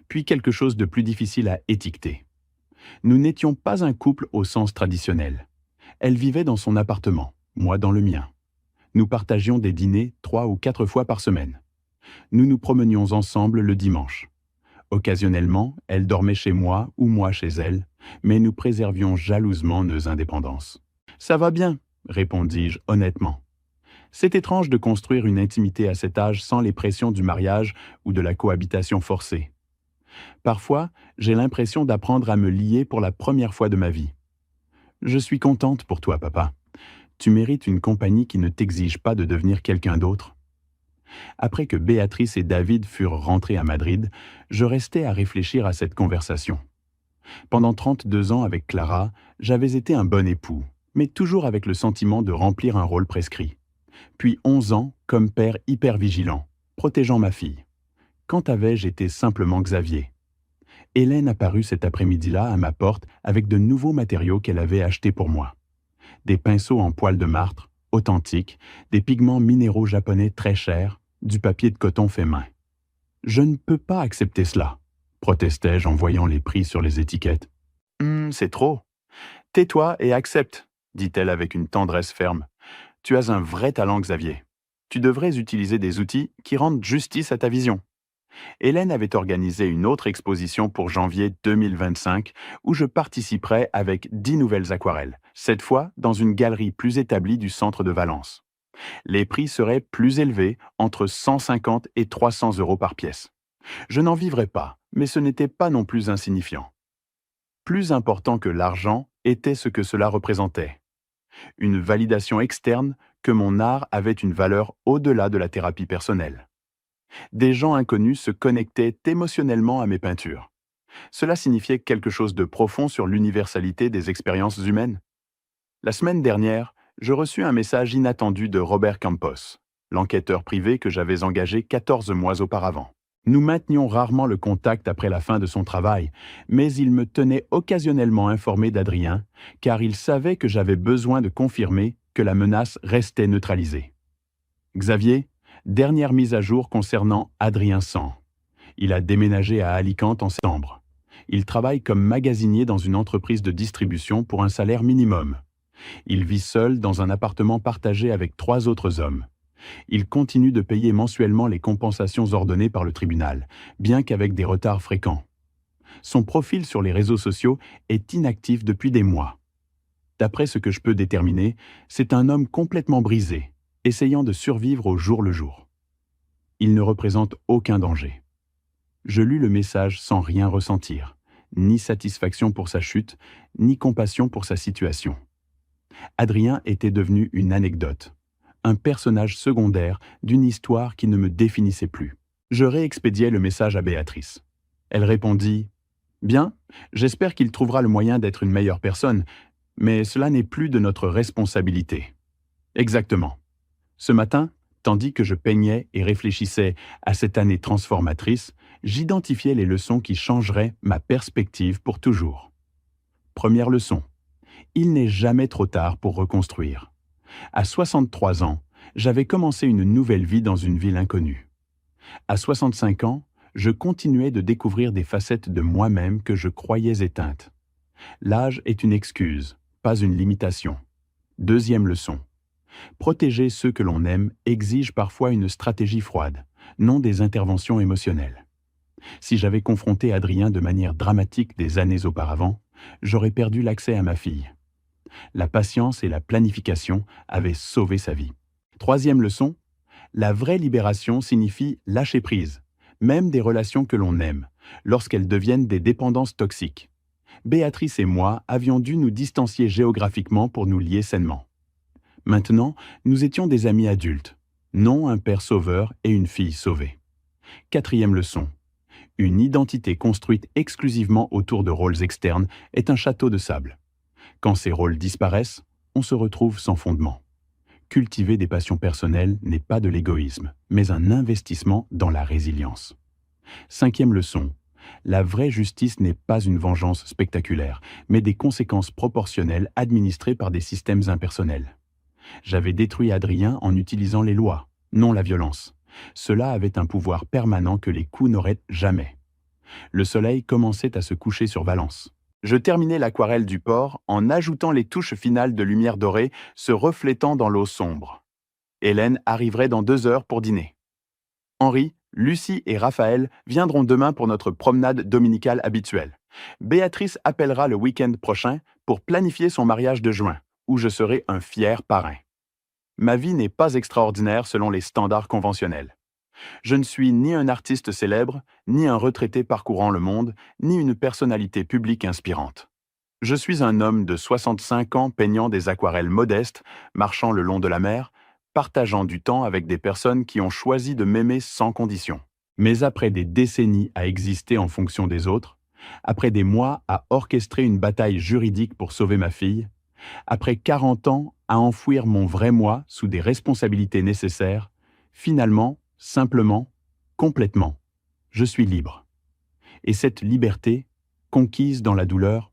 puis quelque chose de plus difficile à étiqueter. Nous n'étions pas un couple au sens traditionnel. Elle vivait dans son appartement, moi dans le mien. Nous partagions des dîners 3 ou 4 fois par semaine. Nous nous promenions ensemble le dimanche. Occasionnellement, elle dormait chez moi ou moi chez elle, mais nous préservions jalousement nos indépendances. « Ça va bien », répondis-je honnêtement. C'est étrange de construire une intimité à cet âge sans les pressions du mariage ou de la cohabitation forcée. Parfois, j'ai l'impression d'apprendre à me lier pour la première fois de ma vie. Je suis contente pour toi, papa. Tu mérites une compagnie qui ne t'exige pas de devenir quelqu'un d'autre. Après que Béatrice et David furent rentrés à Madrid, je restais à réfléchir à cette conversation. Pendant 32 ans avec Clara, j'avais été un bon époux, mais toujours avec le sentiment de remplir un rôle prescrit. Puis 11 ans comme père hyper vigilant, protégeant ma fille. Quand avais-je été simplement Xavier? Hélène apparut cet après-midi-là à ma porte avec de nouveaux matériaux qu'elle avait achetés pour moi. Des pinceaux en poil de martre, authentiques, des pigments minéraux japonais très chers, du papier de coton fait main. « Je ne peux pas accepter cela », protestai-je en voyant les prix sur les étiquettes. « C'est trop. Tais-toi et accepte, » dit-elle avec une tendresse ferme. « Tu as un vrai talent, Xavier. Tu devrais utiliser des outils qui rendent justice à ta vision. Hélène avait organisé une autre exposition pour janvier 2025 où je participerai avec 10 nouvelles aquarelles, cette fois dans une galerie plus établie du centre de Valence. Les prix seraient plus élevés, entre 150 et 300 euros par pièce. Je n'en vivrais pas, mais ce n'était pas non plus insignifiant. Plus important que l'argent était ce que cela représentait. Une validation externe que mon art avait une valeur au-delà de la thérapie personnelle. Des gens inconnus se connectaient émotionnellement à mes peintures. Cela signifiait quelque chose de profond sur l'universalité des expériences humaines. La semaine dernière, je reçus un message inattendu de Robert Campos, l'enquêteur privé que j'avais engagé 14 mois auparavant. Nous maintenions rarement le contact après la fin de son travail, mais il me tenait occasionnellement informé d'Adrien, car il savait que j'avais besoin de confirmer que la menace restait neutralisée. Xavier, dernière mise à jour concernant Adrien San. Il a déménagé à Alicante en septembre. Il travaille comme magasinier dans une entreprise de distribution pour un salaire minimum. Il vit seul dans un appartement partagé avec 3 autres hommes. Il continue de payer mensuellement les compensations ordonnées par le tribunal, bien qu'avec des retards fréquents. Son profil sur les réseaux sociaux est inactif depuis des mois. D'après ce que je peux déterminer, c'est un homme complètement brisé, essayant de survivre au jour le jour. Il ne représente aucun danger. Je lus le message sans rien ressentir, ni satisfaction pour sa chute, ni compassion pour sa situation. Adrien était devenu une anecdote, un personnage secondaire d'une histoire qui ne me définissait plus. Je réexpédiai le message à Béatrice. Elle répondit « Bien, j'espère qu'il trouvera le moyen d'être une meilleure personne, mais cela n'est plus de notre responsabilité. » Exactement. Ce matin, tandis que je peignais et réfléchissais à cette année transformatrice, j'identifiais les leçons qui changeraient ma perspective pour toujours. Première leçon. Il n'est jamais trop tard pour reconstruire. À 63 ans, j'avais commencé une nouvelle vie dans une ville inconnue. À 65 ans, je continuais de découvrir des facettes de moi-même que je croyais éteintes. L'âge est une excuse, pas une limitation. Deuxième leçon. Protéger ceux que l'on aime exige parfois une stratégie froide, non des interventions émotionnelles. Si j'avais confronté Adrien de manière dramatique des années auparavant, j'aurais perdu l'accès à ma fille. La patience et la planification avaient sauvé sa vie. Troisième leçon, la vraie libération signifie lâcher prise, même des relations que l'on aime, lorsqu'elles deviennent des dépendances toxiques. Béatrice et moi avions dû nous distancier géographiquement pour nous lier sainement. Maintenant, nous étions des amis adultes, non un père sauveur et une fille sauvée. Quatrième leçon, une identité construite exclusivement autour de rôles externes est un château de sable. Quand ces rôles disparaissent, on se retrouve sans fondement. Cultiver des passions personnelles n'est pas de l'égoïsme, mais un investissement dans la résilience. Cinquième leçon, la vraie justice n'est pas une vengeance spectaculaire, mais des conséquences proportionnelles administrées par des systèmes impersonnels. J'avais détruit Adrien en utilisant les lois, non la violence. Cela avait un pouvoir permanent que les coups n'auraient jamais. Le soleil commençait à se coucher sur Valence. Je terminais l'aquarelle du port en ajoutant les touches finales de lumière dorée se reflétant dans l'eau sombre. Hélène arriverait dans 2 heures pour dîner. Henri, Lucie et Raphaël viendront demain pour notre promenade dominicale habituelle. Béatrice appellera le week-end prochain pour planifier son mariage de juin, où je serai un fier parrain. Ma vie n'est pas extraordinaire selon les standards conventionnels. Je ne suis ni un artiste célèbre, ni un retraité parcourant le monde, ni une personnalité publique inspirante. Je suis un homme de 65 ans peignant des aquarelles modestes, marchant le long de la mer, partageant du temps avec des personnes qui ont choisi de m'aimer sans condition. Mais après des décennies à exister en fonction des autres, après des mois à orchestrer une bataille juridique pour sauver ma fille, après 40 ans à enfouir mon vrai moi sous des responsabilités nécessaires, finalement, simplement, complètement, je suis libre. Et cette liberté, conquise dans la douleur,